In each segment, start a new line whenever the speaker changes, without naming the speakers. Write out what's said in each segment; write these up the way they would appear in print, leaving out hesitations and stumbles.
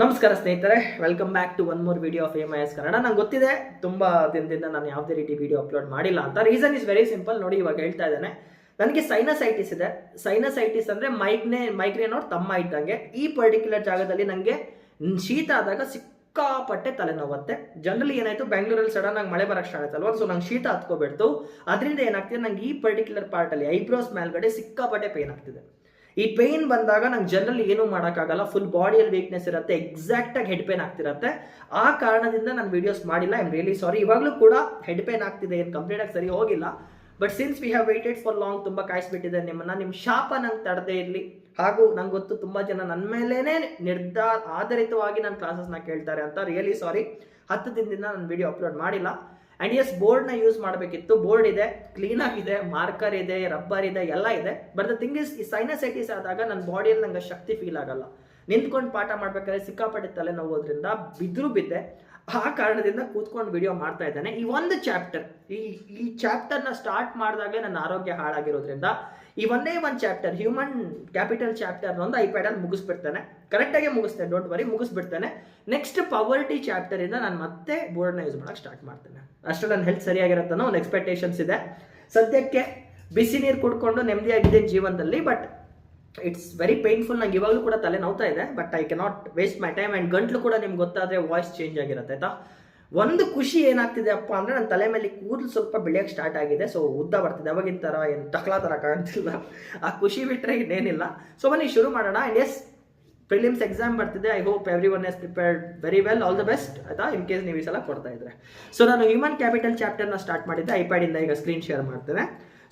ನಮಸ್ಕಾರ ಸ್ನೇಹಿತರೆ, welcome back to one more video of AMIS Kannada. ನಂಗೆ ಗೊತ್ತಿದೆ ತುಂಬಾ ದಿನದಿಂದ ನಾನು ಯಾವುದೇ ರೀತಿ ವಿಡಿಯೋ ಅಪ್ಲೋಡ್ ಮಾಡಿಲ್ಲ ಅಂತ. Reason is very simple. ನೋಡಿ, ಇವಾಗ ಹೇಳ್ತಾ ಇದ್ದೇನೆ. ನನಗೆ ಸೈನಸೈಟಿಸ್ ಇದೆ. ಸೈನಸೈಟಿಸ್ ಅಂದ್ರೆ ಮೈಗ್ರೇನ್ ಅವ್ರ ತಮ್ಮ ಇದ್ದಂಗೆ. ಈ ಪರ್ಟಿಕ್ಯುಲರ್ ಜಾಗದಲ್ಲಿ ನನಗೆ ಶೀತ ಆದಾಗ ಸಿಕ್ಕಾಪಟ್ಟೆ ತಲೆನೋವುತ್ತೆ. ಜನರಲಿ ಏನಾಯ್ತು, ಬೆಂಗಳೂರಲ್ಲಿ ಸಡನ್ ಆಗಿ ಮಳೆ ಬರಕ್ಕೆ ಸ್ಟಾರ್ಟ್ ಆಯ್ತಲ್ವ, ಸೊ ನಂಗೆ ಶೀತ ಹತ್ಕೋಬಿಡ್ತು. ಅದರಿಂದ ಏನಾಗ್ತಿದೆ, ನಂಗೆ ಈ ಪರ್ಟಿಕ್ಯುಲರ್ ಪಾರ್ಟ್ ಅಲ್ಲಿ ಐಬ್ರೋಸ್ ಮೇಲ್ಗಡೆ ಸಿಕ್ಕಾಪಟ್ಟೆ ಪೇನ್ ಆಗ್ತಿದೆ. ಈ ಪೇನ್ ಬಂದಾಗ ನಂಗೆ ಜನರಲಿ ಏನೂ ಮಾಡೋಕ್ಕಾಗಲ್ಲ. ಫುಲ್ ಬಾಡಿಯಲ್ಲಿ ವೀಕ್ನೆಸ್ ಇರುತ್ತೆ, ಎಕ್ಸಾಕ್ಟ್ ಆಗಿ ಹೆಡ್ ಪೇನ್ ಆಗ್ತಿರುತ್ತೆ. ಆ ಕಾರಣದಿಂದ ನಾನು ವಿಡಿಯೋಸ್ ಮಾಡಿಲ್ಲ. I am really sorry. ಇವಾಗಲೂ ಕೂಡ ಹೆಡ್ ಪೇನ್ ಆಗ್ತಿದೆ, ಏನು ಕಂಪ್ಲೀಟ್ ಆಗಿ ಸರಿ ಹೋಗಿಲ್ಲ. But since we have weighted for long, ತುಂಬ ಕಾಯಿಸ್ಬಿಟ್ಟಿದೆ ನಿಮ್ಮನ್ನ. ನಿಮ್ಮ ಶಾಪ ನಂಗೆ ತಡದೇ ಇರಲಿ. ಹಾಗೂ ನಂಗೆ ಗೊತ್ತು ತುಂಬ ಜನ ನನ್ನ ಮೇಲೇನೆ ಆಧಾರಿತವಾಗಿ ನನ್ನ ಕ್ಲಾಸಸ್ನ ಕೇಳ್ತಾರೆ ಅಂತ. Really sorry. 10 ದಿನದಿಂದ ನಾನು ವಿಡಿಯೋ ಅಪ್ಲೋಡ್ ಮಾಡಿಲ್ಲ. ಆ್ಯಂಡ್ ಎಸ್, ಬೋರ್ಡ್ನ ಯೂಸ್ ಮಾಡಬೇಕಿತ್ತು. ಬೋರ್ಡ್ ಇದೆ, ಕ್ಲೀನ್ ಆಗಿದೆ, ಮಾರ್ಕರ್ ಇದೆ, ರಬ್ಬರ್ ಇದೆ, ಎಲ್ಲ ಇದೆ. ಬಟ್ ದ ಥಿಂಗ್ ಇಸ್, ಈ ಸೈನಸೈಟಿಸ್ ಆದಾಗ ನನ್ನ ಬಾಡಿಯಲ್ಲಿ ನಂಗೆ ಶಕ್ತಿ ಫೀಲ್ ಆಗಲ್ಲ. ನಿಂತ್ಕೊಂಡು ಪಾಠ ಮಾಡ್ಬೇಕಾದ್ರೆ ಸಿಕ್ಕಾಪಟ್ಟೆ ತಲೆನೋವುದ್ರಿಂದ ಬಿದ್ದೆ. ಆ ಕಾರಣದಿಂದ ಕೂತ್ಕೊಂಡು ವಿಡಿಯೋ ಮಾಡ್ತಾ ಇದ್ದೇನೆ. ಈ ಒಂದು ಚಾಪ್ಟರ್, ಈ ಚಾಪ್ಟರ್ನ ಸ್ಟಾರ್ಟ್ ಮಾಡಿದಾಗಲೇ ನನ್ನ ಆರೋಗ್ಯ ಹಾಳಾಗಿರೋದ್ರಿಂದ ಈ ಒಂದೇ ಒಂದು ಚಾಪ್ಟರ್, ಹ್ಯೂಮನ್ ಕ್ಯಾಪಿಟಲ್ ಚಾಪ್ಟರ್ ಒಂದು ಐಪ್ಯಾಡಲ್ಲಿ ಮುಗಿಸ್ಬಿಡ್ತಾನೆ. ಕರೆಕ್ಟಾಗಿ ಮುಗಿಸ್ತೇನೆ, ಡೋಂಟ್ ವರಿ, ಮುಗಿಸ್ಬಿಡ್ತಾನೆ. ನೆಕ್ಸ್ಟ್ ಪವರ್ಟಿ ಚಾಪ್ಟರ್ ಇಂದ ನಾನು ಮತ್ತೆ ಬೋರ್ಡ್ನ ಯೂಸ್ ಮಾಡೋಕೆ ಸ್ಟಾರ್ಟ್ ಮಾಡ್ತೇನೆ. ಅಷ್ಟು ನನ್ನ ಹೆಲ್ತ್ ಸರಿಯಾಗಿರುತ್ತೋ ಒಂದು ಎಕ್ಸ್ಪೆಕ್ಟೇಷನ್ಸ್ ಇದೆ. ಸದ್ಯಕ್ಕೆ ಬಿಸಿ ನೀರು ಕುಡ್ಕೊಂಡು ನೆಮ್ಮದಿಯಾಗಿದ್ದೇನೆ ಜೀವನದಲ್ಲಿ. But it's very painful. ನಂಗೆ ಇವಾಗಲೂ ಕೂಡ ತಲೆ ನೋವ್ತಾ ಇದೆ. But I cannot waste my time. And ಗಂಟ್ಲು ಕೂಡ ನಿಮ್ಗೆ ಗೊತ್ತಾದರೆ ವಾಯ್ಸ್ ಚೇಂಜ್ ಆಗಿರುತ್ತೆ ಆಯ್ತಾ. ಒಂದು ಖುಷಿ ಏನಾಗ್ತಿದೆ ಅಪ್ಪ ಅಂದರೆ, ನನ್ನ ತಲೆ ಮೇಲೆ ಕೂದಲು ಸ್ವಲ್ಪ ಬೆಳೆಯೋಕ್ಕೆ ಸ್ಟಾರ್ಟ್ ಆಗಿದೆ. ಸೊ ಉದ್ದ ಬರ್ತಿದೆ, ಅವಾಗಿನ ಥರ ಏನು ಟಕ್ಲಾ ಥರ ಕಾಣ್ತಿಲ್ಲ. ಆ ಖುಷಿ ಬಿಟ್ಟರೆ ಇನ್ನೇನಿಲ್ಲ. ಸೊ ಬನ್ನಿ ಶುರು ಮಾಡೋಣ. ಆ್ಯಂಡ್ ಎಸ್, ಪ್ರಿಲಿಮ್ಸ್ ಎಕ್ಸಾಮ್ ಬರ್ತಿದೆ. I hope every one has prepared very well. All the best ಆಯ್ತಾ, ಇನ್ ಕೇಸ್ ನೀವು ಈ ಸಲ ಕೊಡ್ತಾ ಇದ್ರೆ. ಸೊ ನಾನು ಹ್ಯೂಮನ್ ಕ್ಯಾಪಿಟಲ್ ಚಾಪ್ಟರ್ನ ಸ್ಟಾರ್ಟ್ ಮಾಡಿದ್ದೆ. ಐಪ್ಯಾಡಿಂದ ಈಗ ಸ್ಕ್ರೀನ್ ಶೇರ್ ಮಾಡ್ತೇನೆ.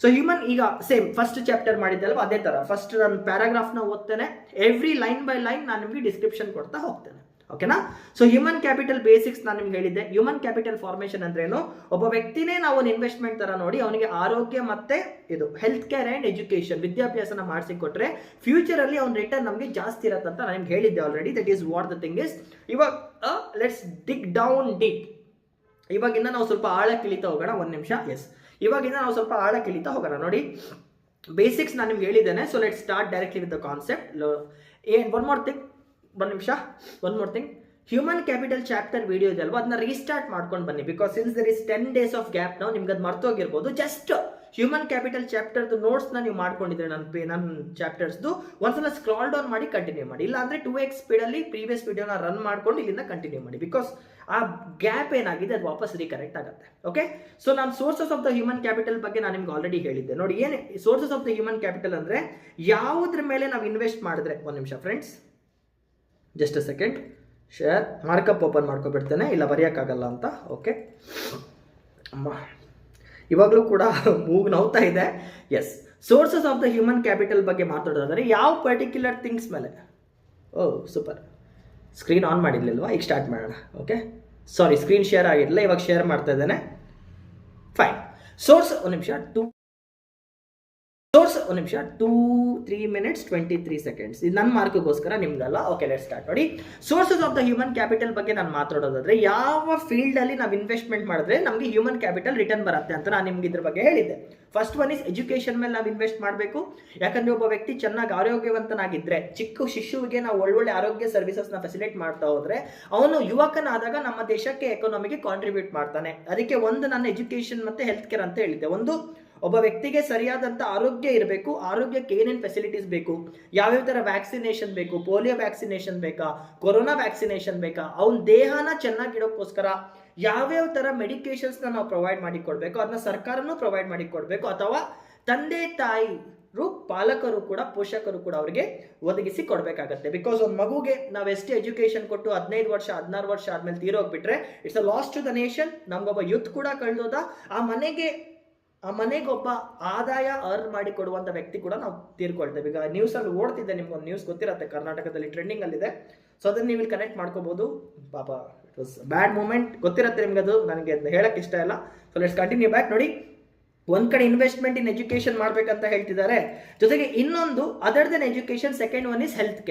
ಸೊ ಹ್ಯೂಮನ್, ಈಗ ಸೇಮ್ ಫಸ್ಟ್ ಚಾಪ್ಟರ್ ಮಾಡಿದ್ದೆ ಅಲ್ವಾ, ಅದೇ ಥರ ಫಸ್ಟ್ ನಾನು ಪ್ಯಾರಾಗ್ರಾಫ್ನ ಓದ್ತೇನೆ. ಎವ್ರಿ ಲೈನ್ ಬೈ ಲೈನ್ ನಾನು ನಿಮಗೆ ಡಿಸ್ಕ್ರಿಪ್ಷನ್ ಕೊಡ್ತಾ ಹೋಗ್ತೇನೆ. ಓಕೆನಾ. ಸೊ ಹ್ಯೂಮನ್ ಕ್ಯಾಪಿಟಲ್ ಬೇಸಿಕ್ಸ್ ನಾನು ನಿಮ್ಗೆ ಹೇಳಿದ್ದೆ. ಹ್ಯೂಮನ್ ಕ್ಯಾಪಿಟಲ್ ಫಾರ್ಮೇಷನ್ ಅಂದ್ರೇನು, ಒಬ್ಬ ವ್ಯಕ್ತಿನೇ ನಾವು ಒಂದು ಇನ್ವೆಸ್ಟ್ಮೆಂಟ್ ತರ ನೋಡಿ ಅವನಿಗೆ ಆರೋಗ್ಯ ಮತ್ತೆ ಇದು ಹೆಲ್ತ್ ಕೇರ್ ಅಂಡ್ ಎಜುಕೇಶನ್, ವಿದ್ಯಾಭ್ಯಾಸನ ಮಾಡಿಸಿಕೊಟ್ರೆ ಫ್ಯೂಚರ್ ಅಲ್ಲಿ ಅವ್ನ ರಿಟರ್ನ್ ನಮಗೆ ಜಾಸ್ತಿ ಇರತ್ತೆ ಅಂತ ನಾನು ನಿಮ್ಗೆ ಹೇಳಿದ್ದೆ already. That is what the thing is. ಇವಾಗ ಲೆಟ್ಸ್ ಡಿಗ್ ಡೌನ್ ಡೀಪ್. ಇವಾಗಿಂದ ನಾವು ಸ್ವಲ್ಪ ಆಳಕ್ಕೆ ಇಳಿತಾ ಹೋಗೋಣ. ಒಂದು ನಿಮಿಷ. ಎಸ್, ಇವಾಗಿಂದ ನಾವು ಸ್ವಲ್ಪ ಆಳಕ್ಕೆ ಇಳಿತಾ ಹೋಗೋಣ. ನೋಡಿ, ಬೇಸಿಕ್ಸ್ ನಾನು ನಿಮ್ಗೆ ಹೇಳಿದ್ದೇನೆ. So let's start directly with the concept. One more thing. Human capital chapter video ಇದೆ ಅಲ್ವಾ, ಅದನ್ನ ರೀಸ್ಟಾರ್ಟ್ ಮಾಡ್ಕೊಂಡು ಬನ್ನಿ. Because since there is 10 days of gap ನಾವು, ನಿಮ್ಗೆ ಅದು ಮರ್ತೋಗಿರ್ಬೋದು. ಜಸ್ಟ್ ಹ್ಯೂಮನ್ ಕ್ಯಾಪಿಟಲ್ ಚಾಪ್ಟರ್ದು ನೋಟ್ಸ್ನ ನೀವು ಮಾಡ್ಕೊಂಡಿದ್ರೆ ನನ್ನ ಚಾಪ್ಟರ್ಸ್ದು ಒಂದ್ಸಲ ಸ್ಕ್ರಾಲ್ ಡೌನ್ ಮಾಡಿ ಕಂಟಿನ್ಯೂ ಮಾಡಿ. ಇಲ್ಲ ಅಂದರೆ 2x ಸ್ಪೀಡಲ್ಲಿ ಪ್ರೀವಿಯಸ್ ವಿಡಿಯೋನ ರನ್ ಮಾಡ್ಕೊಂಡು ಇಲ್ಲಿಂದ ಕಂಟಿನ್ಯೂ ಮಾಡಿ. ಬಿಕಾಸ್ ಆ ಗ್ಯಾಪ್ ಏನಾಗಿದೆ ಅದು ವಾಪಸ್ ರೀಕರೆಕ್ಟ್ ಆಗುತ್ತೆ. ಓಕೆ. ಸೊ ನಾನು sources of the human capital ಬಗ್ಗೆ ನಾನು ನಿಮ್ಗೆ ಆಲ್ರೆಡಿ ಹೇಳಿದ್ದೆ. ನೋಡಿ, ಏನು sources of the human capital ಅಂದರೆ ಯಾವುದ್ರ ಮೇಲೆ ನಾವು ಇನ್ವೆಸ್ಟ್ ಮಾಡಿದ್ರೆ. ಒಂದು ನಿಮಿಷ friends, just a second. Share markup open ಮಾಡ್ಕೊಬಿಡ್ತೇನೆ, ಇಲ್ಲ ಬರೆಯೋಕ್ಕಾಗಲ್ಲ ಅಂತ. ಓಕೆ ಅಮ್ಮ, ಇವಾಗಲೂ ಕೂಡ ಮೂಗ್ ನೋವ್ತಾ ಇದೆ. Yes, sources of the human capital ಬಗ್ಗೆ ಮಾತಾಡೋದಾದರೆ ಯಾವ ಪರ್ಟಿಕ್ಯುಲರ್ ಥಿಂಗ್ಸ್ ಮೇಲೆ. ಸೂಪರ್. ಸ್ಕ್ರೀನ್ ಆನ್ ಮಾಡಿರ್ಲಿಲ್ವಾ, ಈಗ ಸ್ಟಾರ್ಟ್ ಮಾಡೋಣ. ಓಕೆ, ಸಾರಿ, ಸ್ಕ್ರೀನ್ ಶೇರ್ ಆಗಿರಲಿಲ್ಲ, ಇವಾಗ ಶೇರ್ ಮಾಡ್ತಾ ಇದ್ದೇನೆ. ಫೈನ್. ಸೋರ್ಸ್, ಒಂದು ನಿಮಿಷ, 2-3 minutes 23 seconds. ಇದು ನನ್ನ ಮಾರ್ಕ್ಗೋಸ್ಕರ, ನಿಮ್ಗಲ್ಲ. Okay, let's start. ನೋಡಿ, sources of the human capital ಬಗ್ಗೆ ನಾನು ಮಾತಾಡೋದಾದ್ರೆ ಯಾವ ಫೀಲ್ಡಲ್ಲಿ ನಾವು ಇನ್ವೆಸ್ಟ್ಮೆಂಟ್ ಮಾಡಿದ್ರೆ ನಮಗೆ ಹ್ಯೂಮನ್ ಕ್ಯಾಪಿಟಲ್ ರಿಟರ್ನ್ ಬರುತ್ತೆ ಅಂತ ನಾನು ನಿಮ್ಗೆ ಇದ್ರ ಬಗ್ಗೆ ಹೇಳಿದ್ದೆ. ಫಸ್ಟ್ ಒನ್ ಇಸ್ ಎಜುಕೇಷನ್ ಮೇಲೆ ನಾವು ಇನ್ವೆಸ್ಟ್ ಮಾಡಬೇಕು. ಯಾಕಂದ್ರೆ ಒಬ್ಬ ವ್ಯಕ್ತಿ ಚೆನ್ನಾಗಿ ಆರೋಗ್ಯವಂತನಾಗಿದ್ದರೆ, ಚಿಕ್ಕ ಶಿಶುವಿಗೆ ನಾವು ಒಳ್ಳೊಳ್ಳೆ ಆರೋಗ್ಯ ಸರ್ವಿಸಸ್ನ ಫೆಸಿಲಿಟೇಟ್ ಮಾಡ್ತಾ ಹೋದ್ರೆ ಅವನು ಯುವಕನಾದಾಗ ನಮ್ಮ ದೇಶಕ್ಕೆ ಎಕಾನಮಿಗೆ ಕಾಂಟ್ರಿಬ್ಯೂಟ್ ಮಾಡ್ತಾನೆ. ಅದಕ್ಕೆ ಒಂದು ನಾನು ಎಜುಕೇಷನ್ ಮತ್ತೆ ಹೆಲ್ತ್ ಕೇರ್ ಅಂತ ಹೇಳಿದ್ದೆ. ಒಂದು, ಒಬ್ಬ ವ್ಯಕ್ತಿಗೆ ಸರಿಯಾದಂಥ ಆರೋಗ್ಯ ಇರಬೇಕು. ಆರೋಗ್ಯಕ್ಕೆ ಏನೇನು ಫೆಸಿಲಿಟೀಸ್ ಬೇಕು, ಯಾವ್ಯಾವ ಥರ ವ್ಯಾಕ್ಸಿನೇಷನ್ ಬೇಕು, ಪೋಲಿಯೋ ವ್ಯಾಕ್ಸಿನೇಷನ್ ಬೇಕಾ, ಕೊರೋನಾ ವ್ಯಾಕ್ಸಿನೇಷನ್ ಬೇಕಾ, ಅವನ ದೇಹನ ಚೆನ್ನಾಗಿಡೋಕ್ಕೋಸ್ಕರ ಯಾವ್ಯಾವ ಥರ ಮೆಡಿಕೇಶನ್ಸ್ನ ನಾವು ಪ್ರೊವೈಡ್ ಮಾಡಿ ಕೊಡಬೇಕು, ಅದನ್ನ ಸರ್ಕಾರನೂ ಪ್ರೊವೈಡ್ ಮಾಡಿ ಕೊಡಬೇಕು. ಅಥವಾ ತಂದೆ ತಾಯಿರು, ಪಾಲಕರು ಕೂಡ, ಪೋಷಕರು ಕೂಡ ಅವರಿಗೆ ಒದಗಿಸಿ ಕೊಡಬೇಕಾಗತ್ತೆ. ಬಿಕಾಸ್ ಒಂದು ಮಗುಗೆ ನಾವು ಎಷ್ಟು ಎಜುಕೇಷನ್ ಕೊಟ್ಟು 15 ವರ್ಷ 16 ವರ್ಷ ಆದ್ಮೇಲೆ ತೀರೋಗ್ಬಿಟ್ರೆ it's a loss to the nation. ನಮ್ಗೊಬ್ಬ ಯೂತ್ ಕೂಡ ಕಳ್ದೋದ, ಆ ಮನೆಗೊಬ್ಬ ಆದಾಯ ಅರ್ನ್ ಮಾಡಿ ಕೊಡುವಂಥ ವ್ಯಕ್ತಿ ಕೂಡ ನಾವು ತೀರ್ಕೊಳ್ತೇವೆ. ಈಗ ನ್ಯೂಸಲ್ಲಿ ಓಡ್ತಿದ್ದೆ, ನಿಮ್ಗೊಂದು ನ್ಯೂಸ್ ಗೊತ್ತಿರುತ್ತೆ, ಕರ್ನಾಟಕದಲ್ಲಿ ಟ್ರೆಂಡಿಂಗಲ್ಲಿದೆ. ಸೊ ಅದನ್ನು ನೀವು ಇಲ್ಲಿ ಕನೆಕ್ಟ್ ಮಾಡ್ಕೋಬಹುದು. ಪಾಪ, ಇಟ್ ವಾಸ್ ಬ್ಯಾಡ್ ಮೂಮೆಂಟ್, ಗೊತ್ತಿರುತ್ತೆ ನಿಮ್ಗೆ, ಅದು ನನಗೆ ಅದನ್ನ ಹೇಳಕ್ಕೆ ಇಷ್ಟ ಇಲ್ಲ. So let's continue back. ನೋಡಿ, ಒಂದ್ ಕಡೆ ಇನ್ವೆಸ್ಟ್ಮೆಂಟ್ ಇನ್ ಎಜುಕೇಶನ್ ಮಾಡ್ಬೇಕಂತ ಹೇಳ್ತಿದ್ದಾರೆ, ಜೊತೆಗೆ ಇನ್ನೊಂದು other than education second one is health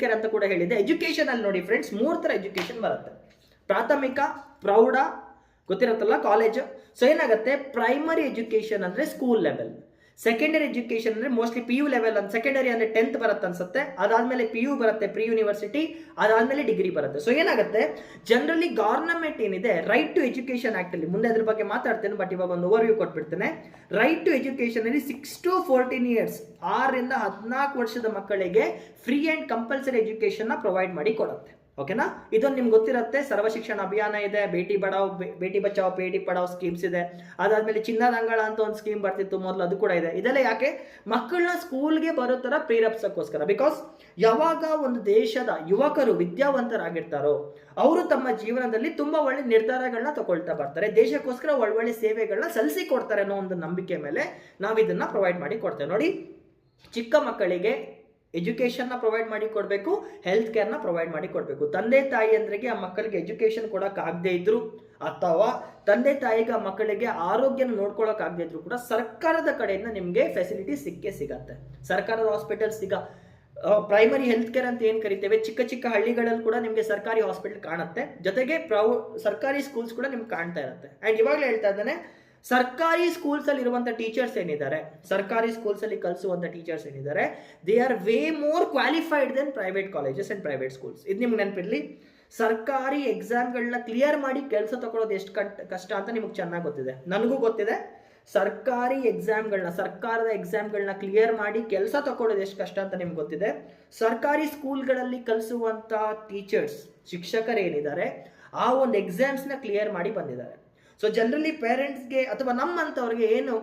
care ಅಂತ ಕೂಡ ಹೇಳಿದೆ. ಎಜುಕೇಶನ್ ಅಲ್ಲಿ ನೋಡಿ ಫ್ರೆಂಡ್ಸ್, 3 ಥರ ಎಜುಕೇಶನ್ ಬರುತ್ತೆ. ಪ್ರಾಥಮಿಕ, ಪ್ರೌಢ, ಗೊತ್ತಿರುತ್ತಲ್ಲ, ಕಾಲೇಜ್. ಸೊ ಏನಾಗುತ್ತೆ, ಪ್ರೈಮರಿ ಎಜುಕೇಶನ್ ಅಂದರೆ ಸ್ಕೂಲ್ ಲೆವೆಲ್. ಸೆಕೆಂಡರಿ ಎಜುಕೇಶನ್ ಅಂದ್ರೆ ಮೋಸ್ಟ್ಲಿ PU ಲೆವೆಲ್ ಅಂತ, ಸೆಕೆಂಡರಿ ಅಂದ್ರೆ 10th ಬರುತ್ತೆ ಅನ್ಸುತ್ತೆ, ಅದಾದ್ಮೇಲೆ PU ಬರುತ್ತೆ, ಪ್ರಿ ಯೂನಿವರ್ಸಿಟಿ, ಅದಾದ್ಮೇಲೆ ಡಿಗ್ರಿ ಬರುತ್ತೆ. ಸೊ ಏನಾಗುತ್ತೆ, ಜನರಲಿ ಗವರ್ನಮೆಂಟ್ ಏನಿದೆ ರೈಟ್ ಟು ಎಜುಕೇಶನ್ ಆಕ್ಟ್ ಅಲ್ಲಿ, ಮುಂದೆ ಅದ್ರ ಬಗ್ಗೆ ಮಾತಾಡ್ತೇನೆ, ಬಟ್ ಇವಾಗ ಒಂದು ಓವರ್ವ್ಯೂ ಕೊಟ್ಬಿಡ್ತೇನೆ. ರೈಟ್ ಟು ಎಜುಕೇಶನ್ ಅಲ್ಲಿ 6 to 14 ಇಯರ್ಸ್, 6 ರಿಂದ 14 ವರ್ಷದ ಮಕ್ಕಳಿಗೆ ಫ್ರೀ ಅಂಡ್ ಕಂಪಲ್ಸರಿ ಎಜುಕೇಶನ್ ನ ಪ್ರೊವೈಡ್ ಮಾಡಿ ಕೊಡುತ್ತೆ. ಓಕೆನಾ, ಇದೊಂದು ನಿಮ್ಗೆ ಗೊತ್ತಿರುತ್ತೆ. ಸರ್ವ ಶಿಕ್ಷಣ ಅಭಿಯಾನ ಇದೆ, ಬೇಟಿ ಬಚಾವ್ ಬೇಟಿ ಪಡಾವ್ ಸ್ಕೀಮ್ಸ್ ಇದೆ, ಅದಾದ್ಮೇಲೆ ಚಿನ್ನದ ಅಂಗಳ ಅಂತ ಒಂದು ಸ್ಕೀಮ್ ಬರ್ತಿತ್ತು ಮೊದಲು, ಅದು ಕೂಡ ಇದೆ. ಇದೆಲ್ಲ ಯಾಕೆ, ಮಕ್ಕಳನ್ನ ಸ್ಕೂಲ್ಗೆ ಬರೋ ತರ ಪ್ರೇರೇಪಿಸೋಕ್ಕೋಸ್ಕರ. ಬಿಕಾಸ್ ಯಾವಾಗ ಒಂದು ದೇಶದ ಯುವಕರು ವಿದ್ಯಾವಂತರಾಗಿರ್ತಾರೋ ಅವರು ತಮ್ಮ ಜೀವನದಲ್ಲಿ ತುಂಬಾ ಒಳ್ಳೆ ನಿರ್ಧಾರಗಳನ್ನ ತಗೊಳ್ತಾ ಬರ್ತಾರೆ, ದೇಶಕ್ಕೋಸ್ಕರ ಒಳ್ಳೊಳ್ಳೆ ಸೇವೆಗಳನ್ನ ಸಲ್ಲಿಸಿ ಕೊಡ್ತಾರೆ ಅನ್ನೋ ಒಂದು ನಂಬಿಕೆ ಮೇಲೆ ನಾವು ಇದನ್ನ ಪ್ರೊವೈಡ್ ಮಾಡಿ ಕೊಡ್ತೇವೆ. ನೋಡಿ, ಚಿಕ್ಕ ಮಕ್ಕಳಿಗೆ ಎಜುಕೇಶನ್ ನ ಪ್ರೊವೈಡ್ ಮಾಡಿ ಕೊಡಬೇಕು, ಹೆಲ್ತ್ ಕೇರ್ ನ ಪ್ರೊವೈಡ್ ಮಾಡಿ ಕೊಡಬೇಕು. ತಂದೆ ತಾಯಿಯಂದ್ರಿಗೆ ಆ ಮಕ್ಕಳಿಗೆ ಎಜುಕೇಶನ್ ಕೊಡಕ್ ಆಗದೆ ಇದ್ರು, ಅಥವಾ ತಂದೆ ತಾಯಿಗೆ ಆ ಮಕ್ಕಳಿಗೆ ಆರೋಗ್ಯನ ನೋಡ್ಕೊಳಕ್ ಆಗದೆ ಇದ್ರು ಕೂಡ ಸರ್ಕಾರದ ಕಡೆಯಿಂದ ನಿಮ್ಗೆ ಫೆಸಿಲಿಟಿ ಸಿಗತ್ತೆ. ಸರ್ಕಾರದ ಹಾಸ್ಪಿಟಲ್ಸ್ ಈಗ ಪ್ರೈಮರಿ ಹೆಲ್ತ್ ಕೇರ್ ಅಂತ ಏನ್ ಕರಿತೇವೆ, ಚಿಕ್ಕ ಚಿಕ್ಕ ಹಳ್ಳಿಗಳಲ್ಲಿ ಕೂಡ ನಿಮ್ಗೆ ಸರ್ಕಾರಿ ಹಾಸ್ಪಿಟಲ್ ಕಾಣುತ್ತೆ, ಜೊತೆಗೆ ಸರ್ಕಾರಿ ಸ್ಕೂಲ್ಸ್ ಕೂಡ ನಿಮ್ಗೆ ಕಾಣ್ತಾ ಇರುತ್ತೆ. ಅಂಡ್ ಇವಾಗಲೇ ಹೇಳ್ತಾ ಇದ್ದಾನೆ, ಸರ್ಕಾರಿ ಸ್ಕೂಲ್ಸ್ ಅಲ್ಲಿ ಇರುವಂತ ಟೀಚರ್ಸ್ ಏನಿದ್ದಾರೆ, ಸರ್ಕಾರಿ ಸ್ಕೂಲ್ಸ್ ಅಲ್ಲಿ ಕಲಿಸುವಂತ ಟೀಚರ್ಸ್ ಏನಿದ್ದಾರೆ, they are way more qualified than private colleges and private schools. ಇದು ನಿಮ್ಗೆ ನೆನಪಿರ್ಲಿ. ಸರ್ಕಾರಿ ಎಕ್ಸಾಮ್ಗಳನ್ನ ಕ್ಲಿಯರ್ ಮಾಡಿ ಕೆಲಸ ತಗೊಳ್ಳೋದು ಎಷ್ಟು ಕಷ್ಟ ಅಂತ ನಿಮ್ಗೆ ಚೆನ್ನಾಗಿ ಗೊತ್ತಿದೆ, ನನಗೂ ಗೊತ್ತಿದೆ. ಸರ್ಕಾರಿ ಎಕ್ಸಾಮ್ಗಳನ್ನ, ಸರ್ಕಾರದ ಎಕ್ಸಾಮ್ಗಳನ್ನ ಕ್ಲಿಯರ್ ಮಾಡಿ ಕೆಲಸ ತಗೊಳ್ಳೋದು ಎಷ್ಟು ಕಷ್ಟ ಅಂತ ನಿಮ್ಗೆ ಗೊತ್ತಿದೆ. ಸರ್ಕಾರಿ ಸ್ಕೂಲ್ಗಳಲ್ಲಿ ಕಲಿಸುವಂತ ಟೀಚರ್ಸ್, ಶಿಕ್ಷಕರೇನಿದ್ದಾರೆ, ಆ ಒಂದು ಎಕ್ಸಾಮ್ಸ್ನ ಕ್ಲಿಯರ್ ಮಾಡಿ ಬಂದಿದ್ದಾರೆ. ಸೊ ಜನರಲಿ ಪೇರೆಂಟ್ಸ್ಗೆ ಅಥವಾ ನಮ್ಮಂಥವ್ರಿಗೆ ಏನು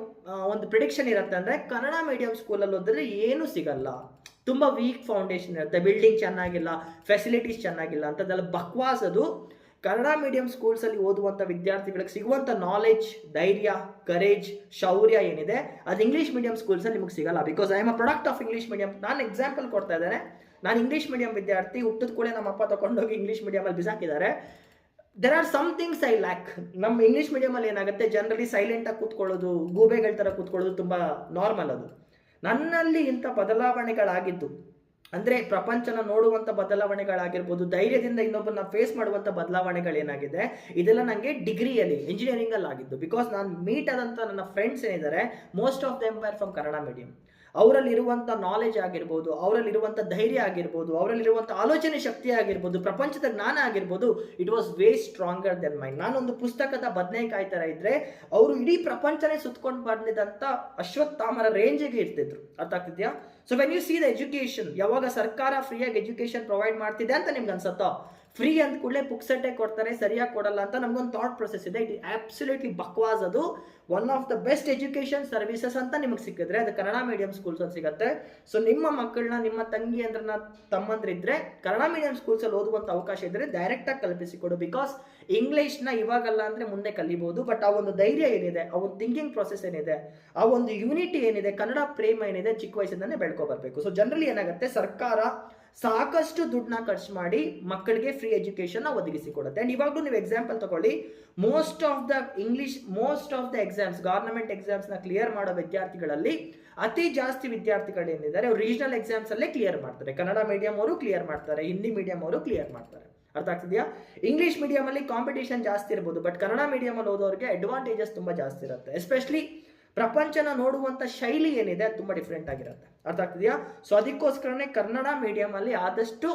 ಒಂದು ಪ್ರಿಡಿಕ್ಷನ್ ಇರುತ್ತೆ ಅಂದರೆ, ಕನ್ನಡ ಮೀಡಿಯಂ ಸ್ಕೂಲಲ್ಲಿ ಓದಿದ್ರೆ ಏನು ಸಿಗಲ್ಲ, ತುಂಬ ವೀಕ್ ಫೌಂಡೇಶನ್ ಇರುತ್ತೆ, ಬಿಲ್ಡಿಂಗ್ ಚೆನ್ನಾಗಿಲ್ಲ, ಫೆಸಿಲಿಟೀಸ್ ಚೆನ್ನಾಗಿಲ್ಲ ಅಂತದೆಲ್ಲ ಬಕ್ವಾಸ್. ಅದು ಕನ್ನಡ ಮೀಡಿಯಂ ಸ್ಕೂಲ್ಸಲ್ಲಿ ಓದುವಂಥ ವಿದ್ಯಾರ್ಥಿಗಳಿಗೆ ಸಿಗುವಂಥ ನಾಲೆಜ್, ಧೈರ್ಯ, ಕರೇಜ್, ಶೌರ್ಯ ಏನಿದೆ, ಅದು ಇಂಗ್ಲೀಷ್ ಮೀಡಿಯಂ ಸ್ಕೂಲ್ಸಲ್ಲಿ ನಿಮಗೆ ಸಿಗಲ್ಲ. Because I am a product of English medium. ನಾನು ಎಕ್ಸಾಂಪಲ್ ಕೊಡ್ತಾ ಇದ್ದೇನೆ. ನಾನು ಇಂಗ್ಲೀಷ್ ಮೀಡಿಯಂ ವಿದ್ಯಾರ್ಥಿ, ಹುಟ್ಟಿದ ಕೂಡ ನಮ್ಮ ಅಪ್ಪ ತಗೊಂಡೋಗಿ ಇಂಗ್ಲೀಷ್ ಮೀಡಿಯಮಲ್ಲಿ ಬಿಸಾಕಿದ್ದಾರೆ. There are some things I lack. ನಮ್ಮ ಇಂಗ್ಲೀಷ್ ಮೀಡಿಯಮಲ್ಲಿ ಏನಾಗುತ್ತೆ, ಜನರಲಿ ಸೈಲೆಂಟಾಗಿ ಕೂತ್ಕೊಳ್ಳೋದು, ಗೂಬೆಗಳ ಥರ ಕೂತ್ಕೊಳ್ಳೋದು ತುಂಬ ನಾರ್ಮಲ್. ಅದು ನನ್ನಲ್ಲಿ ಇಂಥ ಬದಲಾವಣೆಗಳಾಗಿದ್ದು ಅಂದರೆ ಪ್ರಪಂಚನ ನೋಡುವಂಥ ಬದಲಾವಣೆಗಳಾಗಿರ್ಬೋದು, ಧೈರ್ಯದಿಂದ ಇನ್ನೊಬ್ಬರನ್ನ ಫೇಸ್ ಮಾಡುವಂಥ ಬದಲಾವಣೆಗಳೇನಾಗಿದೆ, ಇದೆಲ್ಲ ನನಗೆ ಡಿಗ್ರಿಯಲ್ಲಿ ಇಂಜಿನಿಯರಿಂಗಲ್ಲಿ ಆಗಿದ್ದು. ಬಿಕಾಸ್ ನಾನು ಮೀಟ್ ಆದಂಥ ನನ್ನ ಫ್ರೆಂಡ್ಸ್ ಏನಿದ್ದಾರೆ, most of them are from Kannada medium. ಅವರಲ್ಲಿರುವಂಥ ನಾಲೆಜ್ ಆಗಿರ್ಬೋದು, ಅವರಲ್ಲಿರುವಂಥ ಧೈರ್ಯ ಆಗಿರ್ಬೋದು, ಅವರಲ್ಲಿರುವಂಥ ಆಲೋಚನೆ ಶಕ್ತಿ ಆಗಿರ್ಬೋದು, ಪ್ರಪಂಚದ ಜ್ಞಾನ ಆಗಿರ್ಬೋದು, it was way stronger then mind. ನಾನೊಂದು ಪುಸ್ತಕದ ಬದನೆಕಾಯಿ ಥರ ಇದ್ದರೆ, ಅವರು ಇಡೀ ಪ್ರಪಂಚನೇ ಸುತ್ಕೊಂಡು ಬಂದಿದ್ದಂಥ ಅಶ್ವತ್ಥಾಮರ ರೇಂಜಿಗೆ ಇರ್ತಿದ್ರು. ಅರ್ಥ ಆಗ್ತಿದ್ಯಾ? So when U C the education, ಯಾವಾಗ ಸರ್ಕಾರ ಫ್ರೀಯಾಗಿ ಎಜುಕೇಶನ್ ಪ್ರೊವೈಡ್ ಮಾಡ್ತಿದೆ ಅಂತ ನಿಮ್ಗೆ ಅನ್ಸುತ್ತೋ, ಫ್ರೀ ಅಂದ ಕೂಡಲೇ ಪುಕ್ಸಟ್ಟೆ ಕೊಡ್ತಾರೆ, ಸರಿಯಾಗಿ ಕೊಡಲ್ಲ ಅಂತ ನಮ್ಗೊಂದು ಥಾಟ್ ಪ್ರೊಸೆಸ್ ಇದೆ. ಇಟ್ ಆಬ್ಸಲ್ಯೂಟ್ಲಿ ಬಕ್ವಾಸ್. ಅದು one of the best education services ಅಂತ ನಿಮಗೆ ಸಿಕ್ಕಿದ್ರೆ ಅದು ಕನ್ನಡ ಮೀಡಿಯಂ ಸ್ಕೂಲ್ಸ್ ಅಲ್ಲಿ ಸಿಗುತ್ತೆ. ಸೊ ನಿಮ್ಮ ಮಕ್ಕಳನ್ನ, ನಿಮ್ಮ ತಂಗಿ ಅಂದ್ರನ್ನ, ತಮ್ಮಂದ್ರಿದ್ರೆ ಕನ್ನಡ ಮೀಡಿಯಂ ಸ್ಕೂಲ್ಸ್ ಅಲ್ಲಿ ಓದುವಂತ ಅವಕಾಶ ಇದ್ರೆ ಡೈರೆಕ್ಟ್ ಆಗಿ ಕಲ್ಪಿಸಿಕೊಡು. ಬಿಕಾಸ್ ಇಂಗ್ಲಿಷ್ನ ಇವಾಗಲ್ಲ ಅಂದ್ರೆ ಮುಂದೆ ಕಲಿಬಹುದು, ಬಟ್ ಆ ಒಂದು ಧೈರ್ಯ ಏನಿದೆ, ಆ ಒಂದು ಥಿಂಕಿಂಗ್ ಪ್ರೊಸೆಸ್ ಏನಿದೆ, ಆ ಒಂದು ಯೂನಿಟಿ ಏನಿದೆ, ಕನ್ನಡ ಪ್ರೇಮ ಏನಿದೆ, ಚಿಕ್ಕ ವಯಸ್ಸಿಂದಾನೆ ಬೆಳ್ಕೊ ಬರ್ಬೇಕು. ಸೊ ಜನರಲಿ ಏನಾಗುತ್ತೆ, ಸರ್ಕಾರ ಸಾಕಷ್ಟು ದುಡ್ಡನ್ನ ಖರ್ಚು ಮಾಡಿ ಮಕ್ಕಳಿಗೆ ಫ್ರೀ ಎಜುಕೇಶನ್ ಒದಗಿಸಿ ಕೊಡುತ್ತೆ. ಅಂಡ್ ಇವಾಗಲೂ ನೀವು ಎಕ್ಸಾಂಪಲ್ ತಗೊಳ್ಳಿ, most of the exams, government exams ನ ಕ್ಲಿಯರ್ ಮಾಡೋ ವಿದ್ಯಾರ್ಥಿಗಳಲ್ಲಿ ಅತಿ ಜಾಸ್ತಿ ವಿದ್ಯಾರ್ಥಿಗಳು ಏನಿದ್ದಾರೆ, ಅವ್ರು ರೀಜನಲ್ ಎಕ್ಸಾಮ್ಸ್ ಅಲ್ಲೇ ಕ್ಲಿಯರ್ ಮಾಡ್ತಾರೆ. ಕನ್ನಡ ಮೀಡಿಯಂ ಅವರು ಕ್ಲಿಯರ್ ಮಾಡ್ತಾರೆ, ಹಿಂದಿ ಮೀಡಿಯಂ ಅವರು ಕ್ಲಿಯರ್ ಮಾಡ್ತಾರೆ. ಅರ್ಥ ಆಗ್ತಿದೆಯಾ? ಇಂಗ್ಲಿಷ್ ಮೀಡಿಯಂ ಅಲ್ಲಿ ಕಾಂಪಿಟೇಷನ್ ಜಾಸ್ತಿ ಇರ್ಬೋದು, ಬಟ್ ಕನ್ನಡ ಮೀಡಿಯಂ ಅಲ್ಲಿ ಓದೋರಿಗೆ ಅಡ್ವಾಂಟೇಜಸ್ ತುಂಬಾ ಜಾಸ್ತಿ ಇರುತ್ತೆ. ಎಸ್ಪೆಷಲಿ ಪ್ರಪಂಚನ ನೋಡುವಂಥ ಶೈಲಿ ಏನಿದೆ ಅದು ತುಂಬ ಡಿಫ್ರೆಂಟ್ ಆಗಿರುತ್ತೆ. ಅರ್ಥ ಆಗ್ತಿದೆಯಾ? ಸೊ ಅದಕ್ಕೋಸ್ಕರನೇ ಕನ್ನಡ ಮೀಡಿಯಂ ಅಲ್ಲಿ ಆದಷ್ಟು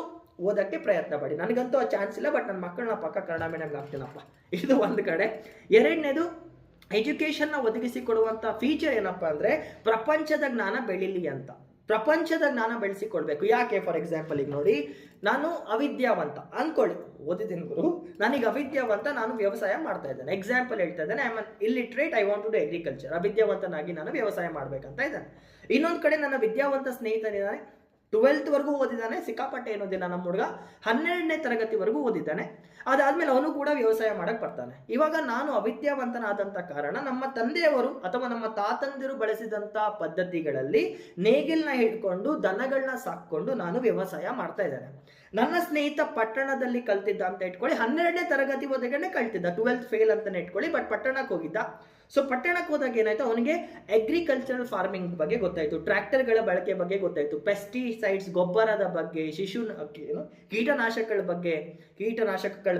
ಓದಕ್ಕೆ ಪ್ರಯತ್ನ ಪಡಿ. ನನಗಂತೂ ಆ ಚಾನ್ಸ್ ಇಲ್ಲ, ಬಟ್ ನನ್ನ ಮಕ್ಕಳನ್ನ ಪಕ್ಕ ಕನ್ನಡ ಮೀಡಿಯಂಗೆ ಹಾಕ್ತೀನಪ್ಪ. ಇದು ಒಂದು ಕಡೆ. ಎರಡನೇದು, ಎಜುಕೇಶನ್ನ ಒದಗಿಸಿಕೊಡುವಂಥ ಫೀಚರ್ ಏನಪ್ಪ ಅಂದರೆ, ಪ್ರಪಂಚದ ಜ್ಞಾನ ಬೆಳೀಲಿ ಅಂತ. ಪ್ರಪಂಚದ ಜ್ಞಾನ ಬೆಳೆಸಿಕೊಡ್ಬೇಕು. ಯಾಕೆ? ಫಾರ್ ಎಕ್ಸಾಂಪಲ್ ಈಗ ನೋಡಿ, ನಾನು ಅವಿದ್ಯಾವಂತ ಅನ್ಕೊಳ್ಳಿ, ಓದಿದ್ದೀನಿ ಗುರು, ನಾನೀಗ ಅವಿದ್ಯಾವಂತ, ನಾನು ವ್ಯವಸಾಯ ಮಾಡ್ತಾ ಇದ್ದೇನೆ. ಎಕ್ಸಾಂಪಲ್ ಹೇಳ್ತಾ ಇದ್ದೇನೆ, I am illiterate, I want to do agriculture. ಅವಿದ್ಯಾವಂತನಾಗಿ ನಾನು ವ್ಯವಸಾಯ ಮಾಡ್ಬೇಕಂತ ಇದ್ದಾನೆ. ಇನ್ನೊಂದು ಕಡೆ ನನ್ನ ವಿದ್ಯಾವಂತ ಸ್ನೇಹಿತನಿದ್ದಾನೆ, 12th ವರೆಗೂ ಓದಿದ್ದಾನೆ, ಸಿಕ್ಕಾಪಟ್ಟೆ ಏನೋದಿಲ್ಲ ನಮ್ಮ ಹುಡುಗ, 12ನೇ ತರಗತಿವರೆಗೂ ಓದಿದ್ದಾನೆ. ಅದಾದ್ಮೇಲೆ ಅವನು ಕೂಡ ವ್ಯವಸಾಯ ಮಾಡಕ್ ಬರ್ತಾನೆ. ಇವಾಗ ನಾನು ಅವಿದ್ಯಾವಂತನಾದಂಥ ಕಾರಣ ನಮ್ಮ ತಂದೆಯವರು ಅಥವಾ ನಮ್ಮ ತಾತಂದಿರು ಬಳಸಿದಂಥ ಪದ್ಧತಿಗಳಲ್ಲಿ ನೇಗಿಲ್ನ ಹಿಡ್ಕೊಂಡು ದನಗಳನ್ನ ಸಾಕೊಂಡು ನಾನು ವ್ಯವಸಾಯ ಮಾಡ್ತಾ ಇದ್ದೇನೆ. ನನ್ನ ಸ್ನೇಹಿತ ಪಟ್ಟಣದಲ್ಲಿ ಕಲ್ತಿದ್ದ ಅಂತ ಇಟ್ಕೊಳ್ಳಿ, 12ನೇ ತರಗತಿ ಓದಿಗೆ ಕಲ್ತಿದ್ದ, 12th ಫೇಲ್ ಅಂತಾನೆ ಇಟ್ಕೊಳ್ಳಿ, ಬಟ್ ಪಟ್ಟಣಕ್ಕೆ ಹೋಗಿದ್ದ. ಸೊ ಪಟ್ಟಣಕ್ಕೆ ಹೋದಾಗ ಏನಾಯ್ತು, ಅವನಿಗೆ ಅಗ್ರಿಕಲ್ಚರಲ್ ಫಾರ್ಮಿಂಗ್ ಬಗ್ಗೆ ಗೊತ್ತಾಯ್ತು, ಟ್ರ್ಯಾಕ್ಟರ್ಗಳ ಬಳಕೆ ಬಗ್ಗೆ ಗೊತ್ತಾಯ್ತು, ಪೆಸ್ಟಿಸೈಡ್ಸ್ ಗೊಬ್ಬರದ ಬಗ್ಗೆ, ಕೀಟನಾಶಕಗಳ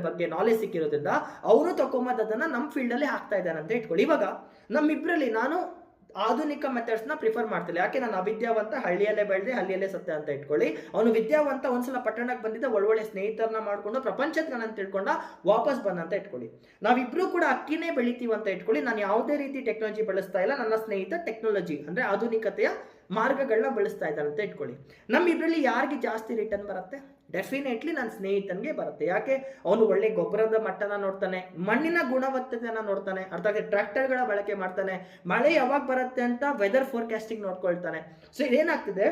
ಬಗ್ಗೆ ನಾಲೆಜ್ ಸಿಕ್ಕಿರೋದ್ರಿಂದ ಅವರು ತಗೊಂಬಂದು ಅದನ್ನ ನಮ್ಮ ಫೀಲ್ಡ್ ಅಲ್ಲಿ ಹಾಕ್ತಾ ಇದ್ದಾನೆ ಅಂತ ಇಟ್ಕೊಳ್ಳಿ. ಇವಾಗ ನಮ್ಮಿಬ್ರಲ್ಲಿ ನಾನು ಆಧುನಿಕ ಮೆಥಡ್ಸ್ನ ಪ್ರಿಫರ್ ಮಾಡ್ತಿಲ್ಲ. ಯಾಕೆ, ನಾನು ಅವಿದ್ಯಾವಂತ, ಹಳ್ಳಿಯಲ್ಲೇ ಬೆಳೆದೆ ಹಳ್ಳಿಯಲ್ಲೇ ಸತ್ಯ ಅಂತ ಇಟ್ಕೊಳ್ಳಿ. ಅವನು ವಿದ್ಯಾವಂತ, ಒಂದ್ಸಲ ಪಟ್ಟಣಕ್ಕೆ ಬಂದಿದ್ದ, ಒಳ್ಳೊಳ್ಳೆ ಸ್ನೇಹಿತರನ್ನ ಮಾಡ್ಕೊಂಡು ಪ್ರಪಂಚದ ನಾನು ತಿಳ್ಕೊಂಡ, ವಾಪಸ್ ಬಂದಂತ ಇಟ್ಕೊಳ್ಳಿ. ನಾವಿಬ್ರು ಕೂಡ ಅಕ್ಕಿನೇ ಬೆಳಿತೀವಿ ಅಂತ ಇಟ್ಕೊಳ್ಳಿ. ನಾನು ಯಾವುದೇ ರೀತಿ ಟೆಕ್ನಾಲಜಿ ಬಳಸ್ತಾ ಇಲ್ಲ, ನನ್ನ ಸ್ನೇಹಿತ ಟೆಕ್ನಾಲಜಿ ಅಂದ್ರೆ ಆಧುನಿಕತೆಯ ಮಾರ್ಗಗಳನ್ನ ಬಳಸ್ತಾ ಇದ್ದಾನೆ ಅಂತ ಇಟ್ಕೊಳ್ಳಿ. ನಮ್ಮಿಬ್ರಲ್ಲಿ ಯಾರಿಗೆ ಜಾಸ್ತಿ ರಿಟರ್ನ್ ಬರುತ್ತೆ? ಡೆಫಿನೆಟ್ಲಿ ನನ್ನ ಸ್ನೇಹಿತನಿಗೆ ಬರುತ್ತೆ. ಯಾಕೆ, ಅವನು ಒಳ್ಳೆ ಗೊಬ್ಬರದ ಮಟ್ಟನ ನೋಡ್ತಾನೆ, ಮಣ್ಣಿನ ಗುಣವತ್ತತೆಯನ್ನ ನೋಡ್ತಾನೆ, ಅರ್ಥಾತ್ ಟ್ರ್ಯಾಕ್ಟರ್ಗಳ ಬಳಕೆ ಮಾಡ್ತಾನೆ, ಮಳೆ ಯಾವಾಗ ಬರುತ್ತೆ ಅಂತ ವೆದರ್ ಫೋರ್ಕಾಸ್ಟಿಂಗ್ ನೋಡ್ಕೊಳ್ತಾನೆ. ಸೊ ಇದೇನಾಗ್ತಿದೆ,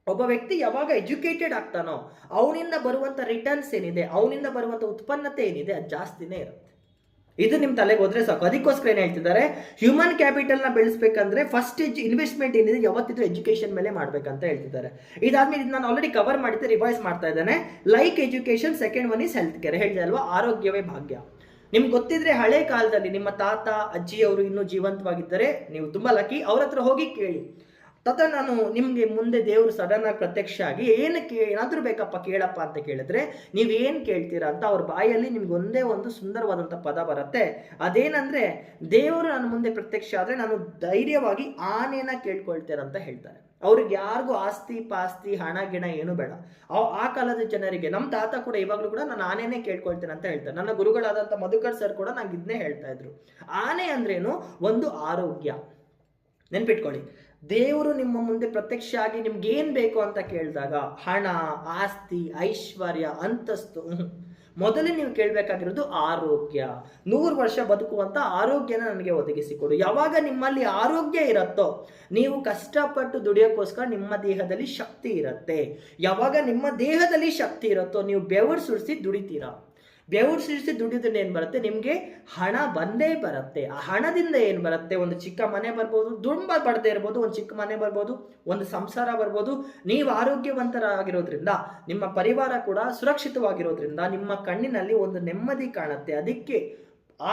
ಒಬ್ಬ ವ್ಯಕ್ತಿ ಯಾವಾಗ ಎಜುಕೇಟೆಡ್ ಆಗ್ತಾನೋ ಅವನಿಂದ ಬರುವಂತ ರಿಟರ್ನ್ಸ್ ಏನಿದೆ, ಅವನಿಂದ ಬರುವಂತ ಉತ್ಪನ್ನತೆ ಏನಿದೆ, ಅದು ಜಾಸ್ತಿನೇ ಇರುತ್ತೆ. ಇದು ನಿಮ್ಮ ತಲೆಗೆ ಹೋದ್ರೆ ಸಾಕು. ಅದಕ್ಕೋಸ್ಕರ ಏನ್ ಹೇಳ್ತಿದ್ದಾರೆ, ಹ್ಯೂಮನ್ ಕ್ಯಾಪಿಟಲ್ನ ಬೆಳೆಸ್ಬೇಕಂದ್ರೆ ಫಸ್ಟ್ ಇನ್ವೆಸ್ಟ್ಮೆಂಟ್ ಏನಿದೆ ಯಾವತ್ತಿದ್ರು ಎಜುಕೇಶನ್ ಮೇಲೆ ಮಾಡ್ಬೇಕಂತ ಹೇಳ್ತಿದ್ದಾರೆ. ಇದಾದ್ಮೇಲೆ ನಾನು ಆಲ್ರೆಡಿ ಕವರ್ ಮಾಡಿದ್ದೆ, ರಿವೈಸ್ ಮಾಡ್ತಾ ಇದ್ದೇನೆ. Like education, second one is health care. ಹೇಳಿದೆ ಅಲ್ವಾ, ಆರೋಗ್ಯವೇ ಭಾಗ್ಯ. ನಿಮ್ಗೆ ಗೊತ್ತಿದ್ರೆ ಹಳೆ ಕಾಲದಲ್ಲಿ ನಿಮ್ಮ ತಾತ ಅಜ್ಜಿಯವರು ಇನ್ನೂ ಜೀವಂತವಾಗಿದ್ದರೆ ನೀವು ತುಂಬಾ ಲಕ್ಕಿ. ಅವ್ರ ಹತ್ರ ಹೋಗಿ ಕೇಳಿ, ತಾತ ನಾನು ನಿಮ್ಗೆ ಮುಂದೆ ದೇವರು ಸಡನ್ ಆಗಿ ಪ್ರತ್ಯಕ್ಷ ಆಗಿ ಏನಾದ್ರೂ ಬೇಕಪ್ಪ ಕೇಳಪ್ಪ ಅಂತ ಕೇಳಿದ್ರೆ ನೀವೇನ್ ಕೇಳ್ತೀರಾ ಅಂತ ಅವ್ರ ಬಾಯಲ್ಲಿ ನಿಮ್ಗೆ ಒಂದೇ ಒಂದು ಸುಂದರವಾದಂತ ಪದ ಬರುತ್ತೆ. ಅದೇನಂದ್ರೆ, ದೇವರು ನನ್ನ ಮುಂದೆ ಪ್ರತ್ಯಕ್ಷ ಆದ್ರೆ ನಾನು ಧೈರ್ಯವಾಗಿ ಆನೆನ ಕೇಳ್ಕೊಳ್ತೇನೆ ಹೇಳ್ತಾರೆ. ಅವ್ರಿಗೆ ಯಾರಿಗೂ ಆಸ್ತಿ ಪಾಸ್ತಿ ಹಣ ಗಿಣ ಏನು ಬೇಡ. ಆ ಕಾಲದ ಜನರಿಗೆ, ನಮ್ಮ ತಾತ ಕೂಡ ಇವಾಗ್ಲೂ ಕೂಡ ನಾನು ಆನೆನೇ ಕೇಳ್ಕೊಳ್ತೇನೆ ಅಂತ ಹೇಳ್ತಾರೆ. ನನ್ನ ಗುರುಗಳಾದಂತ ಮಧುಕರ್ ಸರ್ ಕೂಡ ನಂಗೆ ಇದನ್ನೇ ಹೇಳ್ತಾ ಇದ್ರು. ಆನೆ ಅಂದ್ರೇನು, ಒಂದು ಆರೋಗ್ಯ. ನೆನ್ಪಿಟ್ಕೊಳ್ಳಿ, ದೇವರು ನಿಮ್ಮ ಮುಂದೆ ಪ್ರತ್ಯಕ್ಷ ಆಗಿ ನಿಮ್ಗೆ ಏನ್ ಬೇಕು ಅಂತ ಕೇಳಿದಾಗ ಹಣ, ಆಸ್ತಿ, ಐಶ್ವರ್ಯ, ಅಂತಸ್ತು, ಮೊದಲೇ ನೀವು ಕೇಳಬೇಕಾಗಿರೋದು ಆರೋಗ್ಯ. 100 ವರ್ಷ ಬದುಕುವಂತ ಆರೋಗ್ಯನ ನನಗೆ ಒದಗಿಸಿಕೊಡು. ಯಾವಾಗ ನಿಮ್ಮಲ್ಲಿ ಆರೋಗ್ಯ ಇರುತ್ತೋ ನೀವು ಕಷ್ಟಪಟ್ಟು ದುಡಿಯೋಕ್ಕೋಸ್ಕರ ನಿಮ್ಮ ದೇಹದಲ್ಲಿ ಶಕ್ತಿ ಇರುತ್ತೆ. ಯಾವಾಗ ನಿಮ್ಮ ದೇಹದಲ್ಲಿ ಶಕ್ತಿ ಇರುತ್ತೋ ನೀವು ಬೆವರು ಸುರಿಸಿ ದುಡಿತೀರಾ. ಬೆವರು ಸುರಿಸಿ ದುಡಿದ್ರೆ ಏನ್ ಬರುತ್ತೆ, ನಿಮ್ಗೆ ಹಣ ಬಂದೇ ಬರುತ್ತೆ. ಆ ಹಣದಿಂದ ಏನ್ ಬರುತ್ತೆ, ಒಂದು ಚಿಕ್ಕ ಮನೆ ಬರ್ಬೋದು, ತುಂಬಾ ಬಡದೇ ಇರ್ಬೋದು, ಒಂದು ಚಿಕ್ಕ ಮನೆ ಬರ್ಬೋದು, ಒಂದು ಸಂಸಾರ ಬರ್ಬೋದು. ನೀವು ಆರೋಗ್ಯವಂತರಾಗಿರೋದ್ರಿಂದ ನಿಮ್ಮ ಪರಿವಾರ ಕೂಡ ಸುರಕ್ಷಿತವಾಗಿರೋದ್ರಿಂದ ನಿಮ್ಮ ಕಣ್ಣಿನಲ್ಲಿ ಒಂದು ನೆಮ್ಮದಿ ಕಾಣುತ್ತೆ. ಅದಕ್ಕೆ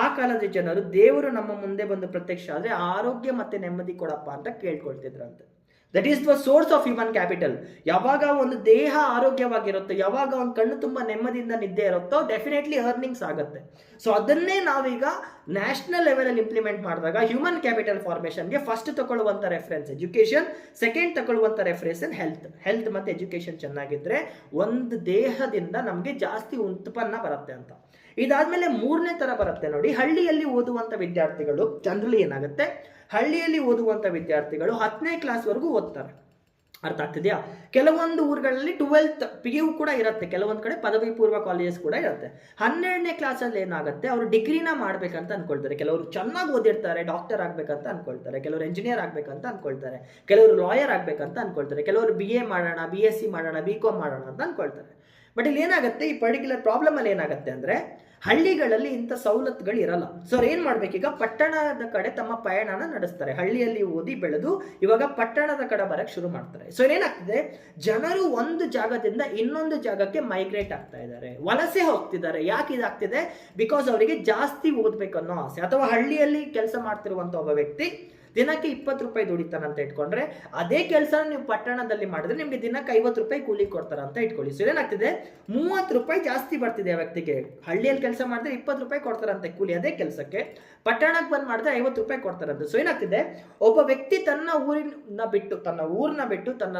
ಆ ಕಾಲದ ಜನರು ದೇವರು ನಮ್ಮ ಮುಂದೆ ಬಂದು ಪ್ರತ್ಯಕ್ಷ ಆದ್ರೆ ಆರೋಗ್ಯ ಮತ್ತೆ ನೆಮ್ಮದಿ ಕೊಡಪ್ಪ ಅಂತ ಕೇಳ್ಕೊಳ್ತಿದ್ರಂತೆ. That is the source of human capital. ಯಾವಾಗ ಒಂದು ದೇಹ ಆರೋಗ್ಯವಾಗಿರುತ್ತೋ, ಯಾವಾಗ ಒಂದು ಕಣ್ಣು ತುಂಬಾ ನೆಮ್ಮದಿಯಿಂದ ನಿದ್ದೆ ಇರುತ್ತೋ ಡೆಫಿನೆಟ್ಲಿ ಅರ್ನಿಂಗ್ಸ್ ಆಗುತ್ತೆ. ಸೊ ಅದನ್ನೇ ನಾವೀಗ ನ್ಯಾಷನಲ್ ಲೆವೆಲಲ್ಲಿ ಇಂಪ್ಲಿಮೆಂಟ್ ಮಾಡಿದಾಗ ಹ್ಯೂಮನ್ ಕ್ಯಾಪಿಟಲ್ ಫಾರ್ಮೇಷನ್ಗೆ ಫಸ್ಟ್ ತಗೊಳ್ಳುವಂತ ರೆಫರೆನ್ಸ್ ಎಜುಕೇಶನ್, ಸೆಕೆಂಡ್ ತಗೊಳ್ಳುವಂತ ರೆಫರೆನ್ಸ್ ಹೆಲ್ತ್ ಮತ್ತೆ ಎಜುಕೇಶನ್ ಚೆನ್ನಾಗಿದ್ರೆ ಒಂದು ದೇಹದಿಂದ ನಮಗೆ ಜಾಸ್ತಿ ಉತ್ಪನ್ನ ಬರುತ್ತೆ ಅಂತ. ಇದಾದ್ಮೇಲೆ 3ನೇ ತರ ಬರುತ್ತೆ ನೋಡಿ, ಹಳ್ಳಿಯಲ್ಲಿ ಓದುವಂತ ವಿದ್ಯಾರ್ಥಿಗಳು. ಜನರಲಿ ಏನಾಗುತ್ತೆ, ಹಳ್ಳಿಯಲ್ಲಿ ಓದುವಂತ ವಿದ್ಯಾರ್ಥಿಗಳು 10ನೇ ಕ್ಲಾಸ್ ವರೆಗೂ ಓದ್ತಾರೆ. ಅರ್ಥ ಆಗ್ತಿದ್ಯಾ? ಕೆಲವೊಂದು ಊರುಗಳಲ್ಲಿ 12th PU ಕೂಡ ಇರುತ್ತೆ, ಕೆಲವೊಂದು ಕಡೆ ಪದವಿ ಪೂರ್ವ ಕಾಲೇಜಸ್ ಕೂಡ ಇರುತ್ತೆ. 12ನೇ ಕ್ಲಾಸಲ್ಲಿ ಏನಾಗುತ್ತೆ, ಅವರು ಡಿಗ್ರಿನ ಮಾಡ್ಬೇಕಂತ ಅನ್ಕೊಳ್ತಾರೆ. ಕೆಲವರು ಚೆನ್ನಾಗಿ ಓದಿರ್ತಾರೆ, ಡಾಕ್ಟರ್ ಆಗ್ಬೇಕಂತ ಅನ್ಕೊಳ್ತಾರೆ, ಕೆಲವರು ಎಂಜಿನಿಯರ್ ಆಗ್ಬೇಕಂತ ಅನ್ಕೊಳ್ತಾರೆ, ಕೆಲವರು ಲಾಯರ್ ಆಗ್ಬೇಕಂತ ಅನ್ಕೊಳ್ತಾರೆ, ಕೆಲವರು BA ಮಾಡೋಣ, BSc ಮಾಡೋಣ, BCom ಮಾಡೋಣ ಅಂತ ಅನ್ಕೊಳ್ತಾರೆ. ಬಟ್ ಇಲ್ಲಿ ಏನಾಗುತ್ತೆ, ಈ ಪರ್ಟಿಕ್ಯುಲರ್ ಪ್ರಾಬ್ಲಮ್ ಅಲ್ಲಿ ಏನಾಗುತ್ತೆ ಅಂದ್ರೆ ಹಳ್ಳಿಗಳಲ್ಲಿ ಇಂಥ ಸವಲತ್ತುಗಳು ಇರಲ್ಲ. ಸೊ ಅವ್ರು ಏನ್ ಮಾಡ್ಬೇಕೀಗ, ಪಟ್ಟಣದ ಕಡೆ ತಮ್ಮ ಪಯಣನ ನಡೆಸ್ತಾರೆ. ಹಳ್ಳಿಯಲ್ಲಿ ಓದಿ ಬೆಳೆದು ಇವಾಗ ಪಟ್ಟಣದ ಕಡೆ ಬರಕ್ ಶುರು ಮಾಡ್ತಾರೆ. ಸೊ ಏನಾಗ್ತಿದೆ, ಜನರು ಒಂದು ಜಾಗದಿಂದ ಇನ್ನೊಂದು ಜಾಗಕ್ಕೆ ಮೈಗ್ರೇಟ್ ಆಗ್ತಾ ಇದ್ದಾರೆ, ವಲಸೆ ಹೋಗ್ತಿದ್ದಾರೆ. ಯಾಕೆ ಇದಾಗ್ತಿದೆ, ಬಿಕಾಸ್ ಅವರಿಗೆ ಜಾಸ್ತಿ ಓದ್ಬೇಕು ಅನ್ನೋ ಆಸೆ. ಅಥವಾ ಹಳ್ಳಿಯಲ್ಲಿ ಕೆಲಸ ಮಾಡ್ತಿರುವಂತ ಒಬ್ಬ ವ್ಯಕ್ತಿ ದಿನಕ್ಕೆ 20 ರೂಪಾಯಿ ದುಡಿತಾನಂತ ಇಟ್ಕೊಂಡ್ರೆ, ಅದೇ ಕೆಲಸ ನೀವು ಪಟ್ಟಣದಲ್ಲಿ ಮಾಡಿದ್ರೆ ನಿಮ್ಗೆ ದಿನಕ್ಕೆ 50 ರೂಪಾಯಿ ಕೂಲಿ ಕೊಡ್ತಾರ ಅಂತ ಇಟ್ಕೊಳ್ಳಿ. ಸೊ ಏನಾಗ್ತಿದೆ, 30 ರೂಪಾಯಿ ಜಾಸ್ತಿ ಬರ್ತಿದೆ ಆ ವ್ಯಕ್ತಿಗೆ. ಹಳ್ಳಿಯಲ್ಲಿ ಕೆಲಸ ಮಾಡಿದ್ರೆ 20 ರೂಪಾಯಿ ಕೊಡ್ತಾರಂತೆ ಕೂಲಿ ಅದೇ ಕೆಲಸಕ್ಕೆ, ಪಟ್ಟಣಕ್ಕೆ ಬಂದ್ ಮಾಡಿದ್ರೆ 50 ರೂಪಾಯಿ ಕೊಡ್ತಾರಂತೆ. ಸೊ ಏನಾಗ್ತಿದೆ, ಒಬ್ಬ ವ್ಯಕ್ತಿ ತನ್ನ ಊರನ್ನ ಬಿಟ್ಟು ತನ್ನ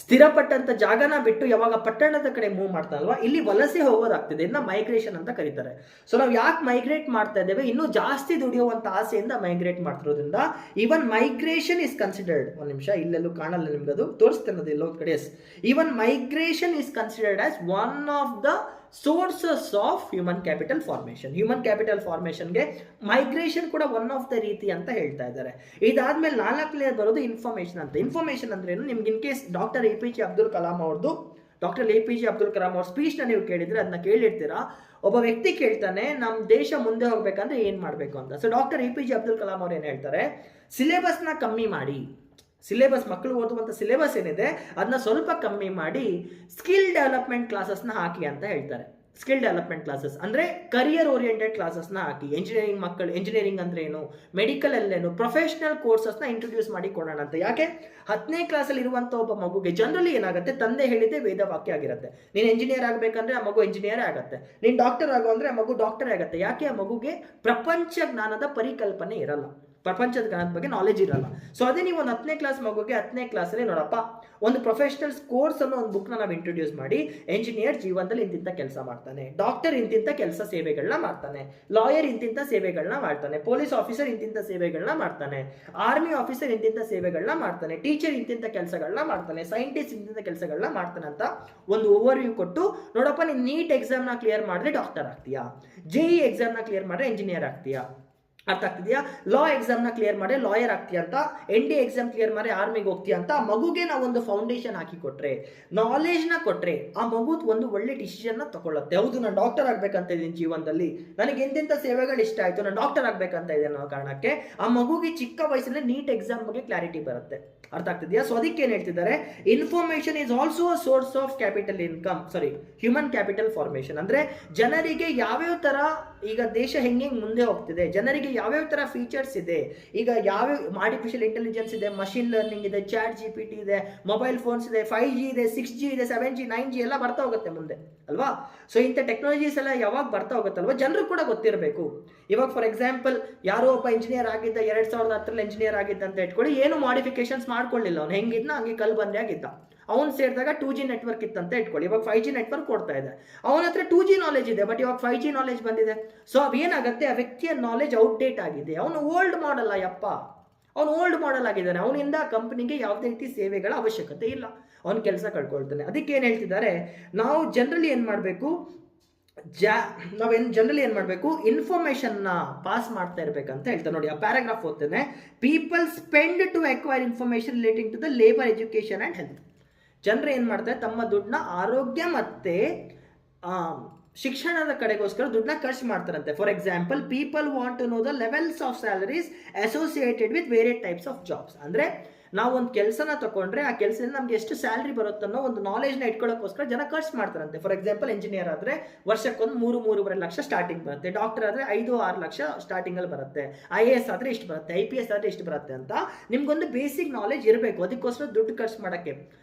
ಸ್ಥಿರಪಟ್ಟಂತ ಜಾಗನ ಬಿಟ್ಟು ಯಾವಾಗ ಪಟ್ಟಣದ ಕಡೆ ಮೂವ್ ಮಾಡ್ತಾನಲ್ವಾ, ಇಲ್ಲಿ ವಲಸೆ ಹೋಗೋದಾಗ್ತಿದೆ. ಇದನ್ನ ಮೈಗ್ರೇಷನ್ ಅಂತ ಕರೀತಾರೆ. ಸೊ ನಾವು ಯಾಕೆ ಮೈಗ್ರೇಟ್ ಮಾಡ್ತಾ ಇದ್ದೇವೆ, ಇನ್ನೂ ಜಾಸ್ತಿ ದುಡಿಯುವಂತ ಆಸೆಯಿಂದ ಮೈಗ್ರೇಟ್ ಮಾಡ್ತಿರೋದ್ರಿಂದ ಈವನ್ ಮೈಗ್ರೇಷನ್ ಇಸ್ ಕನ್ಸಿಡರ್ಡ್. ಒಂದ್ ನಿಮಿಷ, ಇಲ್ಲೆಲ್ಲೂ ಕಾಣಲ್ಲ ನಿಮ್ಗೆ, ಅದು ತೋರಿಸ್ತೇನೆ ಇಲ್ಲೊಂದ್ ಕಡೆ. Even migration is considered as one of the sources of human capital formation. Human capital ಫಾರ್ಮೇಷನ್ಗೆ ಮೈಗ್ರೇಷನ್ ಕೂಡ ಒನ್ ಆಫ್ ದ ರೀತಿ ಅಂತ ಹೇಳ್ತಾ ಇದ್ದಾರೆ. ಇದಾದ್ಮೇಲೆ 4ನೇ ಬರೋದು ಇನ್ಫಾರ್ಮೇಶನ್ ಅಂತ. ಇನ್ಫಾರ್ಮೇಶನ್ ಅಂದ್ರೆ ಏನು, ನಿಮ್ಗೆ in case doctor APJ Abdul Kalam ಅವ್ರ ಸ್ಪೀಚ್ ನ ನೀವು ಕೇಳಿದ್ರೆ ಅದನ್ನ ಕೇಳಿರ್ತೀರಾ. ಒಬ್ಬ ವ್ಯಕ್ತಿ ಕೇಳ್ತಾನೆ, ನಮ್ಮ ದೇಶ ಮುಂದೆ ಹೋಗ್ಬೇಕಂದ್ರೆ ಏನ್ ಮಾಡ್ಬೇಕು ಅಂತ. So doctor APJ Abdul Kalam ಅವ್ರು ಏನ್ ಹೇಳ್ತಾರೆ, ಸಿಲೆಬಸ್ನ ಕಮ್ಮಿ ಮಾಡಿ, ಮಕ್ಕಳು ಓದುವಂತ ಸಿಲೆಬಸ್ ಏನಿದೆ ಅದನ್ನ ಸ್ವಲ್ಪ ಕಮ್ಮಿ ಮಾಡಿ ಸ್ಕಿಲ್ ಡೆವಲಪ್ಮೆಂಟ್ ಕ್ಲಾಸಸ್ನ ಹಾಕಿ ಅಂತ ಹೇಳ್ತಾರೆ. ಸ್ಕಿಲ್ ಡೆವಲಪ್ಮೆಂಟ್ ಕ್ಲಾಸಸ್ ಅಂದರೆ ಕರಿಯರ್ ಓರಿಯೆಂಟೆಡ್ ಕ್ಲಾಸಸ್ನ ಹಾಕಿ. ಎಂಜಿನಿಯರಿಂಗ್ ಮಕ್ಕಳು, ಎಂಜಿನಿಯರಿಂಗ್ ಅಂದ್ರೆ ಏನು, ಮೆಡಿಕಲ್ ಅಲ್ಲೇನು, ಪ್ರೊಫೆಷನಲ್ ಕೋರ್ಸಸ್ನ ಇಂಟ್ರೊಡ್ಯೂಸ್ ಮಾಡಿ ಕೊಡೋಣ ಅಂತ. ಯಾಕೆ 10ನೇ ಕ್ಲಾಸಲ್ಲಿ ಇರುವಂಥ ಒಬ್ಬ ಮಗುಗೆ ಜನರಲಿ ಏನಾಗುತ್ತೆ, ತಂದೆ ಹೇಳಿದ್ದೆ ವೇದ ವಾಕ್ಯ ಆಗಿರುತ್ತೆ. ನೀನು ಎಂಜಿನಿಯರ್ ಆಗಬೇಕಂದ್ರೆ ಆ ಮಗು ಎಂಜಿನಿಯರ್ ಆಗುತ್ತೆ, ನೀನು ಡಾಕ್ಟರ್ ಆಗೋ ಅಂದರೆ ಆ ಮಗು ಡಾಕ್ಟರ್ ಆಗುತ್ತೆ. ಯಾಕೆ? ಆ ಮಗುಗೆ ಪ್ರಪಂಚ ಜ್ಞಾನದ ಪರಿಕಲ್ಪನೆ ಇರಲ್ಲ, ಪ್ರಪಂಚದ ಜ್ಞಾನದ ಬಗ್ಗೆ ನಾಲೆಜ್ ಇರಲ್ಲ. ಸೊ ಅದೇ ನೀವು ಒಂದು 10ನೇ ಕ್ಲಾಸ್ ಮಗುಗೆ 10ನೇ ಕ್ಲಾಸಲ್ಲಿ ನೋಡಪ್ಪ ಒಂದು ಪ್ರೊಫೆಷನಲ್ ಕೋರ್ಸ್ ಅನ್ನೋ ಒಂದು ಬುಕ್ನ ನಾವು ಇಂಟ್ರೊಡ್ಯೂಸ್ ಮಾಡಿ, ಎಂಜಿನಿಯರ್ ಜೀವನದಲ್ಲಿ ಇಂತಿಂತ ಕೆಲಸ ಮಾಡ್ತಾನೆ, ಡಾಕ್ಟರ್ ಇಂತಿಂತ ಕೆಲಸ ಸೇವೆಗಳನ್ನ ಮಾಡ್ತಾನೆ, ಲಾಯರ್ ಇಂತಿಂತ ಸೇವೆಗಳನ್ನ ಮಾಡ್ತಾನೆ, ಪೊಲೀಸ್ ಆಫೀಸರ್ ಇಂತಿಂತ ಸೇವೆಗಳನ್ನ ಮಾಡ್ತಾನೆ, ಆರ್ಮಿ ಆಫೀಸರ್ ಇಂತಿಂತ ಸೇವೆಗಳನ್ನ ಮಾಡ್ತಾನೆ, ಟೀಚರ್ ಇಂತಿಂತ ಕೆಲಸಗಳನ್ನ ಮಾಡ್ತಾನೆ, ಸೈಂಟಿಸ್ಟ್ ಇಂತಿಂತ ಕೆಲಸಗಳನ್ನ ಮಾಡ್ತಾನೆ ಅಂತ ಒಂದು ಓವರ್ ವ್ಯೂ ಕೊಟ್ಟು, ನೋಡಪ್ಪ ನೀನು ನೀಟ್ ಎಕ್ಸಾಮ್ನ ಕ್ಲಿಯರ್ ಮಾಡಿದ್ರೆ ಡಾಕ್ಟರ್ ಆಗ್ತೀಯಾ, JEE ಎಕ್ಸಾಮ್ನ ಕ್ಲಿಯರ್ ಮಾಡಿದ್ರೆ ಎಂಜಿನಿಯರ್ ಆಗ್ತೀಯಾ, ಅರ್ಥ ಆಗ್ತಿದೆಯಾ, ಲಾ ಎಕ್ಸಾಮ್ನ ಕ್ಲಿಯರ್ ಮಾಡಿ ಲಾಯರ್ ಆಗ್ತೀಯ ಅಂತ, ND ಎಕ್ಸಾಮ್ ಕ್ಲಿಯರ್ ಮಾಡಿ ಆರ್ಮಿಗೆ ಹೋಗ್ತೀಯ ಅಂತ ಆ ಮಗುಗೆ ನಾವು ಒಂದು ಫೌಂಡೇಶನ್ ಹಾಕಿ ಕೊಟ್ರೆ, ನಾಲೆಜ್ನ ಕೊಟ್ರೆ, ಆ ಮಗು ಒಂದು ಒಳ್ಳೆ ಡಿಸಿಷನ್ನ ತಗೊಳ್ಳುತ್ತೆ. ಹೌದು, ನಾನು ಡಾಕ್ಟರ್ ಆಗ್ಬೇಕಂತ ಇದ್ದೀನಿ ಜೀವನದಲ್ಲಿ, ನನಗೆ ಎಂತೆಂಥ ಸೇವೆಗಳು ಇಷ್ಟ ಆಯ್ತು, ನಾನು ಡಾಕ್ಟರ್ ಆಗ್ಬೇಕಂತ ಇದೆ ಅನ್ನೋ ಕಾರಣಕ್ಕೆ ಆ ಮಗುಗೆ ಚಿಕ್ಕ ವಯಸ್ಸಲ್ಲಿ ನೀಟ್ ಎಕ್ಸಾಮ್ ಬಗ್ಗೆ ಕ್ಲಾರಿಟಿ ಬರುತ್ತೆ. ಅರ್ಥ ಆಗ್ತಿದೆಯಾ? ಸೊ ಅದಕ್ಕೆ ಏನ್ ಹೇಳ್ತಿದ್ದಾರೆ, information is also a source of capital income, human capital formation. ಅಂದ್ರೆ ಜನರಿಗೆ ಯಾವ್ಯಾವ ತರ ಈಗ ದೇಶ ಹೆಂಗೆ ಮುಂದೆ ಹೋಗ್ತಿದೆ, ಜನರಿಗೆ ಯಾವ್ಯಾವ ತರ ಫೀಚರ್ಸ್ ಇದೆ, ಈಗ ಯಾವ್ಯಾವ ಆರ್ಟಿಫಿಷಿಯಲ್ ಇಂಟೆಲಿಜೆನ್ಸ್ ಇದೆ, ಮಷಿನ್ ಲರ್ನಿಂಗ್ ಇದೆ, ಚಾಟ್ GPT ಇದೆ, ಮೊಬೈಲ್ ಫೋನ್ಸ್ ಇದೆ, 5G ಇದೆ, 6G ಇದೆ, 7G 9G ಎಲ್ಲ ಬರ್ತಾ ಹೋಗುತ್ತೆ ಮುಂದೆ ಅಲ್ವಾ. ಸೊ ಇಂಥ ಟೆಕ್ನಾಲಜೀಸ್ ಎಲ್ಲ ಯಾವಾಗ ಬರ್ತಾ ಹೋಗುತ್ತಲ್ವಾ, ಜನರು ಕೂಡ ಗೊತ್ತಿರಬೇಕು. ಇವಾಗ ಫಾರ್ ಎಕ್ಸಾಂಪಲ್ ಯಾರೋ ಒಬ್ಬ ಇಂಜಿನಿಯರ್ ಆಗಿದ್ದ, 2010 ಇಂಜಿನಿಯರ್ ಆಗಿದ್ದ ಅಂತ ಇಟ್ಕೊಳ್ಳಿ, ಏನು ಮಾಡಿಫಿಕೇಶನ್ಸ್ ಮಾಡ್ಕೊಳ್ಳಿಲ್ಲ, ಅವ್ನು ಹೆಂಗಿದ್ನ ಹಂಗೆ ಕಲ್ಬಂದೆ ಆಗಿದ್ದ. ಅವ್ನು ಸೇರಿದಾಗ 2G ನೆಟ್ವರ್ಕ್ ಇತ್ತಂತ ಇಟ್ಕೊಳ್ಳಿ, ಇವಾಗ 5G ನೆಟ್ವರ್ಕ್ ಕೊಡ್ತಾ ಇದೆ, ಅವನ ಹತ್ರ 2G ನಾಲೆಜ್ ಇದೆ, ಬಟ್ ಇವಾಗ 5G ನಾಲೆಜ್ ಬಂದಿದೆ. ಸೊ ಅವೇನಾಗುತ್ತೆ, ಆ ವ್ಯಕ್ತಿಯ ನಾಲೆಜ್ ಔಟ್ಡೇಟ್ ಆಗಿದೆ, ಅವನು ಓಲ್ಡ್ ಮಾಡಲ್ ಯಪ್ಪ, ಅವನು ಓಲ್ಡ್ ಮಾಡಲ್ ಆಗಿದ್ದಾನೆ, ಅವನಿಂದ ಕಂಪನಿಗೆ ಯಾವುದೇ ರೀತಿ ಸೇವೆಗಳ ಅವಶ್ಯಕತೆ ಇಲ್ಲ, ಅವನು ಕೆಲಸ ಕಳ್ಕೊಳ್ತಾನೆ. ಅದಕ್ಕೆ ಏನು ಹೇಳ್ತಿದ್ದಾರೆ, ನಾವು ಜನರಲಿ ಏನು ಮಾಡಬೇಕು, ಜನರಲಿ ಏನು ಮಾಡಬೇಕು, ಇನ್ಫಾರ್ಮೇಶನ್ನ ಪಾಸ್ ಮಾಡ್ತಾ ಇರಬೇಕಂತ ಹೇಳ್ತಾರೆ. ನೋಡಿ ಆ ಪ್ಯಾರಾಗ್ರಾಫ್ ಓದ್ತೇನೆ. People spend to acquire information relating to the labour, education and health. ಜನರು ಏನು ಮಾಡ್ತಾರೆ, ತಮ್ಮ ದುಡ್ಡನ್ನ ಆರೋಗ್ಯ ಮತ್ತೆ ಶಿಕ್ಷಣದ ಕಡೆಗೋಸ್ಕರ ದುಡ್ಡನ್ನ ಖರ್ಚು ಮಾಡ್ತಾರಂತೆ. For example, people want to know the levels of salaries associated with various types of jobs. ಅಂದರೆ ನಾವು ಒಂದು ಕೆಲಸನ ತಗೊಂಡ್ರೆ ಆ ಕೆಲಸದಿಂದ ನಮ್ಗೆ ಎಷ್ಟು ಸ್ಯಾಲರಿ ಬರುತ್ತನ್ನೋ ಒಂದು ನಾಲೆಜ್ನ ಇಟ್ಕೊಳ್ಳೋಕ್ಕೋಸ್ಕರ ಜನ ಖರ್ಚು ಮಾಡ್ತಾರಂತೆ. ಫಾರ್ ಎಕ್ಸಾಂಪಲ್, ಎಂಜಿನಿಯರ್ ಆದರೆ ವರ್ಷಕ್ಕೊಂದು 3-3.5 ಲಕ್ಷ ಸ್ಟಾರ್ಟಿಂಗ್ ಬರುತ್ತೆ, ಡಾಕ್ಟರ್ ಆದರೆ 5-6 ಲಕ್ಷ ಸ್ಟಾರ್ಟಿಂಗಲ್ಲಿ ಬರುತ್ತೆ, IAS ಆದರೆ ಇಷ್ಟು ಬರುತ್ತೆ, IPS ಆದರೆ ಇಷ್ಟು ಬರುತ್ತೆ ಅಂತ ನಿಮ್ಗೊಂದು ಬೇಸಿಕ್ ನಾಲೆಜ್ ಇರಬೇಕು. ಅದಕ್ಕೋಸ್ಕರ ದುಡ್ಡು ಖರ್ಚು ಮಾಡೋಕ್ಕೆ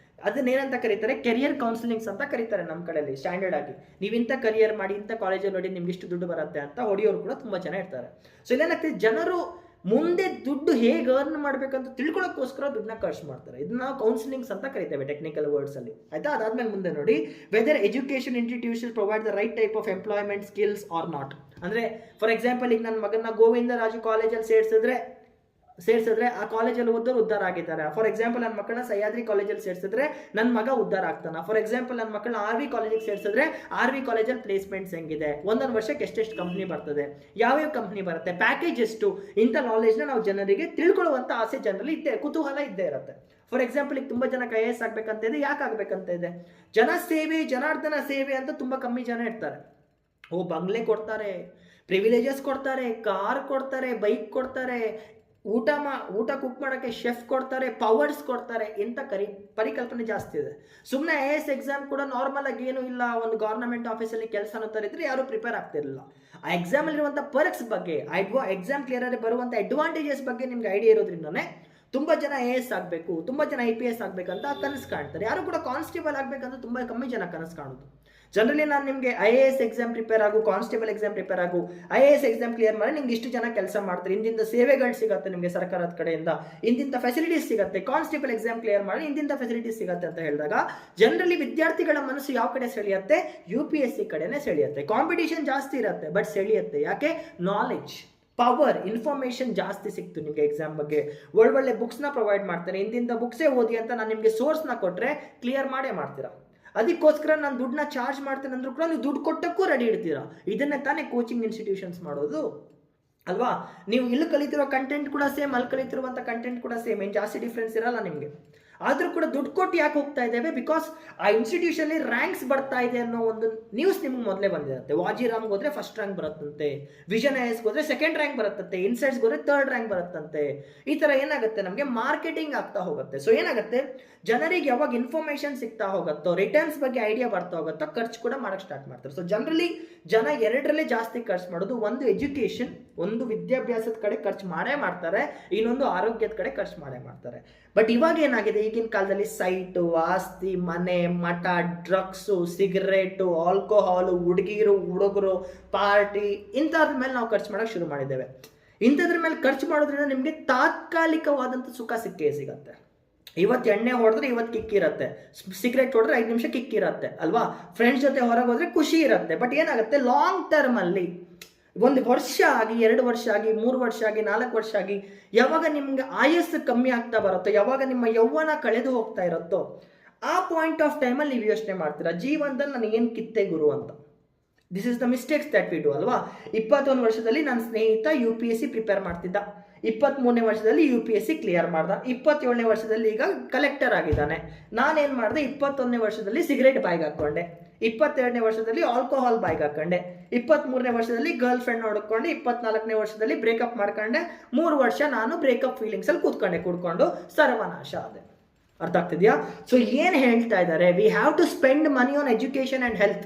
ಅದನ್ನೇನಂತ ಕರೀತಾರೆ, ಕೆರಿಯರ್ ಕೌನ್ಸಿಲಿಂಗ್ಸ್ ಅಂತ ಕರೀತಾರೆ ನಮ್ಮ ಕಡೆಯಲ್ಲಿ ಸ್ಟ್ಯಾಂಡರ್ಡ್ ಆಗಿ. ನೀವು ಇಂಥ ಕರಿಯರ್ ಮಾಡಿ, ಇಂಥ ಕಾಲೇಜಲ್ಲಿ ನೋಡಿ ನಿಮ್ಗೆ ಇಷ್ಟು ದುಡ್ಡು ಬರುತ್ತೆ ಅಂತ ಹೊಡಿಯೋರು ಕೂಡ ತುಂಬ ಜನ ಇರ್ತಾರೆ. ಸೊ ಇಲ್ಲೇನಾಗ್ತದೆ, ಜನರು ಮುಂದೆ ದುಡ್ಡು ಹೇಗೆ ಅರ್ನ್ ಮಾಡಬೇಕಂತ ತಿಳ್ಕೊಳ್ಳೋಕ್ಕೋಸ್ಕರ ದುಡ್ಡನ್ನ ಖರ್ಚು ಮಾಡ್ತಾರೆ. ಇದನ್ನ ಕೌನ್ಸಿಲಿಂಗ್ಸ್ ಅಂತ ಕರಿತೇವೆ ಟೆಕ್ನಿಕಲ್ ವರ್ಡ್ಸ್ ಅಲ್ಲಿ, ಆಯ್ತಾ. ಅದಾದ್ಮೇಲೆ ಮುಂದೆ ನೋಡಿ, whether education institution provide the right type of employment skills or not. ಅಂದ್ರೆ ಫಾರ್ ಎಕ್ಸಾಂಪಲ್, ಈಗ ನನ್ನ ಮಗನ ಗೋವಿಂದರಾಜು ಕಾಲೇಜಲ್ಲಿ ಸೇರಿಸಿದ್ರೆ ಆ ಕಾಲೇಜಲ್ಲಿ ಓದೋರು ಉದ್ಧಾರ ಆಗಿದ್ದಾರೆ. ಫಾರ್ ಎಕ್ಸಾಂಪಲ್, ನನ್ನ ಮಕ್ಕಳನ್ನ ಸಹ್ಯಾದ್ರಿ ಕಾಲೇಜಲ್ಲಿ ಸೇರಿಸಿದ್ರೆ ನನ್ನ ಮಗ ಉದ್ಧಾರ ಆಗ್ತಾನೆ. ಫಾರ್ ಎಕ್ಸಾಂಪಲ್, ನನ್ನ ಮಕ್ಕಳನ್ನ RV ಕಾಲೇಜಿಗೆ ಸೇರಿಸಿದ್ರೆ RV ಕಾಲೇಜಲ್ಲಿ ಪ್ಲೇಸ್ಮೆಂಟ್ಸ್ ಹೆಂಗಿದೆ, ಒಂದೊಂದು ವರ್ಷಕ್ಕೆ ಎಷ್ಟೆಷ್ಟು ಕಂಪ್ನಿ ಬರ್ತದೆ, ಯಾವ್ಯಾವ ಕಂಪ್ನಿ ಬರುತ್ತೆ, ಪ್ಯಾಕೇಜ್ ಎಷ್ಟು, ಇಂಥ ನಾಲೆಜ್ನ ನಾವು ಜನರಿಗೆ ತಿಳ್ಕೊಳ್ಳುವಂಥ ಆಸೆ ಜನರಲ್ಲಿ ಇದ್ದೇ, ಕುತೂಹಲ ಇದ್ದೇ ಇರುತ್ತೆ. ಫಾರ್ ಎಕ್ಸಾಂಪಲ್, ಈಗ ತುಂಬ ಜನಕ್ಕೆ IAS ಆಗ್ಬೇಕಂತ ಇದೆ. ಯಾಕೆ ಆಗ್ಬೇಕಂತ ಇದೆ, ಜನ ಸೇವೆ, ಜನಾರ್ದನ ಸೇವೆ ಅಂತ ತುಂಬ ಕಮ್ಮಿ ಜನ ಇರ್ತಾರೆ. ಬಂಗ್ಲೆ ಕೊಡ್ತಾರೆ, ಪ್ರಿವಿಲೇಜಸ್ ಕೊಡ್ತಾರೆ, ಕಾರ್ ಕೊಡ್ತಾರೆ, ಬೈಕ್ ಕೊಡ್ತಾರೆ, ಊಟ ಕುಕ್ ಮಾಡೋಕ್ಕೆ ಶೆಫ್ ಕೊಡ್ತಾರೆ, ಪವರ್ಸ್ ಕೊಡ್ತಾರೆ, ಇಂಥ ಪರಿಕಲ್ಪನೆ ಜಾಸ್ತಿ ಇದೆ. ಸುಮ್ಮನೆ IAS ಎಕ್ಸಾಮ್ ಕೂಡ ನಾರ್ಮಲ್ ಆಗಿ ಏನು ಇಲ್ಲ, ಒಂದು ಗೌರ್ಮೆಂಟ್ ಆಫೀಸಲ್ಲಿ ಕೆಲಸ ಅನ್ನೋರಿದ್ರೆ ಯಾರು ಪ್ರಿಪೇರ್ ಆಗ್ತಿರಲಿಲ್ಲ. ಆ ಎಕ್ಸಾಮಲ್ಲಿ ಇರುವಂಥ ಪರ್ಕ್ಸ್ ಬಗ್ಗೆ, ಎಕ್ಸಾಮ್ ಕ್ಲಿಯರ್ ಆಗಿ ಬರುವಂಥ ಅಡ್ವಾಂಟೇಜಸ್ ಬಗ್ಗೆ ನಿಮ್ಗೆ ಐಡಿಯಾ ಇರೋದ್ರಿಂದನೇ ತುಂಬ ಜನ IAS ಆಗಬೇಕು, ತುಂಬ ಜನ IPS ಆಗಬೇಕಂತ ಕನಸು ಕಾಣ್ತಾರೆ. ಯಾರು ಕೂಡ ಕಾನ್ಸ್ಟೇಬಲ್ ಆಗಬೇಕಂತ ತುಂಬ ಕಮ್ಮಿ ಜನ ಕನಸು ಕಾಣೋದು. ಜನರಲಿ ನಾನು ನಿಮಗೆ IAS ಎಕ್ಸಾಮ್ ಪ್ರಿಪೇರ್ ಆಗು, ಕಾನ್ಸ್ಟೇಬಲ್ ಎಕ್ಸಾಮ್ ಪ್ರಿಪೇರ್ ಆಗು, IAS ಎಕ್ಸಾಮ್ ಕ್ಲಿಯರ್ ಮಾಡಿ ನಿಮ್ಗೆ ಇಷ್ಟು ಜನ ಕೆಲಸ ಮಾಡ್ತಾರೆ, ಇಂತಿಂಥ ಸೇವೆಗಳು ಸಿಗುತ್ತೆ ನಿಮಗೆ ಸರ್ಕಾರದ ಕಡೆಯಿಂದ, ಇಂತಿಂಥ ಫೆಸಿಲಿಟೀಸ್ ಸಿಗುತ್ತೆ, ಕಾನ್ಸ್ಟೇಬಲ್ ಎಕ್ಸಾಮ್ ಕ್ಲಿಯರ್ ಮಾಡಿ ಇಂತಿಂಥ ಫೆಸಿಲಿಟೀಸ್ ಸಿಗುತ್ತೆ ಅಂತ ಹೇಳಿದಾಗ ಜನರಲಿ ವಿದ್ಯಾರ್ಥಿಗಳ ಮನಸ್ಸು ಯಾವ ಕಡೆ ಸೆಳೆಯುತ್ತೆ, UPSC ಕಡೆನೇ ಸೆಳೆಯುತ್ತೆ. ಕಾಂಪಿಟೇಷನ್ ಜಾಸ್ತಿ ಇರುತ್ತೆ, ಬಟ್ ಸೆಳೆಯುತ್ತೆ. ಯಾಕೆ? ನಾಲೆಜ್, ಪವರ್, ಇನ್ಫಾರ್ಮೇಶನ್ ಜಾಸ್ತಿ ಸಿಕ್ತು ನಿಮಗೆ ಎಕ್ಸಾಮ್ ಬಗ್ಗೆ. ಒಳ್ಳೊಳ್ಳೆ ಬುಕ್ಸ್ನ ಪ್ರೊವೈಡ್ ಮಾಡ್ತಾರೆ, ಇಂತಿಂಥ ಬುಕ್ಸೇ ಓದಿ ಅಂತ ನಾನು ನಿಮಗೆ ಸೋರ್ಸ್ನ ಕೊಟ್ಟರೆ ಕ್ಲಿಯರ್ ಮಾಡೇ ಮಾಡ್ತೀರಾ. ಅದಕ್ಕೋಸ್ಕರ ನಾನು ದುಡ್ಡನ್ನ ಚಾರ್ಜ್ ಮಾಡ್ತೇನೆ ಅಂದ್ರೂ ಕೂಡ ನೀವು ದುಡ್ಡು ಕೊಟ್ಟಕ್ಕೂ ರೆಡಿ ಇಡ್ತೀರಾ. ಇದನ್ನೇ ತಾನೇ ಕೋಚಿಂಗ್ ಇನ್ಸ್ಟಿಟ್ಯೂಷನ್ಸ್ ಮಾಡೋದು ಅಲ್ವಾ. ನೀವು ಇಲ್ಲಿ ಕಲಿತಿರೋ ಕಂಟೆಂಟ್ ಕೂಡ ಸೇಮ್, ಅಲ್ಲಿ ಕಲಿತಿರುವಂಥ ಕಂಟೆಂಟ್ ಕೂಡ ಸೇಮ್, ಏನು ಜಾಸ್ತಿ ಡಿಫ್ರೆನ್ಸ್ ಇರಲ್ಲ ನಿಮಗೆ. ಆದರೂ ಕೂಡ ದುಡ್ಡು ಕೊಟ್ಟು ಯಾಕೆ ಹೋಗ್ತಾ ಇದ್ದೇವೆ? ಬಿಕಾಸ್ ಆ ಇನ್ಸ್ಟಿಟ್ಯೂಷನಲ್ಲಿ ರ್ಯಾಂಕ್ಸ್ ಬರ್ತಾ ಇದೆ ಅನ್ನೋ ಒಂದು ನ್ಯೂಸ್ ನಿಮ್ಗೆ ಮೊದಲೇ ಬಂದಿರುತ್ತೆ. ವಾಜಿರಾಮ್ಗೆ ಹೋದ್ರೆ ಫಸ್ಟ್ ರ್ಯಾಂಕ್ ಬರುತ್ತಂತೆ, ವಿಷನ್ ಐಎಸ್ಗೆ ಹೋದ್ರೆ ಸೆಕೆಂಡ್ ರ್ಯಾಂಕ್ ಬರುತ್ತಂತೆ, ಇನ್ಸೈಟ್ಸ್ಗೆ ಹೋದ್ರೆ ಥರ್ಡ್ ರ್ಯಾಂಕ್ ಬರುತ್ತಂತೆ. ಈ ಥರ ಏನಾಗುತ್ತೆ, ನಮಗೆ ಮಾರ್ಕೆಟಿಂಗ್ ಆಗ್ತಾ ಹೋಗುತ್ತೆ. ಸೊ ಏನಾಗುತ್ತೆ, ಜನರಿಗೆ ಯಾವಾಗ ಇನ್ಫಾರ್ಮೇಶನ್ ಸಿಗ್ತಾ ಹೋಗುತ್ತೋ, ರಿಟರ್ನ್ಸ್ ಬಗ್ಗೆ ಐಡಿಯಾ ಬರ್ತಾ ಹೋಗುತ್ತೋ, ಖರ್ಚು ಕೂಡ ಮಾಡಕ್ಕೆ ಸ್ಟಾರ್ಟ್ ಮಾಡ್ತಾರೆ. ಸೊ ಜನರಲಿ ಜನ ಎರಡರಲ್ಲೇ ಜಾಸ್ತಿ ಖರ್ಚು ಮಾಡೋದು. ಒಂದು ಎಜುಕೇಷನ್, ಒಂದು ವಿದ್ಯಾಭ್ಯಾಸದ ಕಡೆ ಖರ್ಚು ಮಾಡೇ ಮಾಡ್ತಾರೆ, ಇನ್ನೊಂದು ಆರೋಗ್ಯದ ಕಡೆ ಖರ್ಚು ಮಾಡೇ ಮಾಡ್ತಾರೆ. ಬಟ್ ಇವಾಗ ಏನಾಗಿದೆ, ಈಗಿನ ಕಾಲದಲ್ಲಿ ಸೈಟು, ಆಸ್ತಿ, ಮನೆ, ಮಠ, ಡ್ರಗ್ಸು, ಸಿಗರೇಟು, ಆಲ್ಕೋಹಾಲು, ಹುಡುಗಿರು, ಹುಡುಗರು, ಪಾರ್ಟಿ, ಇಂಥದ್ರ ಮೇಲೆ ನಾವು ಖರ್ಚು ಮಾಡೋಕೆ ಶುರು ಮಾಡಿದ್ದೇವೆ. ಇಂಥದ್ರ ಮೇಲೆ ಖರ್ಚು ಮಾಡೋದ್ರಿಂದ ನಿಮಗೆ ತಾತ್ಕಾಲಿಕವಾದಂಥ ಸುಖ ಸಿಕ್ಕೇ ಸಿಗತ್ತೆ. ಇವತ್ತು ಎಣ್ಣೆ ಹೊಡೆದ್ರೆ ಇವತ್ತು ಕಿಕ್ಕಿರತ್ತೆ, ಸಿಗರೇಟ್ ಹೊಡೆದ್ರೆ 5 ನಿಮಿಷ ಕಿಕ್ಕಿರತ್ತೆ ಅಲ್ವಾ, ಫ್ರೆಂಡ್ಸ್ ಜೊತೆ ಹೊರಗೆ ಹೋದ್ರೆ ಖುಷಿ ಇರುತ್ತೆ. ಬಟ್ ಏನಾಗುತ್ತೆ, ಲಾಂಗ್ ಟರ್ಮ್ ಅಲ್ಲಿ 1 ವರ್ಷ ಆಗಿ, 2 ವರ್ಷ ಆಗಿ, 3 ವರ್ಷ ಆಗಿ, 4 ವರ್ಷ ಆಗಿ, ಯಾವಾಗ ನಿಮ್ಗೆ ಆಯಸ್ಸು ಕಮ್ಮಿ ಆಗ್ತಾ ಬರುತ್ತೋ, ಯಾವಾಗ ನಿಮ್ಮ ಯೌವನ ಕಳೆದು ಹೋಗ್ತಾ ಇರುತ್ತೋ, ಆ ಪಾಯಿಂಟ್ ಆಫ್ ಟೈಮಲ್ಲಿ ನೀವು ಯೋಚನೆ ಮಾಡ್ತೀರಾ, ಜೀವನದಲ್ಲಿ ನಾನು ಏನು ಕಿತ್ತೆ ಗುರು ಅಂತ. This is the mistakes that we do ಅಲ್ವಾ. 21 ವರ್ಷದಲ್ಲಿ ನನ್ನ ಸ್ನೇಹಿತ UPSC ಪ್ರಿಪೇರ್ ಮಾಡ್ತಿದ್ದ, 23ನೇ ವರ್ಷದಲ್ಲಿ UPSC ಕ್ಲಿಯರ್ ಮಾಡ್ದ, 27ನೇ ವರ್ಷದಲ್ಲಿ ಈಗ ಕಲೆಕ್ಟರ್ ಆಗಿದ್ದಾನೆ. ನಾನೇನು ಮಾಡಿದೆ, 21ನೇ ವರ್ಷದಲ್ಲಿ ಸಿಗರೇಟ್ ಬಾಯ್ಗೆ ಹಾಕ್ಕೊಂಡೆ, 22ನೇ ವರ್ಷದಲ್ಲಿ ಆಲ್ಕೋಹಾಲ್ ಬಾಯ್ಗೆ ಹಾಕೊಂಡೆ, 23ನೇ ವರ್ಷದಲ್ಲಿ ಗರ್ಲ್ ಫ್ರೆಂಡ್ ನೋಡ್ಕೊಂಡೆ, 24ನೇ ವರ್ಷದಲ್ಲಿ ಬ್ರೇಕಪ್ ಮಾಡ್ಕೊಂಡೆ, 3 ವರ್ಷ ನಾನು ಬ್ರೇಕಪ್ ಫೀಲಿಂಗ್ಸಲ್ಲಿ ಕೂತ್ಕೊಂಡು ಸರ್ವನಾಶ ಆದೆ. ಅರ್ಥ ಆಗ್ತಿದ್ಯಾ? ಸೊ ಏನು ಹೇಳ್ತಾ ಇದ್ದಾರೆ, we have to spend money on education and health.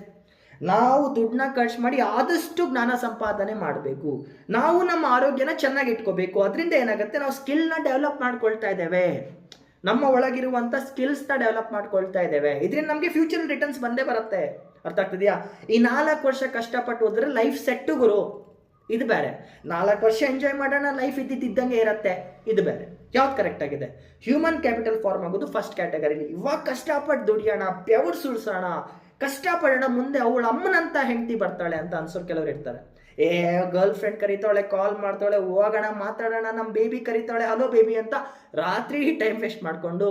ನಾವು ದುಡ್ಡನ್ನ ಖರ್ಚು ಮಾಡಿ ಆದಷ್ಟು ಜ್ಞಾನ ಸಂಪಾದನೆ ಮಾಡಬೇಕು, ನಾವು ನಮ್ಮ ಆರೋಗ್ಯನ ಚೆನ್ನಾಗಿ ಇಟ್ಕೋಬೇಕು. ಅದರಿಂದ ಏನಾಗುತ್ತೆ, ನಾವು ಸ್ಕಿಲ್ನ ಡೆವಲಪ್ ಮಾಡ್ಕೊಳ್ತಾ ಇದ್ದೇವೆ, ನಮ್ಮ ಒಳಗಿರುವಂಥ ಸ್ಕಿಲ್ಸ್ನ ಡೆವಲಪ್ ಮಾಡ್ಕೊಳ್ತಾ ಇದ್ದೇವೆ. ಇದರಿಂದ ನಮಗೆ ಫ್ಯೂಚರ್ ರಿಟರ್ನ್ಸ್ ಬಂದೇ ಬರುತ್ತೆ. ಅರ್ಥ ಆಗ್ತಿದೆಯಾ? ಈ 4 ವರ್ಷ ಕಷ್ಟಪಟ್ಟು ಹೋದ್ರೆ ಲೈಫ್ ಸೆಟ್ಟು ಗುರು, ಇದು ಬೇರೆ. 4 ವರ್ಷ ಎಂಜಾಯ್ ಮಾಡೋಣ, ಲೈಫ್ ಇದ್ದಿದ್ದಂಗೆ ಇರುತ್ತೆ, ಇದು ಬೇರೆ. ಯಾವ್ದು ಕರೆಕ್ಟ್ ಆಗಿದೆ? ಹ್ಯೂಮನ್ ಕ್ಯಾಪಿಟಲ್ ಫಾರ್ಮ್ ಆಗೋದು ಫಸ್ಟ್ ಕ್ಯಾಟಗರಿಲಿ. ಇವಾಗ ಕಷ್ಟಪಟ್ಟು ದುಡಿಯೋಣ, ಬೆವರು ಸುಳ್ಸೋಣ, ಕಷ್ಟಪಡೋಣ, ಮುಂದೆ ಅವಳ ಅಮ್ಮನಂತ ಹೆಂಡತಿ ಬರ್ತಾಳೆ ಅಂತ ಅನ್ಸೋರು ಕೆಲವ್ರು ಇರ್ತಾರೆ. ಗರ್ಲ್ ಫ್ರೆಂಡ್ ಕರೀತಾಳೆ, ಕಾಲ್ ಮಾಡ್ತಾಳೆ, ಹೋಗೋಣ ಮಾತಾಡೋಣ, ನಮ್ಮ ಬೇಬಿ ಕರೀತಾಳೆ, ಹಲೋ ಬೇಬಿ ಅಂತ ರಾತ್ರಿ ಟೈಮ್ ವೇಸ್ಟ್ ಮಾಡಿಕೊಂಡು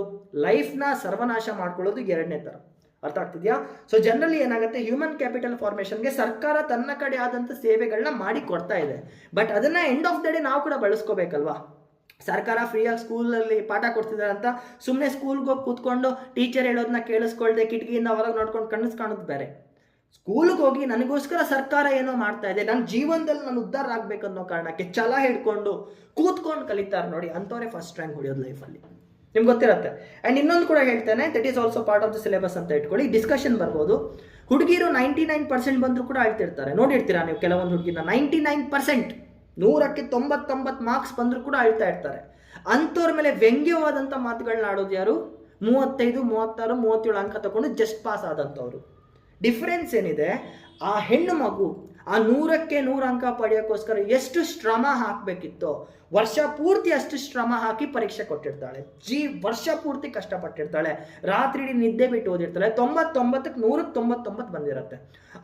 ಲೈಫ್ನ ಸರ್ವನಾಶ ಮಾಡ್ಕೊಳ್ಳೋದು 2ನೇ ಥರ. ಅರ್ಥ ಆಗ್ತಿದ್ಯಾ? ಸೊ ಜನರಲಿ ಏನಾಗುತ್ತೆ, ಹ್ಯೂಮನ್ ಕ್ಯಾಪಿಟಲ್ ಫಾರ್ಮೇಷನ್ಗೆ ಸರ್ಕಾರ ತನ್ನ ಕಡೆ ಆದಂಥ ಸೇವೆಗಳನ್ನ ಮಾಡಿ ಕೊಡ್ತಾ ಇದೆ. ಬಟ್ ಅದನ್ನ ಎಂಡ್ ಆಫ್ ದ ಡೇ ನಾವು ಕೂಡ ಬಳಸ್ಕೋಬೇಕಲ್ವಾ. ಸರ್ಕಾರ ಫ್ರೀಯಾಗಿ ಸ್ಕೂಲಲ್ಲಿ ಪಾಠ ಕೊಡ್ತಿದ್ದಾರೆ ಅಂತ ಸುಮ್ಮನೆ ಸ್ಕೂಲ್ಗೆ ಹೋಗಿ ಕೂತ್ಕೊಂಡು ಟೀಚರ್ ಹೇಳೋದನ್ನ ಕೇಳಿಸ್ಕೊಳ್ದೆ ಕಿಟಕಿಯಿಂದ ಹೊರಗೆ ನೋಡ್ಕೊಂಡು ಕನಸು ಕಾಣೋದು ಬೇರೆ. ಸ್ಕೂಲ್ಗೆ ಹೋಗಿ ನನಗೋಸ್ಕರ ಸರ್ಕಾರ ಏನೋ ಮಾಡ್ತಾ ಇದೆ, ನನ್ನ ಜೀವನದಲ್ಲಿ ನಾನು ಉದ್ಧಾರ ಆಗ್ಬೇಕನ್ನೋ ಕಾರಣಕ್ಕೆ ಛಲ ಹಿಡ್ಕೊಂಡು ಕೂತ್ಕೊಂಡು ಕಲಿತಾರೆ ನೋಡಿ, ಅಂಥವ್ರೆ ಫಸ್ಟ್ ರ್ಯಾಂಕ್ ಹೊಡೆಯೋದು ಲೈಫಲ್ಲಿ. ನಿಮ್ಗೆ ಗೊತ್ತಿರುತ್ತೆ. ಆ್ಯಂಡ್ ಇನ್ನೊಂದು ಕೂಡ ಹೇಳ್ತೇನೆ, that is also part of the syllabus ಅಂತ ಇಟ್ಕೊಳ್ಳಿ. ಡಿಸ್ಕಷನ್ ಬರ್ಬೋದು. ಹುಡುಗಿರು 99% ಬಂದರೂ ಕೂಡ ಅಳ್ತಿರ್ತಾರೆ. ನೋಡಿರ್ತೀರಾ ನೀವು ಕೆಲವೊಂದು ಹುಡುಗಿನ 99%, 100ಕ್ಕೆ 99 ಮಾರ್ಕ್ಸ್ ಬಂದರೂ ಕೂಡ ಅಳ್ತಾ ಇರ್ತಾರೆ. ಅಂಥವ್ರ ಮೇಲೆ ವ್ಯಂಗ್ಯವಾದಂಥ ಮಾತುಗಳನ್ನ ಆಡೋದು ಯಾರು? 35, 36, 37 ಅಂಕ ತಗೊಂಡು ಜಸ್ಟ್ ಪಾಸ್ ಆದಂಥವ್ರು. ಡಿಫ್ರೆನ್ಸ್ ಏನಿದೆ, ಆ ಹೆಣ್ಣು ಮಗು ಆ 100ಕ್ಕೆ 100 ಅಂಕ ಪಡೆಯೋಕ್ಕೋಸ್ಕರ ಎಷ್ಟು ಶ್ರಮ ಹಾಕಬೇಕಿತ್ತೋ ವರ್ಷ ಪೂರ್ತಿ ಅಷ್ಟು ಶ್ರಮ ಹಾಕಿ ಪರೀಕ್ಷೆ ಕೊಟ್ಟಿರ್ತಾಳೆ. ವರ್ಷ ಪೂರ್ತಿ ಕಷ್ಟಪಟ್ಟಿರ್ತಾಳೆ, ರಾತ್ರಿ ನಿದ್ದೆ ಬಿಟ್ಟು ಓದಿರ್ತಾಳೆ. 99ಕ್ಕೆ 100ಕ್ಕೆ 99 ಬಂದಿರುತ್ತೆ.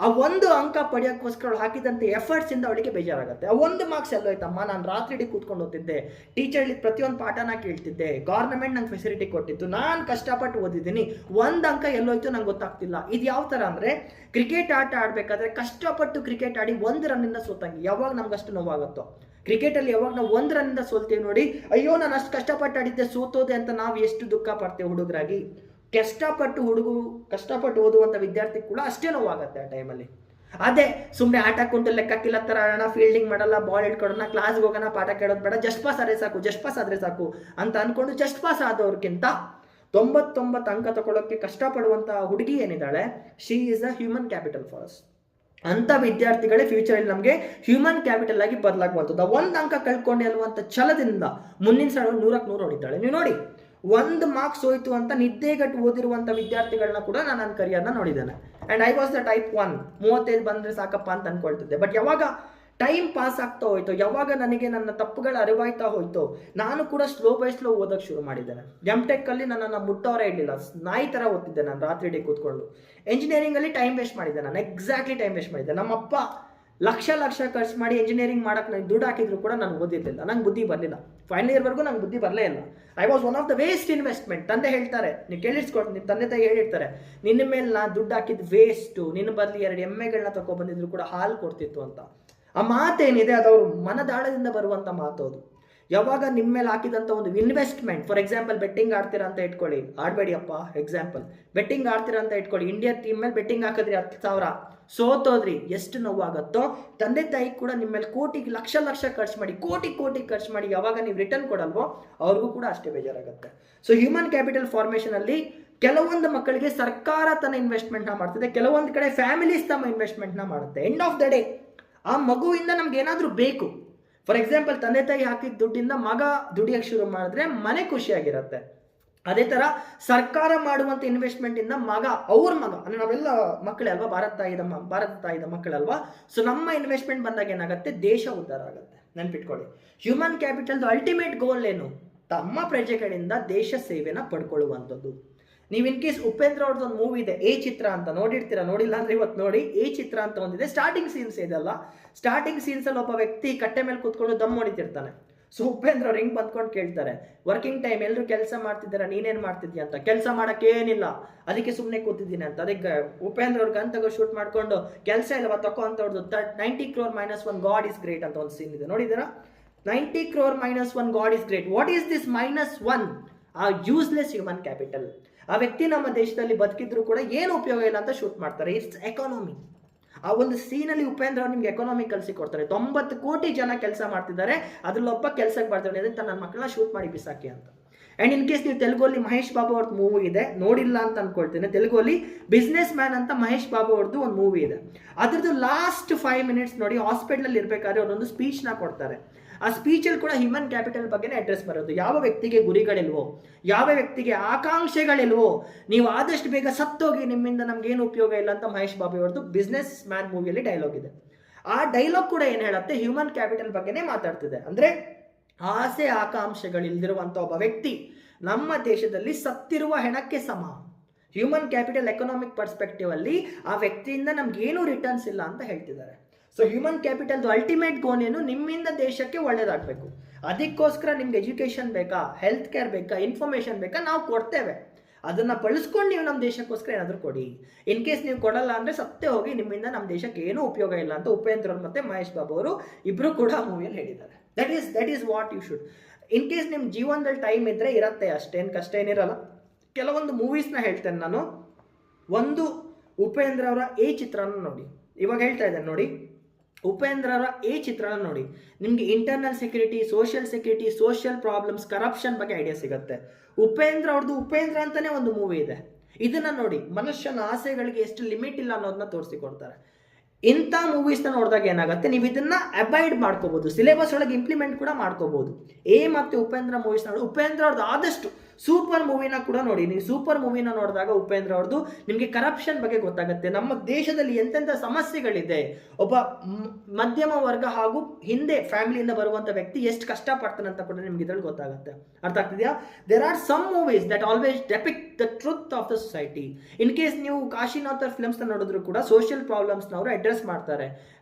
ಆ 1 ಅಂಕ ಪಡೆಯೋಕ್ಕೋಸ್ಕರ ಅವಳು ಹಾಕಿದಂಥ ಎಫರ್ಟ್ಸಿಂದ ಅವಳಿಗೆ ಬೇಜಾರಾಗುತ್ತೆ. ಆ 1 ಮಾರ್ಕ್ಸ್ ಎಲ್ಲೋಯ್ತಮ್ಮ, ನಾನು ರಾತ್ರಿ ಕೂತ್ಕೊಂಡು ಓದ್ತಿದ್ದೆ, ಟೀಚರ್ ಪ್ರತಿಯೊಂದು ಪಾಠನ ಕೇಳ್ತಿದ್ದೆ, ಗೌರ್ಮೆಂಟ್ ನಂಗೆ ಫೆಸಿಲಿಟಿ ಕೊಟ್ಟಿತ್ತು, ನಾನು ಕಷ್ಟಪಟ್ಟು ಓದಿದ್ದೀನಿ, 1 ಅಂಕ ಎಲ್ಲೋಯ್ತು ನಂಗೆ ಗೊತ್ತಾಗ್ತಿಲ್ಲ. ಇದು ಯಾವ ಥರ ಅಂದರೆ, ಕ್ರಿಕೆಟ್ ಆಟ ಆಡಬೇಕಾದ್ರೆ ಕಷ್ಟಪಟ್ಟು ಕ್ರಿಕೆಟ್ ಆಡಿ 1 ರನ್ನಿಂದ ಸೋತಂಗೆ. ಯಾವಾಗ ನಮ್ಗೆ ಅಷ್ಟು ನೋವಾಗುತ್ತೋ, ಕ್ರಿಕೆಟಲ್ಲಿ ಯಾವಾಗ ನಾವು 1 ರನ್ನಿಂದ ಸೋಲ್ತೀವಿ ನೋಡಿ, ಅಯ್ಯೋ ನಾನು ಅಷ್ಟು ಕಷ್ಟಪಟ್ಟು ಆಡಿದ್ದೆ, ಸೋತೋದೆ ಅಂತ ನಾವು ಎಷ್ಟು ದುಃಖ ಪಡ್ತೇವೆ ಹುಡುಗರಾಗಿ. ಕಷ್ಟಪಟ್ಟು ಓದುವಂಥ ವಿದ್ಯಾರ್ಥಿ ಕೂಡ ಅಷ್ಟೇ ನೋವಾಗುತ್ತೆ ಆ ಟೈಮಲ್ಲಿ. ಅದೇ ಸುಮ್ಮನೆ ಆಟ ಕುಂಟು ಲೆಕ್ಕಕ್ಕಿಲ್ಲ ಥರ ಆಡೋಣ, ಫೀಲ್ಡಿಂಗ್ ಮಾಡೋಲ್ಲ, ಬಾಲ್ ಇಟ್ಕೊಡೋಣ, ಕ್ಲಾಸ್ಗೆ ಹೋಗೋಣ, ಪಾಠ ಕೇಳೋದು ಬೇಡ, ಜಸ್ಟ್ ಪಾಸ್ ಆದರೆ ಸಾಕು ಅಂತ ಅಂದ್ಕೊಂಡು ಜಸ್ಟ್ ಪಾಸ್ ಆದವ್ರಿಗಿಂತ 99 ಅಂಕ ತಗೊಳ್ಳೋಕ್ಕೆ ಕಷ್ಟಪಡುವಂಥ ಹುಡುಗಿ ಏನಿದ್ದಾಳೆ, she is a human capital for us. ಅಂಥ ವಿದ್ಯಾರ್ಥಿಗಳೇ ಫ್ಯೂಚರಲ್ಲಿ ನಮಗೆ ಹ್ಯೂಮನ್ ಕ್ಯಾಪಿಟಲ್ ಆಗಿ ಬದಲಾಗುವಂಥದ್ದು. 1 ಅಂಕ ಕಳ್ಕೊಂಡೆ ಅನ್ನುವಂಥ ಛಲದಿಂದ ಮುಂದಿನ ಸಲ 100ಕ್ಕೆ 100 ಹೊಡಿತಾಳೆ. ನೀವು ನೋಡಿ, 1 ಮಾರ್ಕ್ಸ್ ಹೋಯ್ತು ಅಂತ ನಿದ್ದೆಗಟ್ಟು ಓದಿರುವಂಥ ವಿದ್ಯಾರ್ಥಿಗಳನ್ನ ಕೂಡ ನಾನು ನನ್ನ ಕರಿಯರ್ನ ನೋಡಿದ್ದೇನೆ. And I was the type 1, 35 ಬಂದರೆ ಸಾಕಪ್ಪ ಅಂತ ಅಂದ್ಕೊಳ್ತಿದ್ದೆ. ಬಟ್ ಯಾವಾಗ ಟೈಮ್ ಪಾಸ್ ಆಗ್ತಾ ಹೋಯ್ತು, ಯಾವಾಗ ನನಗೆ ನನ್ನ ತಪ್ಪುಗಳ ಅರಿವಾಯ್ತಾ ಹೋಯ್ತು, ನಾನು ಕೂಡ ಸ್ಲೋ ಬೈ ಸ್ಲೋ ಓದೋಕ್ಕೆ ಶುರು ಮಾಡಿದ್ದೇನೆ. ಎಮ್.ಟೆಕ್ಕಲ್ಲಿ ನನ್ನನ್ನು ಮುಟ್ಟವರೇ ಇರಲಿಲ್ಲ, ನಾಯಿ ಥರ ಓದ್ತಿದ್ದೆ ನಾನು ರಾತ್ರಿ ಡೇ ಕೂತ್ಕೊಂಡು. ಎಂಜಿನಿಯರಿಂಗಲ್ಲಿ ಟೈಮ್ ವೇಸ್ಟ್ ಮಾಡಿದ್ದೆ ನಾನು, ಎಕ್ಸಾಕ್ಟ್ಲಿ ಟೈಮ್ ವೇಸ್ಟ್ ಮಾಡಿದ್ದೆ. ನಮ್ಮಪ್ಪ ಲಕ್ಷ ಖರ್ಚು ಮಾಡಿ ಇಂಜಿನಿಯರಿಂಗ್ ಮಾಡೋಕ್ಕೆ ನನಗೆ ದುಡ್ಡು ಹಾಕಿದ್ರು ಕೂಡ ನಾನು ಓದಿರಲಿಲ್ಲ, ನಂಗೆ ಬುದ್ಧಿ ಬರಲಿಲ್ಲ. ಫೈನಲ್ ಇಯರ್ವರೆಗೂ ನಂಗೆ ಬುದ್ಧಿ ಬರಲೇ ಇಲ್ಲ. I was one of the waste investment. ತಂದೆ ಹೇಳ್ತಾರೆ, ನೀವು ಕೇಳಿಸ್ಕೊಂಡು, ನಿಮ್ಮ ತಂದೆ ತಾಯಿ ಹೇಳಿರ್ತಾರೆ, ನಿನ್ನ ಮೇಲೆ ನಾನು ದುಡ್ಡು ಹಾಕಿದ್ದು ವೇಸ್ಟು, ನಿನ್ನ ಬದಲು 2 ಎಮ್ಮೆಗಳನ್ನ ತಗೊಬಂದಿದ್ರು ಕೂಡ ಹಾಲು ಕೊಡ್ತಿತ್ತು ಅಂತ. ಆ ಮಾತೇನಿದೆ ಅದು ಅವ್ರ ಮನದಾಳದಿಂದ ಬರುವಂಥ ಮಾತು ಅದು. ಯಾವಾಗ ನಿಮ್ಮ ಮೇಲೆ ಹಾಕಿದಂಥ ಒಂದು ಇನ್ವೆಸ್ಟ್ಮೆಂಟ್, ಫಾರ್ ಎಕ್ಸಾಂಪಲ್ ಬೆಟ್ಟಿಂಗ್ ಆಡ್ತೀರಾ ಅಂತ ಇಟ್ಕೊಳ್ಳಿ, ಆಡಬೇಡಿ ಅಪ್ಪ, ಎಕ್ಸಾಂಪಲ್ ಬೆಟ್ಟಿಂಗ್ ಆಡ್ತೀರಾ ಅಂತ ಇಟ್ಕೊಳ್ಳಿ, ಇಂಡಿಯಾ ಟೀಮ್ ಮೇಲೆ ಬೆಟ್ಟಿಂಗ್ ಹಾಕಿದ್ರಿ 10,000, ಸೋತೋದ್ರಿ, ಎಷ್ಟು ನೋವಾಗುತ್ತೋ ತಂದೆ ತಾಯಿ ಕೂಡ ನಿಮ್ಮ ಮೇಲೆ ಲಕ್ಷ ಖರ್ಚು ಮಾಡಿ, ಕೋಟಿ ಖರ್ಚು ಮಾಡಿ ಯಾವಾಗ ನೀವು ರಿಟರ್ನ್ ಕೊಡಲ್ವೋ ಅವ್ರಿಗೂ ಕೂಡ ಅಷ್ಟೇ ಬೇಜಾರಾಗುತ್ತೆ. ಸೊ ಹ್ಯೂಮನ್ ಕ್ಯಾಪಿಟಲ್ ಫಾರ್ಮೇಷನ್ ಅಲ್ಲಿ ಕೆಲವೊಂದು ಮಕ್ಕಳಿಗೆ ಸರ್ಕಾರ ತನ್ನ ಇನ್ವೆಸ್ಟ್ಮೆಂಟ್ನ ಮಾಡ್ತಿದೆ, ಕೆಲವೊಂದು ಕಡೆ ಫ್ಯಾಮಿಲೀಸ್ ತಮ್ಮ ಇನ್ವೆಸ್ಟ್ಮೆಂಟ್ನ ಮಾಡುತ್ತೆ. ಎಂಡ್ ಆಫ್ ದ ಡೇ ಆ ಮಗುವಿಂದ ನಮ್ಗೆ ಏನಾದರೂ ಬೇಕು. ಫಾರ್ ಎಕ್ಸಾಂಪಲ್ ತಂದೆ ತಾಯಿ ಹಾಕಿದ ದುಡ್ಡಿಂದ ಮಗ ದುಡಿಯೋಕ್ಕೆ ಶುರು ಮಾಡಿದ್ರೆ ಮನೆ ಖುಷಿಯಾಗಿರುತ್ತೆ. ಅದೇ ತರ ಸರ್ಕಾರ ಮಾಡುವಂತ ಇನ್ವೆಸ್ಟ್ಮೆಂಟ್ ಇಂದ ಅವ್ರ ಮಗ ಅಂದ್ರೆ ನಾವೆಲ್ಲ ಮಕ್ಕಳೇ ಅಲ್ವಾ, ಭಾರತ ತಾಯಿದ ಮಕ್ಕಳಲ್ವಾ. ಸೊ ನಮ್ಮ ಇನ್ವೆಸ್ಟ್ಮೆಂಟ್ ಬಂದಾಗ ಏನಾಗುತ್ತೆ, ದೇಶ ಉದ್ಧಾರ ಆಗುತ್ತೆ. ನೆನ್ಪಿಟ್ಕೊಳ್ಳಿ, ಹ್ಯೂಮನ್ ಕ್ಯಾಪಿಟಲ್ ಅಲ್ಟಿಮೇಟ್ ಗೋಲ್ ಏನು, ತಮ್ಮ ಪ್ರಜೆಗಳಿಂದ ದೇಶ ಸೇವೆನ ಪಡ್ಕೊಳ್ಳುವಂಥದ್ದು. ನೀವು ಇನ್ ಕೇಸ್ ಉಪೇಂದ್ರ ಅವ್ರದ್ದು ಒಂದು ಮೂವಿ ಇದೆ ಎ ಚಿತ್ರ ಅಂತ, ನೋಡಿರ್ತೀರಾ, ನೋಡಿಲ್ಲ ಅಂದ್ರೆ ಇವತ್ತು ನೋಡಿ. ಎ ಚಿತ್ರ ಅಂತ ಒಂದಿದೆ, ಸ್ಟಾರ್ಟಿಂಗ್ ಸೀನ್ಸ್ ಇದೆಲ್ಲ. ಸ್ಟಾರ್ಟಿಂಗ್ ಸೀನ್ಸ್ ಅಲ್ಲಿ ಒಬ್ಬ ವ್ಯಕ್ತಿ ಕಟ್ಟೆ ಮೇಲೆ ಕೂತ್ಕೊಂಡು ದಮ್ ಹೊಡಿತಿರ್ತಾನೆ. ಸೊ ಉಪೇಂದ್ರ ಅವ್ರು ಹಿಂಗ್ ಬಂದ್ಕೊಂಡು ಕೇಳ್ತಾರೆ, ವರ್ಕಿಂಗ್ ಟೈಮ್ ಎಲ್ಲರೂ ಕೆಲಸ ಮಾಡ್ತಿದ್ದೀರಾ, ನೀನೇನ್ ಮಾಡ್ತಿದ್ಯಾ ಅಂತ. ಕೆಲಸ ಮಾಡಕ್ಕೆ ಏನಿಲ್ಲ, ಅದಕ್ಕೆ ಸುಮ್ಮನೆ ಕೂತಿದ್ದೀನಿ ಅಂತ. ಅದಕ್ಕೆ ಉಪೇಂದ್ರ ಅವ್ರ ಗನ್ ತಗೋ ಶೂಟ್ ಮಾಡ್ಕೊಂಡು ಕೆಲಸ ಇಲ್ಲವಾ ತಕೋ ಅಂತ ಹೊಡೆದು 90 crore -1 ಗಾಡ್ ಇಸ್ ಗ್ರೇಟ್ ಅಂತ ಒಂದು ಸೀನ್ ಇದೆ, ನೋಡಿದ್ದೀರಾ? 90 crore -1 god is great. What is this -1? ಆ ಯೂಸ್ಲೆಸ್ ಹ್ಯೂಮನ್ ಕ್ಯಾಪಿಟಲ್. ಆ ವ್ಯಕ್ತಿ ನಮ್ಮ ದೇಶದಲ್ಲಿ ಬದುಕಿದ್ರು ಕೂಡ ಏನು ಉಪಯೋಗ ಇಲ್ಲ ಅಂತ ಶೂಟ್ ಮಾಡ್ತಾರೆ. It's economy. ಆ ಒಂದು ಸೀನಲ್ಲಿ ಉಪೇಂದ್ರ ಅವ್ರು ನಿಮ್ಗೆ ಎಕಾನಮಿ ಕಲಿಸಿ ಕೊಡ್ತಾರೆ. 90 ಕೋಟಿ ಜನ ಕೆಲಸ ಮಾಡ್ತಿದ್ದಾರೆ, ಅದ್ರಲ್ಲಿ ಒಬ್ಬ ಕೆಲಸಕ್ಕೆ ಬರ್ತಾನೆ ಅಂತ ನನ್ನ ಮಕ್ಕಳನ್ನ ಶೂಟ್ ಮಾಡಿ ಬಿಸಾಕಿ ಅಂತ. ಅಂಡ್ ಇನ್ ಕೇಸ್ ನೀವು ತೆಲುಗಲ್ಲಿ ಮಹೇಶ್ ಬಾಬು ಅವ್ರದ್ದು ಮೂವಿ ಇದೆ, ನೋಡಿಲ್ಲ ಅಂತ ಅನ್ಕೊಳ್ತೇನೆ. ತೆಲುಗಲ್ಲಿ ಬಿಸ್ನೆಸ್ ಮ್ಯಾನ್ ಅಂತ ಮಹೇಶ್ ಬಾಬು ಅವ್ರದ್ದು ಒಂದು ಮೂವಿ ಇದೆ. ಅದ್ರದ್ದು ಲಾಸ್ಟ್ 5 minutes ನೋಡಿ, ಹಾಸ್ಪಿಟಲ್ ಇರ್ಬೇಕಾದ್ರೆ ಅವರೊಂದು ಸ್ಪೀಚ್ನ ಕೊಡ್ತಾರೆ. ಆ ಸ್ಪೀಚಲ್ಲಿ ಕೂಡ ಹ್ಯೂಮನ್ ಕ್ಯಾಪಿಟಲ್ ಬಗ್ಗೆನೇ ಅಡ್ರೆಸ್ ಬರೋದು. ಯಾವ ವ್ಯಕ್ತಿಗೆ ಗುರಿಗಳಿಲ್ವೋ, ಯಾವ ವ್ಯಕ್ತಿಗೆ ಆಕಾಂಕ್ಷೆಗಳಿಲ್ವೋ, ನೀವು ಆದಷ್ಟು ಬೇಗ ಸತ್ತೋಗಿ, ನಿಮ್ಮಿಂದ ನಮ್ಗೇನು ಉಪಯೋಗ ಇಲ್ಲ ಅಂತ ಮಹೇಶ್ ಬಾಬು ಅವ್ರದ್ದು ಬಿಸ್ನೆಸ್ ಮ್ಯಾನ್ ಮೂವಿಯಲ್ಲಿ ಡೈಲಾಗ್ ಇದೆ. ಆ ಡೈಲಾಗ್ ಕೂಡ ಏನು ಹೇಳುತ್ತೆ, ಹ್ಯೂಮನ್ ಕ್ಯಾಪಿಟಲ್ ಬಗ್ಗೆನೇ ಮಾತಾಡ್ತಿದೆ. ಅಂದ್ರೆ ಆಸೆ ಆಕಾಂಕ್ಷೆಗಳಿಲ್ದಿರುವಂಥ ಒಬ್ಬ ವ್ಯಕ್ತಿ ನಮ್ಮ ದೇಶದಲ್ಲಿ ಸತ್ತಿರುವ ಹೆಣಕ್ಕೆ ಸಮ. ಹ್ಯೂಮನ್ ಕ್ಯಾಪಿಟಲ್ ಎಕನಾಮಿಕ್ ಪರ್ಸ್ಪೆಕ್ಟಿವ್ ಅಲ್ಲಿ ಆ ವ್ಯಕ್ತಿಯಿಂದ ನಮ್ಗೇನು ರಿಟರ್ನ್ಸ್ ಇಲ್ಲ ಅಂತ ಹೇಳ್ತಿದ್ದಾರೆ. ಸೊ ಹ್ಯೂಮನ್ ಕ್ಯಾಪಿಟಲ್ದು ಅಲ್ಟಿಮೇಟ್ ಗೋಲ್ ಏನು, ನಿಮ್ಮಿಂದ ದೇಶಕ್ಕೆ ಒಳ್ಳೇದಾಗಬೇಕು. ಅದಕ್ಕೋಸ್ಕರ ನಿಮ್ಗೆ ಎಜುಕೇಷನ್ ಬೇಕಾ, ಹೆಲ್ತ್ ಕೇರ್ ಬೇಕಾ, ಇನ್ಫಾರ್ಮೇಷನ್ ಬೇಕಾ, ನಾವು ಕೊಡ್ತೇವೆ. ಅದನ್ನ ಬಳಸ್ಕೊಂಡು ನೀವು ನಮ್ಮ ದೇಶಕ್ಕೋಸ್ಕರ ಏನಾದರೂ ಕೊಡಿ. ಇನ್ ಕೇಸ್ ನೀವು ಕೊಡಲ್ಲ ಅಂದ್ರೆ ಸತ್ತೇ ಹೋಗಿ, ನಿಮ್ಮಿಂದ ನಮ್ಮ ದೇಶಕ್ಕೆ ಏನೂ ಉಪಯೋಗ ಇಲ್ಲ ಅಂತ ಉಪೇಂದ್ರ ಅವರು ಮತ್ತೆ ಮಹೇಶ್ ಬಾಬು ಅವರು ಇಬ್ರು ಕೂಡ ಮೂವಿಯಲ್ಲಿ ಹೇಳಿದ್ದಾರೆ. That is what you should. In case ನಿಮ್ಮ ಜೀವನದಲ್ಲಿ ಟೈಮ್ ಇದ್ರೆ ಇರತ್ತೆ, ಅಷ್ಟೇನು ಕಷ್ಟ ಏನಿರಲ್ಲ. ಕೆಲವೊಂದು ಮೂವೀಸ್ನ ಹೇಳ್ತೇನೆ ನಾನು. ಒಂದು ಉಪೇಂದ್ರ ಅವರ ಎ ಚಿತ್ರನ ನೋಡಿ, ಇವಾಗ ಹೇಳ್ತಾ ಇದ್ದೇನೆ ನೋಡಿ. ಉಪೇಂದ್ರ ಅವರ ಎ ಚಿತ್ರನ ನೋಡಿ, ನಿಮ್ಗೆ internal security, social problems, corruption ಬಗ್ಗೆ ಐಡಿಯಾ ಸಿಗುತ್ತೆ. ಉಪೇಂದ್ರ ಅವ್ರದ್ದು ಉಪೇಂದ್ರ ಅಂತಾನೆ ಒಂದು ಮೂವಿ ಇದೆ, ಇದನ್ನ ನೋಡಿ. ಮನುಷ್ಯನ ಆಸೆಗಳಿಗೆ ಎಷ್ಟು ಲಿಮಿಟ್ ಇಲ್ಲ ಅನ್ನೋದನ್ನ ತೋರಿಸಿಕೊಡ್ತಾರೆ. ಇಂಥ ಮೂವೀಸ್ನ ನೋಡಿದಾಗ ಏನಾಗುತ್ತೆ, ನೀವು ಇದನ್ನ ಅಬೈಡ್ ಮಾಡ್ಕೋಬಹುದು, ಸಿಲೆಬಸ್ ಒಳಗೆ ಇಂಪ್ಲಿಮೆಂಟ್ ಕೂಡ ಮಾಡ್ಕೋಬಹುದು. ಎ ಮತ್ತು ಉಪೇಂದ್ರ ಮೂವೀಸ್ ನೋಡಿ. ಉಪೇಂದ್ರ ಅವ್ರದ್ದು ಆದಷ್ಟು ಸೂಪರ್ ಮೂವಿನ ಕೂಡ ನೋಡಿ. ನೀವು ಸೂಪರ್ ಮೂವಿನ ನೋಡಿದಾಗ ಉಪೇಂದ್ರ ಅವ್ರದ್ದು ನಿಮಗೆ ಕರಪ್ಷನ್ ಬಗ್ಗೆ ಗೊತ್ತಾಗುತ್ತೆ. ನಮ್ಮ ದೇಶದಲ್ಲಿ ಎಂತೆಂಥ ಸಮಸ್ಯೆಗಳಿದೆ, ಒಬ್ಬ ಮಧ್ಯಮ ವರ್ಗ ಹಾಗೂ ಹಿಂದೆ ಫ್ಯಾಮಿಲಿಯಿಂದ ಬರುವಂಥ ವ್ಯಕ್ತಿ ಎಷ್ಟು ಕಷ್ಟಪಡ್ತಾನೆ ಅಂತ ಕೂಡ ನಿಮ್ಗೆ ಇದ್ರಲ್ಲಿ ಗೊತ್ತಾಗುತ್ತೆ. ಅರ್ಥ ಆಗ್ತಿದೆಯಾ? There are some movies that always depict the truth of the society. In case ನೀವು ಕಾಶಿನಾಥ್ ಫಿಲ್ಮ್ಸ್ನ ನೋಡಿದ್ರು ಕೂಡ ಸೋಷಿಯಲ್ ಪ್ರಾಬ್ಲಮ್ಸ್ನವರು ಅಡ್ರೆಸ್ ಮಾಡ್ತಾರೆ.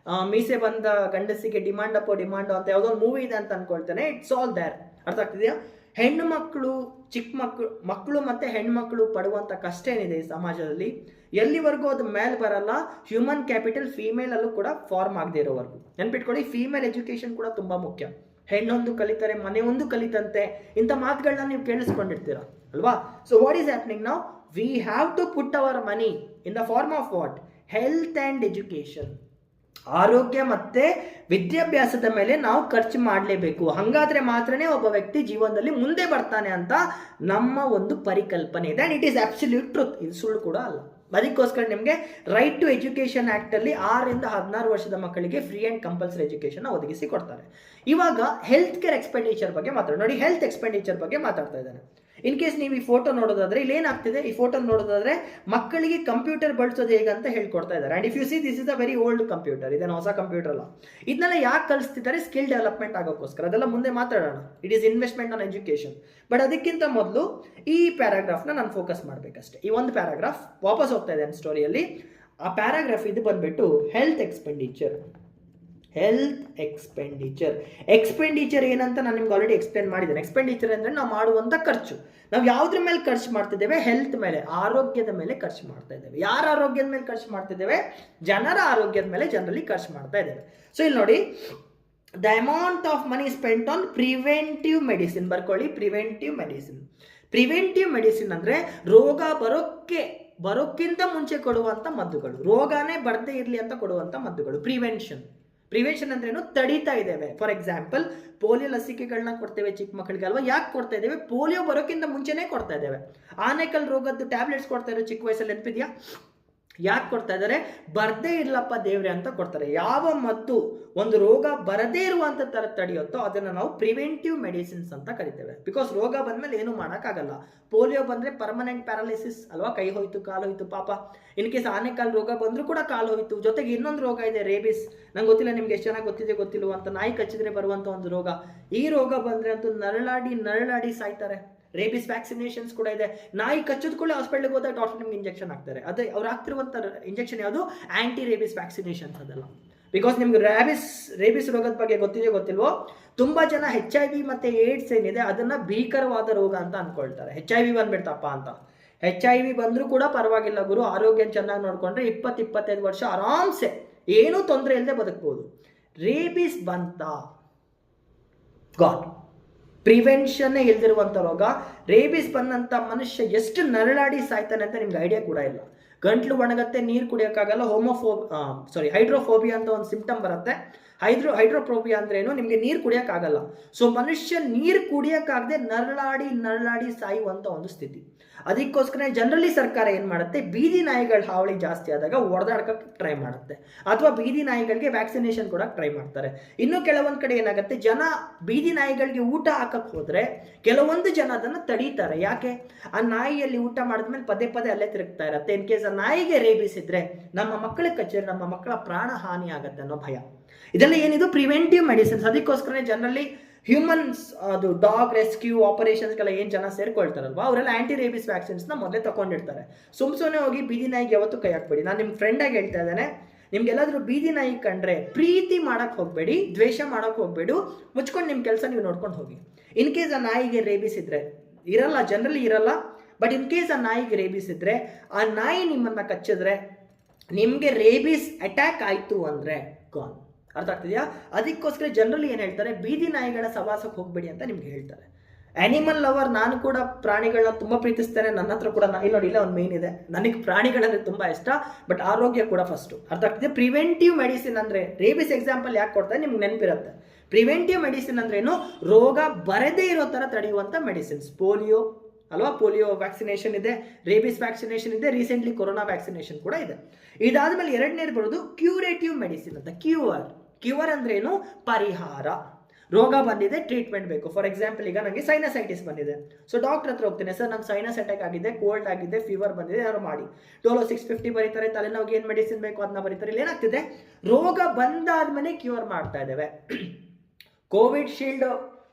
ಮೀಸೆ ಬಂದ ಗಂಡಸಿಗೆ ಡಿಮಾಂಡ್ ಅಂತ ಯಾವುದೋ ಒಂದು ಮೂವಿ ಇದೆ ಅಂತ ಅನ್ಕೊಳ್ತೇನೆ. It's all there. ಅರ್ಥ ಆಗ್ತಿದೆಯಾ? ಹೆಣ್ಣು ಮಕ್ಕಳು, ಚಿಕ್ಕ ಮಕ್ಕಳು ಮತ್ತೆ ಹೆಣ್ಮಕ್ಳು ಪಡುವಂಥ ಕಷ್ಟ ಏನಿದೆ ಈ ಸಮಾಜದಲ್ಲಿ, ಎಲ್ಲಿವರೆಗೂ ಅದು ಮೇಲೆ ಬರಲ್ಲ, ಹ್ಯೂಮನ್ ಕ್ಯಾಪಿಟಲ್ ಫೀಮೇಲ್ ಅಲ್ಲೂ ಕೂಡ ಫಾರ್ಮ್ ಆಗದೆ ಇರೋವರೆಗೂ. ನೆನ್ಪಿಟ್ಕೊಳ್ಳಿ, ಫೀಮೇಲ್ ಎಜುಕೇಶನ್ ಕೂಡ ತುಂಬಾ ಮುಖ್ಯ. ಹೆಣ್ಣೊಂದು ಕಲಿತಾರೆ ಮನೆ ಒಂದು ಕಲಿತಂತೆ, ಇಂಥ ಮಾತುಗಳನ್ನ ನೀವು ಕೇಳಿಸ್ಕೊಂಡಿರ್ತೀರ ಅಲ್ವಾ? So what is happening now? We have to put our money in the form of what? Health and education. ಆರೋಗ್ಯ ಮತ್ತೆ ವಿದ್ಯಾಭ್ಯಾಸದ ಮೇಲೆ ನಾವು ಖರ್ಚು ಮಾಡಲೇಬೇಕು. ಹಾಗಾದ್ರೆ ಮಾತ್ರನೇ ಒಬ್ಬ ವ್ಯಕ್ತಿ ಜೀವನದಲ್ಲಿ ಮುಂದೆ ಬರ್ತಾನೆ ಅಂತ ನಮ್ಮ ಒಂದು ಪರಿಕಲ್ಪನೆ ಇದೆ. And it is absolute truth. ಇದು ಸುಳ್ಳು ಕೂಡ ಅಲ್ಲ. ಅದಕ್ಕೋಸ್ಕರ ನಿಮಗೆ ರೈಟ್ ಟು ಎಜುಕೇಶನ್ ಆಕ್ಟ್ ಅಲ್ಲಿ 6 ರಿಂದ 16 ವರ್ಷದ ಮಕ್ಕಳಿಗೆ ಫ್ರೀ ಅಂಡ್ ಕಂಪಲ್ಸರಿ ಎಜುಕೇಶನ್ ಒದಗಿಸಿ ಕೊಡ್ತಾರೆ. ಇವಾಗ ಹೆಲ್ತ್ ಕೇರ್ ಎಕ್ಸ್ಪೆಂಡಿಚರ್ ಬಗ್ಗೆ ಮಾತಾಡೋಣ. ನೋಡಿ, ಹೆಲ್ತ್ ಎಕ್ಸ್ಪೆಂಡಿಚರ್ ಬಗ್ಗೆ ಮಾತಾಡ್ತಾ ಇದ್ದಾನೆ. ಇನ್ ಕೇಸ್ ನೀವು ಈ ಫೋಟೋ ನೋಡೋದಾದ್ರೆ ಇಲ್ಲಿ ಏನಾಗ್ತಿದೆ, ಈ ಫೋಟೋ ನೋಡೋದಾದ್ರೆ ಮಕ್ಕಳಿಗೆ ಕಂಪ್ಯೂಟರ್ ಬಳಸೋದು ಹೇಗಂತ ಹೇಳ್ಕೊಡ್ತಾ ಇದ್ದಾರೆ. And if U C, this is a very old computer, ಇದೇನು ಹೊಸ ಕಂಪ್ಯೂಟರ್ ಅಲ್ಲ. ಇದನ್ನೆಲ್ಲ ಯಾಕೆ ಕಲಿಸ್ತಿದ್ದಾರೆ? Skill development ಆಗೋಕ್ಕೋಸ್ಕರ. ಅದೆಲ್ಲ ಮುಂದೆ ಮಾತಾಡೋಣ. It is investment on education. But ಅದಕ್ಕಿಂತ ಮೊದಲು ಈ ಪ್ಯಾರಾಗ್ರಾಫ್ನ ನಾನು ಫೋಕಸ್ ಮಾಡಬೇಕಷ್ಟೇ. ಈ ಒಂದು ಪ್ಯಾರಾಗ್ರಾಫ್ ವಾಪಸ್ ಹೋಗ್ತಾ ಇದೆ ನನ್ನ ಸ್ಟೋರಿಯಲ್ಲಿ. ಆ ಪ್ಯಾರಾಗ್ರಾಫ್ ಇದು ಬಂದ್ಬಿಟ್ಟು ಹೆಲ್ತ್ ಎಕ್ಸ್ಪೆಂಡಿಚರ್. ಎಕ್ಸ್ಪೆಂಡಿಚರ್ ಏನಂತ ನಾನು ನಿಮ್ಗೆ ಆಲ್ರೆಡಿ ಎಕ್ಸ್ಪ್ಲೇನ್ ಮಾಡಿದ್ದೇನೆ. ಎಕ್ಸ್ಪೆಂಡಿಚರ್ ಅಂದರೆ ನಾವು ಮಾಡುವಂಥ ಖರ್ಚು. ನಾವು ಯಾವುದ್ರ ಮೇಲೆ ಖರ್ಚು ಮಾಡ್ತಿದ್ದೇವೆ? ಹೆಲ್ತ್ ಮೇಲೆ, ಆರೋಗ್ಯದ ಮೇಲೆ ಖರ್ಚು ಮಾಡ್ತಾ ಇದ್ದೇವೆ. ಯಾರ ಆರೋಗ್ಯದ ಮೇಲೆ ಖರ್ಚು ಮಾಡ್ತಿದ್ದೇವೆ? ಜನರ ಆರೋಗ್ಯದ ಮೇಲೆ ಜನರಲಿ ಖರ್ಚು ಮಾಡ್ತಾ ಇದ್ದೇವೆ. ಸೊ ಇಲ್ಲಿ ನೋಡಿ, the amount of money spent on preventive medicine. ಬರ್ಕೊಳ್ಳಿ, ಪ್ರಿವೆಂಟಿವ್ ಮೆಡಿಸಿನ್. ಪ್ರಿವೆಂಟಿವ್ ಮೆಡಿಸಿನ್ ಅಂದರೆ ರೋಗ ಬರೋಕ್ಕಿಂತ ಮುಂಚೆ ಕೊಡುವಂಥ ಮದ್ದುಗಳು, ರೋಗನೇ ಬರದೇ ಇರಲಿ ಅಂತ ಕೊಡುವಂಥ ಮದ್ದುಗಳು. ಪ್ರಿವೆನ್ಷನ್ ಅಂದ್ರೇನು? ತಡೀತಾ ಇದ್ದೇವೆ. ಫಾರ್ ಎಕ್ಸಾಂಪಲ್, ಪೋಲಿಯೋ ಲಸಿಕೆಗಳನ್ನ ಕೊಡ್ತೇವೆ ಚಿಕ್ಕ ಮಕ್ಕಳಿಗೆ ಅಲ್ವಾ. ಯಾಕೆ ಕೊಡ್ತಾ ಇದ್ದೇವೆ? ಪೋಲಿಯೋ ಬರೋಕ್ಕಿಂತ ಮುಂಚೆನೇ ಕೊಡ್ತಾ ಇದ್ದೇವೆ. ಆನೆಕಲ್ ರೋಗದ್ದು ಟ್ಯಾಬ್ಲೆಟ್ಸ್ ಕೊಡ್ತಾ ಇರೋ ಚಿಕ್ಕ ವಯಸ್ಸಲ್ಲಿ ನೆನಪಿದ್ಯಾ? ಯಾಕೆ ಕೊಡ್ತಾ ಇದ್ದಾರೆ? ಬರ್ದೇ ಇರ್ಲಪ್ಪ ದೇವ್ರೆ ಅಂತ ಕೊಡ್ತಾರೆ. ಯಾವ ಮದ್ದು ಒಂದು ರೋಗ ಬರದೇ ಇರುವಂತ ತರ ತಡೆಯುತ್ತೋ ಅದನ್ನ ನಾವು ಪ್ರಿವೆಂಟಿವ್ ಮೆಡಿಸಿನ್ಸ್ ಅಂತ ಕರಿತೇವೆ. ಬಿಕಾಸ್ ರೋಗ ಬಂದ್ಮೇಲೆ ಏನು ಮಾಡೋಕ್ಕಾಗಲ್ಲ. ಪೋಲಿಯೋ ಬಂದ್ರೆ ಪರ್ಮನೆಂಟ್ ಪ್ಯಾರಾಲಿಸಿಸ್ ಅಲ್ವಾ, ಕೈ ಹೋಯ್ತು, ಕಾಲು ಹೋಯ್ತು ಪಾಪ. ಇನ್ ಕೇಸ್ ಆನೆಕಾಲ್ ರೋಗ ಬಂದ್ರೂ ಕೂಡ ಕಾಲು ಹೋಯ್ತು. ಜೊತೆಗೆ ಇನ್ನೊಂದು ರೋಗ ಇದೆ, ರೇಬಿಸ್. ನಂಗೆ ಗೊತ್ತಿಲ್ಲ ನಿಮ್ಗೆ ಎಷ್ಟು ಚೆನ್ನಾಗಿ ಗೊತ್ತಿದೆ ಗೊತ್ತಿಲ್ವ ಅಂತ. ನಾಯಿ ಕಚ್ಚಿದ್ರೆ ಬರುವಂತ ಒಂದು ರೋಗ. ಈ ರೋಗ ಬಂದ್ರೆ ಅಂತೂ ನರಳಾಡಿ ಸಾಯ್ತಾರೆ. ರೇಬಿಸ್ ವ್ಯಾಕ್ಸಿನೇಷನ್ಸ್ ಕೂಡ ಇದೆ. ನಾಯಿ ಕಚ್ಚೋದ್ ಕೂಡ ಹಾಸ್ಪಿಟಲ್ಗೆ ಹೋದಾಗ ಡಾಕ್ಟರ್ ನಿಮ್ಗೆ ಇಂಜೆಕ್ಷನ್ ಹಾಕ್ತಾರೆ. ಅದೇ ಅವ್ರು ಹಾಕ್ತಿರುವಂತ ಇಂಜೆಕ್ಷನ್ ಯಾವುದು? Anti rabies vaccinations. ಅದೆಲ್ಲ ಬಿಕಾಸ್ ನಿಮ್ಗೆ ರೇಬಿಸ್ ರೋಗದ ಬಗ್ಗೆ ಗೊತ್ತಿಲ್ವೋ? ತುಂಬಾ ಜನ HIV ಮತ್ತೆ ಏಡ್ಸ್ ಏನಿದೆ ಅದನ್ನ ಭೀಕರವಾದ ರೋಗ ಅಂತ ಅನ್ಕೊಳ್ತಾರೆ. HIV ಬಂದ್ಬಿಡ್ತಪ್ಪ ಅಂತ. HIV ಬಂದ್ರೂ ಕೂಡ ಪರವಾಗಿಲ್ಲ ಗುರು, ಆರೋಗ್ಯ ಚೆನ್ನಾಗಿ ನೋಡ್ಕೊಂಡ್ರೆ 20-25 ವರ್ಷ ಆರಾಮ್ಸೆ ಏನೂ ತೊಂದರೆ ಇಲ್ಲದೆ ಬದುಕಬಹುದು. ರೇಬಿಸ್ ಬಂತ ಗಾಡ್, ಪ್ರಿವೆನ್ಷನ್ ಇಲ್ದಿರುವಂಥ ರೋಗ. ರೇಬಿಸ್ ಬಂದಂಥ ಮನುಷ್ಯ ಎಷ್ಟು ನರಳಾಡಿ ಸಾಯ್ತಾನೆ ಅಂತ ನಿಮ್ಗೆ ಐಡಿಯಾ ಕೂಡ ಇಲ್ಲ. ಗಂಟ್ಲು ಒಣಗತ್ತೆ, ನೀರು ಕುಡಿಯೋಕ್ಕಾಗಲ್ಲ. ಹೈಡ್ರೋಫೋಬಿಯಾ ಅಂತ ಒಂದು ಸಿಂಪ್ಟಮ್ ಬರುತ್ತೆ. ಹೈಡ್ರೋಫೋಬಿಯಾ ಅಂದ್ರೆ ಏನು? ನಿಮಗೆ ನೀರು ಕುಡಿಯೋಕ್ಕಾಗಲ್ಲ. ಸೊ ಮನುಷ್ಯ ನೀರು ಕುಡಿಯೋಕ್ಕಾಗದೆ ನರಳಾಡಿ ಸಾಯುವಂಥ ಒಂದು ಸ್ಥಿತಿ. ಅದಕ್ಕೋಸ್ಕರ ಜನರಲಿ ಸರ್ಕಾರ ಏನು ಮಾಡುತ್ತೆ? ಬೀದಿ ನಾಯಿಗಳ ಹಾವಳಿ ಜಾಸ್ತಿ ಆದಾಗ ಹೊಡೆದಾಡ್ಕಕ್ಕೆ ಟ್ರೈ ಮಾಡುತ್ತೆ, ಅಥವಾ ಬೀದಿ ನಾಯಿಗಳಿಗೆ ವ್ಯಾಕ್ಸಿನೇಷನ್ ಕೊಡಕ್ಕೆ ಟ್ರೈ ಮಾಡ್ತಾರೆ. ಇನ್ನು ಕೆಲವೊಂದು ಕಡೆ ಏನಾಗುತ್ತೆ, ಜನ ಬೀದಿ ನಾಯಿಗಳಿಗೆ ಊಟ ಹಾಕಕ್ಕೆ ಹೋದ್ರೆ ಕೆಲವೊಂದು ಜನ ಅದನ್ನು ತಡೀತಾರೆ. ಯಾಕೆ? ಆ ನಾಯಿಯಲ್ಲಿ ಊಟ ಮಾಡಿದ್ಮೇಲೆ ಪದೇ ಅಲ್ಲೇ ತಿರುಗ್ತಾ ಇರುತ್ತೆ. ಇನ್ ಕೇಸ್ ಆ ನಾಯಿಗೆ ರೇಬಿಸ್ ಇದ್ರೆ ನಮ್ಮ ಮಕ್ಕಳಿಗೆ ಕಚ್ಚಿದ್ರೆ ನಮ್ಮ ಮಕ್ಕಳ ಪ್ರಾಣ ಹಾನಿ ಆಗುತ್ತೆ ಅನ್ನೋ ಭಯ. ಇದೆಲ್ಲ ಏನಿದು? Preventive medicines. ಅದಕ್ಕೋಸ್ಕರ ಜನರಲಿ ಹ್ಯೂಮನ್ಸ್ ಅದು ಡಾಗ್ ರೆಸ್ಕ್ಯೂ ಆಪರೇಷನ್ಸ್ಗೆಲ್ಲ ಏನು ಜನ ಸೇರ್ಕೊಳ್ತಾರಲ್ವಾ, ಅವರೆಲ್ಲ ಆಂಟಿ ರೇಬಿಸ್ ವ್ಯಾಕ್ಸಿನ್ಸ್ನ ಮೊದಲೇ ತಗೊಂಡಿರ್ತಾರೆ. ಸುಮ್ಮನೆ ಹೋಗಿ ಬೀದಿ ನಾಯಿಗೆ ಯಾವತ್ತೂ ಕೈ ಹಾಕ್ಬೇಡಿ. ನಾನು ನಿಮ್ಮ ಫ್ರೆಂಡಾಗಿ ಹೇಳ್ತಾ ಇದ್ದೇನೆ, ನಿಮ್ಗೆಲ್ಲಾದ್ರೂ ಬೀದಿ ನಾಯಿ ಕಂಡ್ರೆ ಪ್ರೀತಿ ಮಾಡಕ್ಕೆ ಹೋಗಬೇಡಿ, ದ್ವೇಷ ಮಾಡಕ್ಕೆ ಹೋಗಬೇಡಿ. ಮುಚ್ಕೊಂಡು ನಿಮ್ಮ ಕೆಲಸ ನೀವು ನೋಡ್ಕೊಂಡು ಹೋಗಿ. ಇನ್ ಕೇಸ್ ಆ ನಾಯಿಗೆ ರೇಬಿಸ್ ಇದ್ರೆ ಜನರಲಿ ಇರಲ್ಲ, ಬಟ್ ಇನ್ ಕೇಸ್ ಆ ನಾಯಿಗೆ ರೇಬಿಸ್ ಇದ್ರೆ, ಆ ನಾಯಿ ನಿಮ್ಮನ್ನ ಕಚ್ಚಿದ್ರೆ, ನಿಮಗೆ ರೇಬಿಸ್ ಅಟ್ಯಾಕ್ ಆಯಿತು ಅಂದರೆ ಗಾನ್. ಅರ್ಥ ಆಗ್ತಿದೆಯಾ? ಅದಕ್ಕೋಸ್ಕರ ಜನರಲಿ ಏನು ಹೇಳ್ತಾರೆ? ಬೀದಿ ನಾಯಿಗಳ ಸವಾಸಕ್ಕೆ ಹೋಗಬೇಡಿ ಅಂತ ನಿಮ್ಗೆ ಹೇಳ್ತಾರೆ. ಆನಿಮಲ್ ಲವರ್, ನಾನು ಕೂಡ ಪ್ರಾಣಿಗಳನ್ನ ತುಂಬ ಪ್ರೀತಿಸ್ತೇನೆ. ನನ್ನ ಹತ್ರ ಕೂಡ ನೋಡಿ ಇಲ್ಲ ಒಂದು ಮೇನ್ ಇದೆ, ನನಗೆ ಪ್ರಾಣಿಗಳಂದ್ರೆ ತುಂಬ ಇಷ್ಟ, ಬಟ್ ಆರೋಗ್ಯ ಕೂಡ ಫಸ್ಟು. ಅರ್ಥ ಆಗ್ತಿದೆ? ಪ್ರಿವೆಂಟಿವ್ ಮೆಡಿಸಿನ್ ಅಂದರೆ ರೇಬಿಸ್ ಎಕ್ಸಾಂಪಲ್ ಯಾಕೆ ಕೊಡ್ತಾರೆ ನಿಮ್ಗೆ ನೆನಪಿರುತ್ತೆ. ಪ್ರಿವೆಂಟಿವ್ ಮೆಡಿಸಿನ್ ಅಂದ್ರೇನು? ರೋಗ ಬರದೇ ಇರೋ ಥರ ತಡೆಯುವಂಥ ಮೆಡಿಸಿನ್ಸ್. ಪೋಲಿಯೋ ವ್ಯಾಕ್ಸಿನೇಷನ್ ಇದೆ, ರೇಬಿಸ್ ವ್ಯಾಕ್ಸಿನೇಷನ್ ಇದೆ, ರೀಸೆಂಟ್ಲಿ ಕೊರೋನಾ ವ್ಯಾಕ್ಸಿನೇಷನ್ ಕೂಡ ಇದೆ. ಇದಾದ್ಮೇಲೆ ಎರಡನೇದು ಬರೋದು ಕ್ಯೂರೇಟಿವ್ ಮೆಡಿಸಿನ್ ಅಂತ. ಕ್ಯೂರ್ ಅಂದ್ರೇನು? ಪರಿಹಾರ. ರೋಗ ಬಂದಿದೆ, ಟ್ರೀಟ್ಮೆಂಟ್ ಬೇಕು. ಫಾರ್ ಎಕ್ಸಾಂಪಲ್, ಈಗ ನನಗೆ ಸೈನಸೈಟಿಸ್ ಬಂದಿದೆ. ಸೊ ಡಾಕ್ಟರ್ ಹತ್ರ ಹೋಗ್ತೇನೆ, ಸರ್ ನಂಗೆ ಸೈನಸ್ ಅಟ್ಯಾಕ್ ಆಗಿದೆ, ಕೋಲ್ಡ್ ಆಗಿದೆ, ಫೀವರ್ ಬಂದಿದೆ, ಯಾರು ಮಾಡಿ. ಡೋಲೋ 650 ಬರೀತಾರೆ. ತಲೆನೋವಿಗೆ ಏನು ಮೆಡಿಸಿನ್ ಬೇಕು ಅದನ್ನ ಬರೀತಾರೆ. ಇಲ್ಲಿ ಏನಾಗ್ತಿದೆ? ರೋಗ ಬಂದಾದ್ಮೇಲೆ ಕ್ಯೂರ್ ಮಾಡ್ತಾ ಇದ್ದೇವೆ. ಕೋವಿಡ್ ಶೀಲ್ಡ್,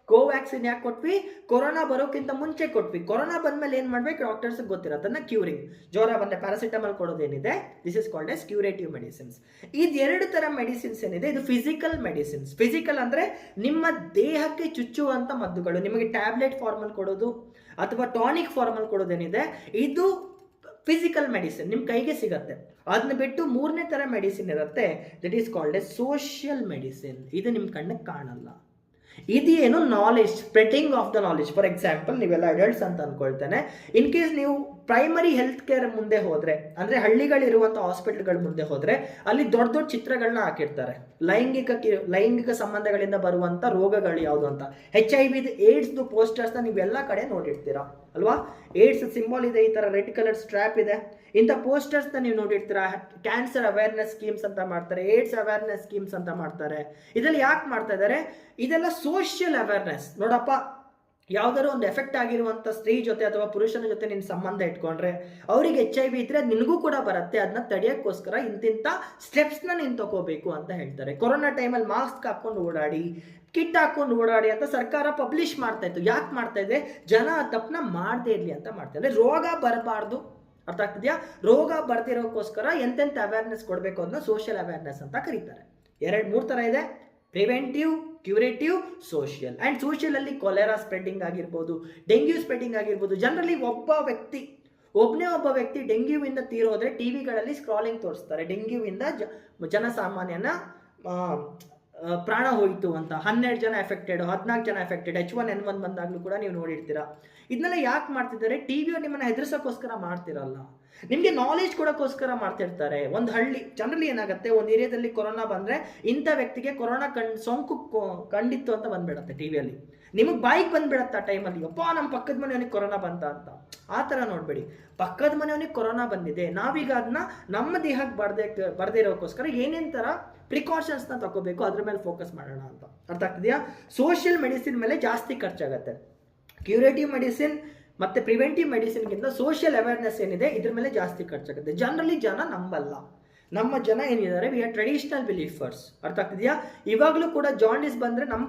ಕೋವ್ಯಾಕ್ಸಿನ್ ಯಾಕೆ ಕೊಟ್ವಿ? ಕೊರೋನಾ ಬರೋಕ್ಕಿಂತ ಮುಂಚೆ ಕೊಟ್ವಿ. ಕೊರೋನಾ ಬಂದ್ಮೇಲೆ ಏನ್ ಮಾಡ್ಬೇಕು? ಡಾಕ್ಟರ್ಸ್ ಗೊತ್ತಿರತ್ತೆ, ಅದನ್ನ ಕ್ಯೂರಿಂಗ್. ಜ್ವರ ಬಂದ್ರೆ ಪ್ಯಾರಾಸಿಟಮಾಲ್ ಕೊಡೋದೇನಿದೆ, this is called as curative medicines. ಇದೆರಡು ತರ ಮೆಡಿಸಿನ್ಸ್ ಏನಿದೆ, ಇದು ಫಿಸಿಕಲ್ ಮೆಡಿಸಿನ್ಸ್. ಫಿಸಿಕಲ್ ಅಂದ್ರೆ ನಿಮ್ಮ ದೇಹಕ್ಕೆ ಚುಚ್ಚುವಂತ ಮದ್ದುಗಳು. ನಿಮಗೆ ಟ್ಯಾಬ್ಲೆಟ್ ಫಾರ್ಮಲ್ ಕೊಡೋದು ಅಥವಾ ಟಾನಿಕ್ ಫಾರ್ಮಲ್ ಕೊಡೋದೇನಿದೆ, ಇದು ಫಿಸಿಕಲ್ ಮೆಡಿಸಿನ್, ನಿಮ್ಮ ಕೈಗೆ ಸಿಗತ್ತೆ. ಅದನ್ನ ಬಿಟ್ಟು ಮೂರನೇ ತರ ಮೆಡಿಸಿನ್ ಇರುತ್ತೆ, that is called S social medicine. ಇದು ನಿಮ್ಮ ಕಣ್ಣಿಗೆ ಕಾಣಲ್ಲ. ಇದೇನು? Knowledge, spreading of the knowledge. For example, ನೀವೆಲ್ಲ ಅಡಲ್ಟ್ಸ್ ಅಂತ ಅನ್ಕೊಳ್ತೇನೆ. ಇನ್ ಕೇಸ್ ನೀವು ಪ್ರೈಮರಿ ಹೆಲ್ತ್ ಕೇರ್ ಮುಂದೆ ಹೋದ್ರೆ, ಅಂದ್ರೆ ಹಳ್ಳಿಗಳಿರುವಂಥ ಹಾಸ್ಪಿಟಲ್ಗಳ ಮುಂದೆ ಹೋದ್ರೆ, ಅಲ್ಲಿ ದೊಡ್ಡ ಚಿತ್ರಗಳನ್ನ ಹಾಕಿರ್ತಾರೆ. ಲೈಂಗಿಕ ಸಂಬಂಧಗಳಿಂದ ಬರುವಂಥ ರೋಗಗಳು ಯಾವುದು ಅಂತ. HIV ಏಡ್ಸ್ದು ಪೋಸ್ಟರ್ಸ್ನ ನೀವೆಲ್ಲ ಕಡೆ ನೋಡಿರ್ತೀರಾ ಅಲ್ವಾ? ಏಡ್ಸ್ ಸಿಂಬಲ್ ಇದೆ, ಈ ಥರ ರೆಡ್ ಕಲರ್ ಸ್ಟ್ರ್ಯಾಪ್ ಇದೆ. ಇಂಥ ಪೋಸ್ಟರ್ಸ್ನ ನೀವು ನೋಡಿರ್ತೀರಾ. ಕ್ಯಾನ್ಸರ್ ಅವೇರ್ನೆಸ್ ಸ್ಕೀಮ್ಸ್ ಅಂತ ಮಾಡ್ತಾರೆ, ಏಡ್ಸ್ ಅವೇರ್ನೆಸ್ ಸ್ಕೀಮ್ಸ್ ಅಂತ ಮಾಡ್ತಾರೆ. ಇದೆಲ್ಲ ಯಾಕೆ ಮಾಡ್ತಾ ಇದ್ದಾರೆ? ಇದೆಲ್ಲ ಸೋಷಿಯಲ್ ಅವೇರ್ನೆಸ್. ನೋಡಪ್ಪ, ಯಾವ್ದಾದ್ರು ಒಂದು ಎಫೆಕ್ಟ್ ಆಗಿರುವಂಥ ಸ್ತ್ರೀ ಜೊತೆ ಅಥವಾ ಪುರುಷನ ಜೊತೆ ನಿನ್ನ ಸಂಬಂಧ ಇಟ್ಕೊಂಡ್ರೆ ಅವರಿಗೆ HIV ಇದ್ರೆ ನಿನಗೂ ಕೂಡ ಬರುತ್ತೆ. ಅದನ್ನ ತಡೆಯೋಕ್ಕೋಸ್ಕರ ಇಂತಿಂಥ ಸ್ಟೆಪ್ಸ್ನ ನೀನು ತಗೋಬೇಕು ಅಂತ ಹೇಳ್ತಾರೆ. ಕೊರೋನಾ ಟೈಮಲ್ಲಿ ಮಾಸ್ಕ್ ಹಾಕೊಂಡು ಓಡಾಡಿ, ಕಿಟ್ ಹಾಕೊಂಡು ಓಡಾಡಿ ಅಂತ ಸರ್ಕಾರ ಪಬ್ಲಿಷ್ ಮಾಡ್ತಾ ಇತ್ತು. ಯಾಕೆ ಮಾಡ್ತಾ ಇದೆ? ಜನ ತಪ್ಪನ್ನ ಮಾಡದೇ ಇರಲಿ ಅಂತ ಮಾಡ್ತಾ ಇದ್ದಾರೆ. ರೋಗ ಬರಬಾರ್ದು. ಅರ್ಥ ಆಗ್ತಿದ್ಯಾ? ರೋಗ ಬರ್ತಿರೋಕ್ಕೋಸ್ಕರ ಎಂತೆಂಥ ಅವೇರ್ನೆಸ್ ಕೊಡಬೇಕು ಅದನ್ನ ಸೋಷಿಯಲ್ ಅವೇರ್ನೆಸ್ ಅಂತ ಕರೀತಾರೆ. 2-3 ಥರ ಇದೆ: preventive, curative, social. And social ಅಲ್ಲಿ ಕೊಲೆರಾ ಸ್ಪ್ರೆಡಿಂಗ್ ಆಗಿರ್ಬೋದು, ಡೆಂಗ್ಯೂ ಸ್ಪ್ರೆಡಿಂಗ್ ಆಗಿರ್ಬೋದು. ಜನರಲಿ ಒಬ್ಬನೇ ಒಬ್ಬ ವ್ಯಕ್ತಿ ಡೆಂಗ್ಯೂವಿಂದ ತೀರೋದ್ರೆ ಟಿವಿಗಳಲ್ಲಿ ಸ್ಕ್ರಾಲಿಂಗ್ ತೋರಿಸ್ತಾರೆ. ಡೆಂಗ್ಯೂವಿಂದ ಜನಸಾಮಾನ್ಯನ ಪ್ರಾಣ ಹೋಯಿತು ಅಂತ, 12 ಜನ ಎಫೆಕ್ಟೆಡ್, 14 ಜನ ಎಫೆಕ್ಟೆಡ್, H1N1 ಬಂದಾಗಲೂ ಕೂಡ ನೀವು ನೋಡಿರ್ತೀರಾ. ಇದನ್ನೆಲ್ಲ ಯಾಕೆ ಮಾಡ್ತಿದ್ದಾರೆ? ಟಿವಿಯವ್ರು ನಿಮ್ಮನ್ನ ಹೆದರ್ಸೋಕ್ಕೋಸ್ಕರ ಮಾಡ್ತಿರಲ್ಲ, ನಿಮಗೆ ನಾಲೆಜ್ ಕೊಡೋಕ್ಕೋಸ್ಕರ ಮಾಡ್ತಿರ್ತಾರೆ. ಒಂದು ಹಳ್ಳಿ ಜನರಲಿ ಏನಾಗುತ್ತೆ, ಒಂದು ಏರಿಯಾದಲ್ಲಿ ಕೊರೋನಾ ಬಂದರೆ ಇಂಥ ವ್ಯಕ್ತಿಗೆ ಕೊರೋನಾ ಸೋಂಕು ಕಂಡಿತ್ತು ಅಂತ ಬಂದ್ಬಿಡತ್ತೆ ಟಿವಿಯಲ್ಲಿ, ನಿಮಗೆ ಬಾಯಿಗೆ ಬಂದ್ಬಿಡತ್ತೆ ಆ ಟೈಮಲ್ಲಿ, ಅಪ್ಪ ನಮ್ಮ ಪಕ್ಕದ ಮನೆಯವನಿಗೆ ಕೊರೋನಾ ಬಂತ ಅಂತ. ಆ ಥರ ನೋಡಬೇಡಿ, ಪಕ್ಕದ ಮನೆಯವನಿಗೆ ಕೊರೋನಾ ಬಂದಿದೆ, ನಾವೀಗ ಅದನ್ನ ನಮ್ಮ ದೇಹಕ್ಕೆ ಬರದೇ ಇರೋಕ್ಕೋಸ್ಕರ ಏನೇನು ಥರ ಪ್ರಿಕಾಷನ್ಸ್ನ ತಗೋಬೇಕು ಅದ್ರ ಮೇಲೆ ಫೋಕಸ್ ಮಾಡೋಣ ಅಂತ. ಅರ್ಥ ಆಗ್ತಿದೆಯಾ? ಸೋಷಿಯಲ್ ಮೆಡಿಸಿನ್ ಮೇಲೆ ಜಾಸ್ತಿ ಖರ್ಚಾಗತ್ತೆ. ಕ್ಯೂರೇಟಿವ್ ಮೆಡಿಸಿನ್ ಮತ್ತು ಪ್ರಿವೆಂಟಿವ್ ಮೆಡಿಸಿನ್ಗಿಂತ ಸೋಷಿಯಲ್ ಅವೇರ್ನೆಸ್ ಏನಿದೆ ಇದ್ರ ಮೇಲೆ ಜಾಸ್ತಿ ಖರ್ಚಾಗುತ್ತೆ. ಜನರಲಿ ಜನ ನಂಬಲ್ಲ. ನಮ್ಮ ಜನ ಏನಿದ್ದಾರೆ, ವಿ ಆರ್ ಟ್ರೆಡಿಷನಲ್ ಬಿಲೀಫರ್ಸ್. ಅರ್ಥ ಆಗ್ತಿದೆಯಾ? ಇವಾಗಲೂ ಕೂಡ ಜಾಂಡಿಸ್ ಬಂದರೆ ನಮ್ಮ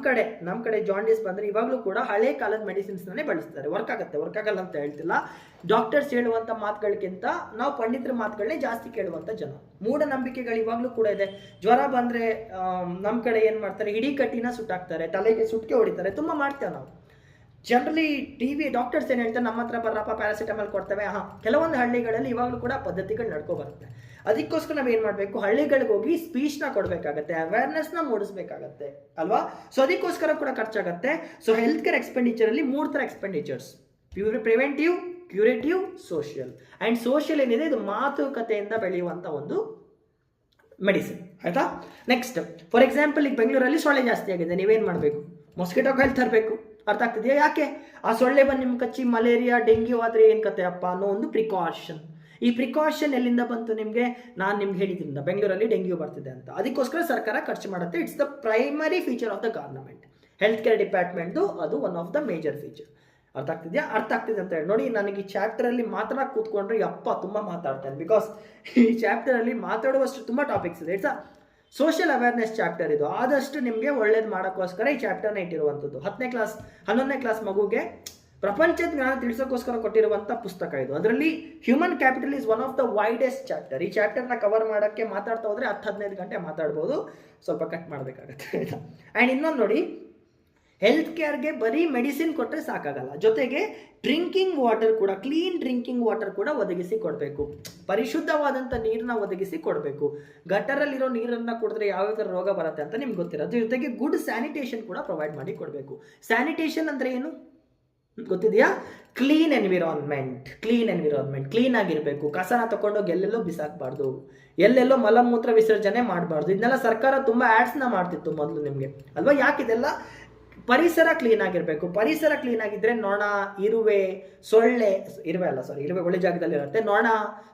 ಕಡೆ ಜಾಂಡಿಸ್ ಬಂದರೆ ಇವಾಗಲೂ ಕೂಡ ಹಳೆ ಕಾಲದ ಮೆಡಿಸಿನ್ಸ್ನೇ ಬಳಸ್ತಾರೆ. ವರ್ಕ್ ಆಗಲ್ಲ ಅಂತ ಹೇಳ್ತಿಲ್ಲ. ಡಾಕ್ಟರ್ಸ್ ಹೇಳುವಂಥ ಮಾತುಗಳಿಗಿಂತ ನಾವು ಪಂಡಿತರ ಮಾತುಗಳನ್ನೇ ಜಾಸ್ತಿ ಕೇಳುವಂಥ ಜನ. ಮೂಢನಂಬಿಕೆಗಳು ಇವಾಗಲೂ ಕೂಡ ಇದೆ. ಜ್ವರ ಬಂದರೆ ನಮ್ಮ ಕಡೆ ಏನು ಮಾಡ್ತಾರೆ, ಇಡೀ ಕಟ್ಟಿನ ಸುಟ್ಟಾಕ್ತಾರೆ, ತಲೆಗೆ ಸುಟ್ಕೆ ಹೊಡಿತಾರೆ, ತುಂಬ ಮಾಡ್ತೇವೆ ನಾವು. ಜನರಲಿ ಡಾಕ್ಟರ್ಸ್ ಏನು ಹೇಳ್ತಾರೆ, ನಮ್ಮ ಹತ್ರ ಬರ್ರಪ್ಪ ಪ್ಯಾರಾಸಿಟಮಾಲ್ ಕೊಡ್ತೇವೆ. ಕೆಲವೊಂದು ಹಳ್ಳಿಗಳಲ್ಲಿ ಇವಾಗಲೂ ಕೂಡ ಪದ್ಧತಿಗಳು ನಡ್ಕೊ ಬರುತ್ತೆ. ಅದಕ್ಕೋಸ್ಕರ ನಾವು ಏನು ಮಾಡಬೇಕು, ಹಳ್ಳಿಗಳಿಗೆ ಹೋಗಿ ಸ್ಪೀಚ್ನ ಕೊಡಬೇಕಾಗತ್ತೆ, ಅವೇರ್ನೆಸ್ನ ಮೂಡಿಸ್ಬೇಕಾಗತ್ತೆ ಅಲ್ವಾ? ಸೊ ಅದಕ್ಕೋಸ್ಕರ ಕೂಡ ಖರ್ಚಾಗತ್ತೆ. ಸೊ ಹೆಲ್ತ್ ಕೇರ್ ಎಕ್ಸ್ಪೆಂಡಿಚರಲ್ಲಿ 3 ಥರ expenditures: preventive, curative, social. And social ಏನಿದೆ, ಇದು ಮಾತುಕತೆಯಿಂದ ಬೆಳೆಯುವಂಥ ಒಂದು ಮೆಡಿಸಿನ್. ಆಯಿತಾ? ನೆಕ್ಸ್ಟ್, ಫಾರ್ ಎಕ್ಸಾಂಪಲ್, ಈಗ ಬೆಂಗಳೂರಲ್ಲಿ ಸೊಳ್ಳೆ ಜಾಸ್ತಿ ಆಗಿದೆ, ನೀವೇನು ಮಾಡಬೇಕು? ಮೊಸ್ಕಿಟೋ ಕಾಯಿಲ್ ತರಬೇಕು. ಅರ್ಥ ಆಗ್ತಿದೆಯಾ? ಯಾಕೆ? ಆ ಸೊಳ್ಳೆ ಬಂದು ನಿಮ್ಮ ಕಚ್ಚಿ ಮಲೇರಿಯಾ, ಡೆಂಗ್ಯೂ ಆದರೆ ಏನು ಕತೆ ಅಪ್ಪ ಅನ್ನೋ ಒಂದು ಪ್ರಿಕಾಷನ್. ಈ ಪ್ರಿಕಾಷನ್ ಎಲ್ಲಿಂದ ಬಂತು ನಿಮಗೆ? ನಾನು ನಿಮ್ಗೆ ಹೇಳಿದ್ರಿಂದ ಬೆಂಗಳೂರಲ್ಲಿ ಡೆಂಗ್ಯೂ ಬರ್ತಿದೆ ಅಂತ. ಅದಕ್ಕೋಸ್ಕರ ಸರ್ಕಾರ ಖರ್ಚು ಮಾಡುತ್ತೆ. It's the primary feature of the government. Health care ಡಿಪಾರ್ಟ್ಮೆಂಟ್ದು ಅದು one of the major feature. ಅರ್ಥ ಆಗ್ತಿದೆಯಾ? ಅರ್ಥ ಆಗ್ತಿದೆ ಅಂತ ಹೇಳಿ ನೋಡಿ. ನನಗೆ ಈ ಚಾಪ್ಟರಲ್ಲಿ ಮಾತ್ರ ಕೂತ್ಕೊಂಡ್ರೆ ತುಂಬ ಮಾತಾಡ್ತೇನೆ, ಬಿಕಾಸ್ ಈ ಚಾಪ್ಟರಲ್ಲಿ ಮಾತಾಡುವಷ್ಟು ತುಂಬ ಟಾಪಿಕ್ಸ್ ಇದೆ. It's a social awareness chapter ಇದು. ಆದಷ್ಟು ನಿಮಗೆ ಒಳ್ಳೇದು ಮಾಡೋಕ್ಕೋಸ್ಕರ ಈ ಚಾಪ್ಟರ್ನ ಇಟ್ಟಿರುವಂಥದ್ದು. 10ನೇ ಕ್ಲಾಸ್ 11ನೇ ಕ್ಲಾಸ್ ಮಗುಗೆ ಪ್ರಪಂಚದ ಜ್ಞಾನ ತಿಳಿಸೋಕ್ಕೋಸ್ಕರ ಕೊಟ್ಟಿರುವಂಥ ಪುಸ್ತಕ ಇದು. ಅದರಲ್ಲಿ human capital is one of the widest chapter. ಈ ಚಾಪ್ಟರ್ನ ಕವರ್ ಮಾಡೋಕ್ಕೆ ಮಾತಾಡ್ತಾ ಹೋದರೆ 10-15 ಗಂಟೆ ಮಾತಾಡ್ಬೋದು. ಸ್ವಲ್ಪ ಕಟ್ ಮಾಡಬೇಕಾಗತ್ತೆ. ಆ್ಯಂಡ್ ಇನ್ನೊಂದು ನೋಡಿ, ಹೆಲ್ತ್ ಕೇರ್ಗೆ ಬರೀ ಮೆಡಿಸಿನ್ ಕೊಟ್ಟರೆ ಸಾಕಾಗಲ್ಲ, ಜೊತೆಗೆ ಡ್ರಿಂಕಿಂಗ್ ವಾಟರ್ ಕೂಡ, ಕ್ಲೀನ್ ಡ್ರಿಂಕಿಂಗ್ ವಾಟರ್ ಕೂಡ ಒದಗಿಸಿ ಕೊಡಬೇಕು. ಪರಿಶುದ್ಧವಾದಂಥ ನೀರನ್ನ ಒದಗಿಸಿ ಕೊಡಬೇಕು. ಗಟರಲ್ಲಿರೋ ನೀರನ್ನು ಕುಡಿದ್ರೆ ಯಾವ ಥರ ರೋಗ ಬರುತ್ತೆ ಅಂತ ನಿಮ್ಗೆ ಗೊತ್ತಿರೋದು. ಜೊತೆಗೆ ಗುಡ್ ಸ್ಯಾನಿಟೇಷನ್ ಕೂಡ ಪ್ರೊವೈಡ್ ಮಾಡಿ ಕೊಡಬೇಕು. ಸ್ಯಾನಿಟೇಷನ್ ಅಂದರೆ ಏನು ಗೊತ್ತಿದೆಯಾ? Clean environment. ಕ್ಲೀನ್ ಆಗಿರಬೇಕು. ಕಸನ ತಗೊಂಡೋಗಿ ಎಲ್ಲೆಲ್ಲೋ ಬಿಸಾಕಬಾರ್ದು, ಎಲ್ಲೆಲ್ಲೋ ಮಲಮೂತ್ರ ವಿಸರ್ಜನೆ ಮಾಡಬಾರ್ದು. ಇದನ್ನೆಲ್ಲ ಸರ್ಕಾರ ತುಂಬ ಆ್ಯಡ್ಸ್ನ ಮಾಡ್ತಿತ್ತು ಮೊದಲು ನಿಮಗೆ ಅಲ್ವಾ? ಯಾಕಿದೆಲ್ಲ? ಪರಿಸರ ಕ್ಲೀನ್ ಆಗಿರಬೇಕು. ಪರಿಸರ ಕ್ಲೀನ್ ಆಗಿದ್ದರೆ ನೊಣ, ಇರುವೆ ಒಳ್ಳೆ ಜಾಗದಲ್ಲಿ ಇರುತ್ತೆ. ನೊಣ,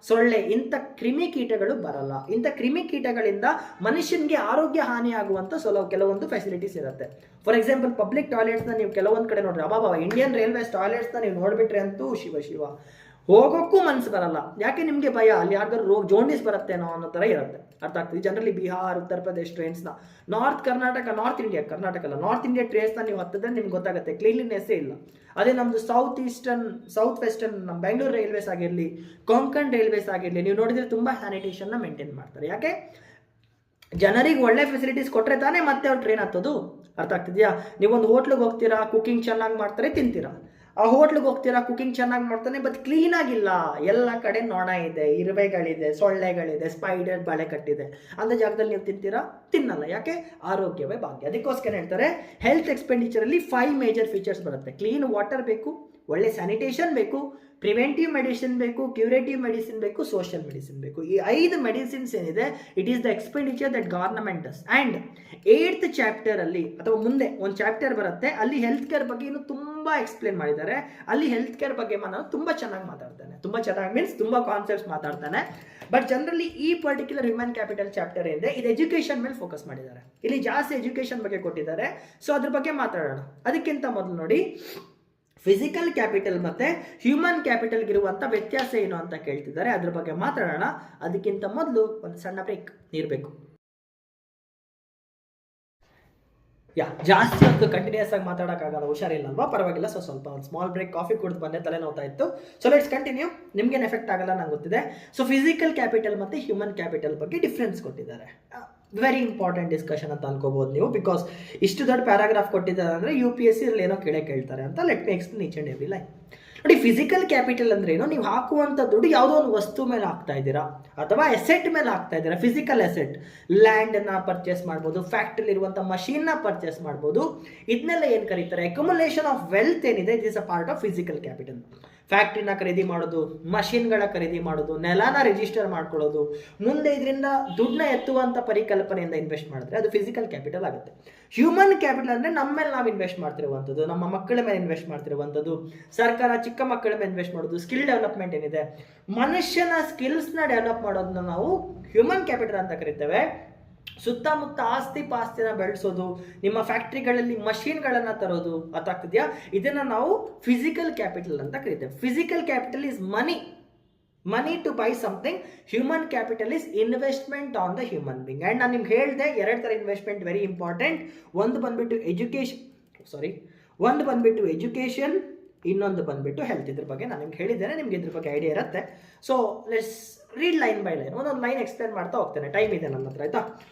ಸೊಳ್ಳೆ ಇಂಥ ಕ್ರಿಮಿಕೀಟಗಳು ಬರಲ್ಲ. ಇಂಥ ಕ್ರಿಮಿಕೀಟಗಳಿಂದ ಮನುಷ್ಯನಿಗೆ ಆರೋಗ್ಯ ಹಾನಿಯಾಗುವಂಥ ಕೆಲವೊಂದು ಫೆಸಿಲಿಟೀಸ್ ಇರುತ್ತೆ. ಫಾರ್ ಎಕ್ಸಾಂಪಲ್, ಪಬ್ಲಿಕ್ ಟಾಯ್ಲೆಟ್ಸ್ನ ನೀವು ಕೆಲವೊಂದು ಕಡೆ ನೋಡ್ರಿ, ಇಂಡಿಯನ್ ರೈಲ್ವೇಸ್ ಟಾಯ್ಲೆಟ್ಸ್ನ ನೀವು ನೋಡಿಬಿಟ್ರೆ ಅಂತೂ ಶಿವ ಹೋಗೋಕ್ಕೂ ಮನಸ್ಸು ಬರಲ್ಲ. ಯಾಕೆ? ನಿಮಗೆ ಭಯ, ಅಲ್ಲಿ ಯಾರಿಗಾದ್ರು ಜಾಂಡೀಸ್ ಬರುತ್ತೇನೋ ಅನ್ನೋ ಥರ ಇರುತ್ತೆ. ಅರ್ಥ ಆಗ್ತದೆ? Generally Bihar, Uttar Pradesh ಟ್ರೈನ್ಸ್ನ, north India ಟ್ರೈನ್ಸ್ನ ನೀವು ಹತ್ತಿದ್ರೆ ನಿಮ್ಗೆ ಗೊತ್ತಾಗುತ್ತೆ, ಕ್ಲೀನ್ಲಿನೆಸ್ಸೇ ಇಲ್ಲ. ಅದೇ ನಮ್ಮದು ಸೌತ್ ವೆಸ್ಟರ್ನ್ ನಮ್ಮ ಬೆಂಗಳೂರು ರೈಲ್ವೇಸ್ ಆಗಿರಲಿ, ಕೊಂಕಣ್ ರೈಲ್ವೇಸ್ ಆಗಿರಲಿ, ನೀವು ನೋಡಿದರೆ ತುಂಬ ಸ್ಯಾನಿಟೇಷನ್ನ ಮೇಂಟೈನ್ ಮಾಡ್ತಾರೆ. ಯಾಕೆ? ಜನರಿಗೆ ಒಳ್ಳೆ ಫೆಸಿಲಿಟೀಸ್ ಕೊಟ್ಟರೆ ತಾನೇ ಮತ್ತೆ ಅವ್ರು ಟ್ರೈನ್ ಹತ್ತೋದು. ಅರ್ಥ ಆಗ್ತಿದೆಯಾ? ನೀವೊಂದು ಹೋಟ್ಲಿಗೆ ಹೋಗ್ತೀರಾ, ಕುಕಿಂಗ್ ಚೆನ್ನಾಗಿ ಮಾಡ್ತಾರೆ, ತಿಂತೀರಾ. ಆ ಹೋಟ್ಲಿಗೆ ಹೋಗ್ತೀರಾ, ಕುಕಿಂಗ್ ಚೆನ್ನಾಗಿ ಮಾಡ್ತಾನೆ, ಬಟ್ ಕ್ಲೀನಾಗಿಲ್ಲ. ಎಲ್ಲ ಕಡೆ ನೊಣ ಇದೆ, ಇರುವೆಗಳಿದೆ, ಸೊಳ್ಳೆಗಳಿದೆ, ಸ್ಪೈಡರ್ ಬಳೆ ಕಟ್ಟಿದೆ. ಅಂಥ ಜಾಗದಲ್ಲಿ ನೀವು ತಿಂತೀರಾ? ತಿನ್ನಲ್ಲ. ಯಾಕೆ? ಆರೋಗ್ಯವೇ ಭಾಗ್ಯ. ಅದಕ್ಕೋಸ್ಕರ ಹೇಳ್ತಾರೆ ಹೆಲ್ತ್ ಎಕ್ಸ್ಪೆಂಡಿಚರಲ್ಲಿ 5 ಮೇಜರ್ ಫೀಚರ್ಸ್ ಬರುತ್ತೆ. ಕ್ಲೀನ್ ವಾಟರ್ ಬೇಕು, ಒಳ್ಳೆ ಸ್ಯಾನಿಟೇಷನ್ ಬೇಕು, ಪ್ರಿವೆಂಟಿವ್ ಮೆಡಿಸಿನ್ ಬೇಕು, ಕ್ಯೂರೇಟಿವ್ ಮೆಡಿಸಿನ್ ಬೇಕು, ಸೋಷಿಯಲ್ ಮೆಡಿಸಿನ್ ಬೇಕು. ಈ 5 ಮೆಡಿಸಿನ್ಸ್ ಏನಿದೆ, it is the expenditure that government does. And 8th ಚಾಪ್ಟರಲ್ಲಿ ಅಥವಾ ಮುಂದೆ ಒಂದು ಚಾಪ್ಟರ್ ಬರುತ್ತೆ, ಅಲ್ಲಿ ಹೆಲ್ತ್ ಕೇರ್ ಬಗ್ಗೆ ಇನ್ನೂ ತುಂಬ ಎಕ್ಸ್ಪ್ಲೇನ್ ಮಾಡಿದ್ದಾರೆ. ಅಲ್ಲಿ ಹೆಲ್ತ್ ಕೇರ್ ಬಗ್ಗೆ ನಾನು ತುಂಬ ಚೆನ್ನಾಗಿ ಮಾತಾಡ್ತಾನೆ. ತುಂಬ ಚೆನ್ನಾಗಿ ಮೀನ್ಸ್ ತುಂಬ ಕಾನ್ಸೆಪ್ಟ್ಸ್ ಮಾತಾಡ್ತಾನೆ. ಬಟ್ ಜನರಲಿ ಈ ಪರ್ಟಿಕ್ಯುಲರ್ ಹ್ಯೂಮನ್ ಕ್ಯಾಪಿಟಲ್ ಚಾಪ್ಟರ್ ಏನಿದೆ, ಇದು ಎಜುಕೇಷನ್ ಮೇಲೆ ಫೋಕಸ್ ಮಾಡಿದ್ದಾರೆ. ಇಲ್ಲಿ ಜಾಸ್ತಿ ಎಜುಕೇಷನ್ ಬಗ್ಗೆ ಕೊಟ್ಟಿದ್ದಾರೆ. ಸೊ ಅದ್ರ ಬಗ್ಗೆ ಮಾತಾಡೋಣ. ಅದಕ್ಕಿಂತ ಮೊದಲು ನೋಡಿ, ಫಿಸಿಕಲ್ ಕ್ಯಾಪಿಟಲ್ ಮತ್ತು ಹ್ಯೂಮನ್ ಕ್ಯಾಪಿಟಲ್ಗಿರುವಂಥ ವ್ಯತ್ಯಾಸ ಏನು ಅಂತ ಕೇಳ್ತಿದ್ದಾರೆ. ಅದ್ರ ಬಗ್ಗೆ ಮಾತಾಡೋಣ. ಅದಕ್ಕಿಂತ ಮೊದಲು ಒಂದು ಸಣ್ಣ ಬ್ರೇಕ್ ಇರಬೇಕು. ಜಾಸ್ತಿ ಹೊತ್ತು ಕಂಟಿನ್ಯೂಸ್ ಆಗಿ ಮಾತಾಡೋಕ್ಕಾಗಲ್ಲ, ಹುಷಾರಿಲ್ಲಲ್ವಾ? ಪರವಾಗಿಲ್ಲ. ಸ್ವಲ್ಪ ಒಂದು ಸ್ಮಾಲ್ ಬ್ರೇಕ್, ಕಾಫಿ ಕುಡಿದು ಬಂದೆ, ತಲೆ ನೋಡ್ತಾ ಇತ್ತು. So let's continue. ನಿಮ್ಗೇನು ಎಫೆಕ್ಟ್ ಆಗಲ್ಲ ನಂಗೆ ಗೊತ್ತಿದೆ. ಸೊ ಫಿಸಿಕಲ್ ಕ್ಯಾಪಿಟಲ್ ಮತ್ತು ಹ್ಯೂಮನ್ ಕ್ಯಾಪಿಟಲ್ ಬಗ್ಗೆ ಡಿಫ್ರೆನ್ಸ್ ಕೊಟ್ಟಿದ್ದಾರೆ. ವೆರಿ ಇಂಪಾರ್ಟೆಂಟ್ ಡಿಸ್ಕಷನ್ ಅಂತ ಅನ್ಕೋಬಹುದು ನೀವು, ಬಿಕಾಸ್ ಇಷ್ಟು ದೊಡ್ಡ ಪ್ಯಾರಾಗ್ರಾಫ್ ಕೊಟ್ಟಿದ್ದಾರೆ ಅಂದರೆ UPSC ಏನೋ ಕೇಳ್ತಾರೆ ಅಂತ. Let me explain each and every line. ನೋಡಿ, ಫಿಸಿಕಲ್ ಕ್ಯಾಪಿಟಲ್ ಅಂದ್ರೆ ಏನು? ನೀವು ಹಾಕುವಂಥ ದುಡ್ಡು ಯಾವುದೋ ಒಂದು ವಸ್ತು ಮೇಲೆ ಹಾಕ್ತಾ ಇದ್ದೀರಾ ಅಥವಾ ಅಸೆಟ್ ಮೇಲೆ ಹಾಕ್ತಾ ಇದ್ದೀರಾ. ಫಿಸಿಕಲ್ ಅಸೆಟ್, ಲ್ಯಾಂಡನ್ನು ಪರ್ಚೇಸ್ ಮಾಡ್ಬೋದು, ಫ್ಯಾಕ್ಟ್ರಿಲಿ ಇರುವಂಥ ಮಷೀನ್ನ ಪರ್ಚೇಸ್ ಮಾಡ್ಬೋದು. ಇದನ್ನೆಲ್ಲ ಏನು ಕರೀತಾರೆ? ಅಕ್ಯುಮುಲೇಷನ್ ಆಫ್ ವೆಲ್ತ್ ಏನಿದೆ, it is a part of physical capital. ಫ್ಯಾಕ್ಟ್ರಿನ ಖರೀದಿ ಮಾಡೋದು, ಮಷಿನ್ಗಳ ಖರೀದಿ ಮಾಡೋದು, ನೆಲನ ರಿಜಿಸ್ಟರ್ ಮಾಡ್ಕೊಳ್ಳೋದು, ಮುಂದೆ ಇದರಿಂದ ದುಡ್ಡನ್ನ ಎತ್ತುವಂಥ ಪರಿಕಲ್ಪನೆಯಿಂದ ಇನ್ವೆಸ್ಟ್ ಮಾಡಿದ್ರೆ ಅದು ಫಿಸಿಕಲ್ ಕ್ಯಾಪಿಟಲ್ ಆಗುತ್ತೆ. ಹ್ಯೂಮನ್ ಕ್ಯಾಪಿಟಲ್ ಅಂದರೆ ನಮ್ಮ ಮೇಲೆ ನಾವು ಇನ್ವೆಸ್ಟ್ ಮಾಡ್ತಿರುವಂಥದ್ದು, ನಮ್ಮ ಮಕ್ಕಳ ಮೇಲೆ ಇನ್ವೆಸ್ಟ್ ಮಾಡ್ತಿರುವಂಥದ್ದು, ಸರ್ಕಾರ ಚಿಕ್ಕ ಮಕ್ಕಳ ಮೇಲೆ ಇನ್ವೆಸ್ಟ್ ಮಾಡೋದು, ಸ್ಕಿಲ್ ಡೆವಲಪ್ಮೆಂಟ್ ಏನಿದೆ, ಮನುಷ್ಯನ ಸ್ಕಿಲ್ಸ್ನ ಡೆವಲಪ್ ಮಾಡೋದನ್ನ ನಾವು ಹ್ಯೂಮನ್ ಕ್ಯಾಪಿಟಲ್ ಅಂತ ಕರಿತೇವೆ. ಸುತ್ತಮುತ್ತ ಆಸ್ತಿ ಪಾಸ್ತಿನ ಬೆಳೆಸೋದು, ನಿಮ್ಮ ಫ್ಯಾಕ್ಟ್ರಿಗಳಲ್ಲಿ ಮಷೀನ್ಗಳನ್ನು ತರೋದು, ಅರ್ಥಾಗ್ತಿದೆಯಾ? ಇದನ್ನು ನಾವು ಫಿಸಿಕಲ್ ಕ್ಯಾಪಿಟಲ್ ಅಂತ ಕರಿತೇವೆ. Physical capital is money to buy something. Human capital is investment on the human being. And ನಾನು ನಿಮ್ಗೆ ಹೇಳಿದೆ 2 ಥರ ಇನ್ವೆಸ್ಟ್ಮೆಂಟ್ ವೆರಿ ಇಂಪಾರ್ಟೆಂಟ್. ಒಂದು ಬಂದ್ಬಿಟ್ಟು ಎಜುಕೇಷನ್, ಇನ್ನೊಂದು ಬಂದ್ಬಿಟ್ಟು ಹೆಲ್ತ್. ಇದ್ರ ಬಗ್ಗೆ ನಾನು ನಿಮ್ಗೆ ಹೇಳಿದ್ದೇನೆ, ನಿಮ್ಗೆ ಇದ್ರ ಬಗ್ಗೆ ಐಡಿಯಾ ಇರುತ್ತೆ. So let's read line by line, ಒಂದೊಂದು ಲೈನ್ ಎಕ್ಸ್ಪ್ಲೇನ್ ಮಾಡ್ತಾ ಹೋಗ್ತೇನೆ, ಟೈಮ್ ಇದೆ ನನ್ನ ಹತ್ರ, ಆಯ್ತಾ?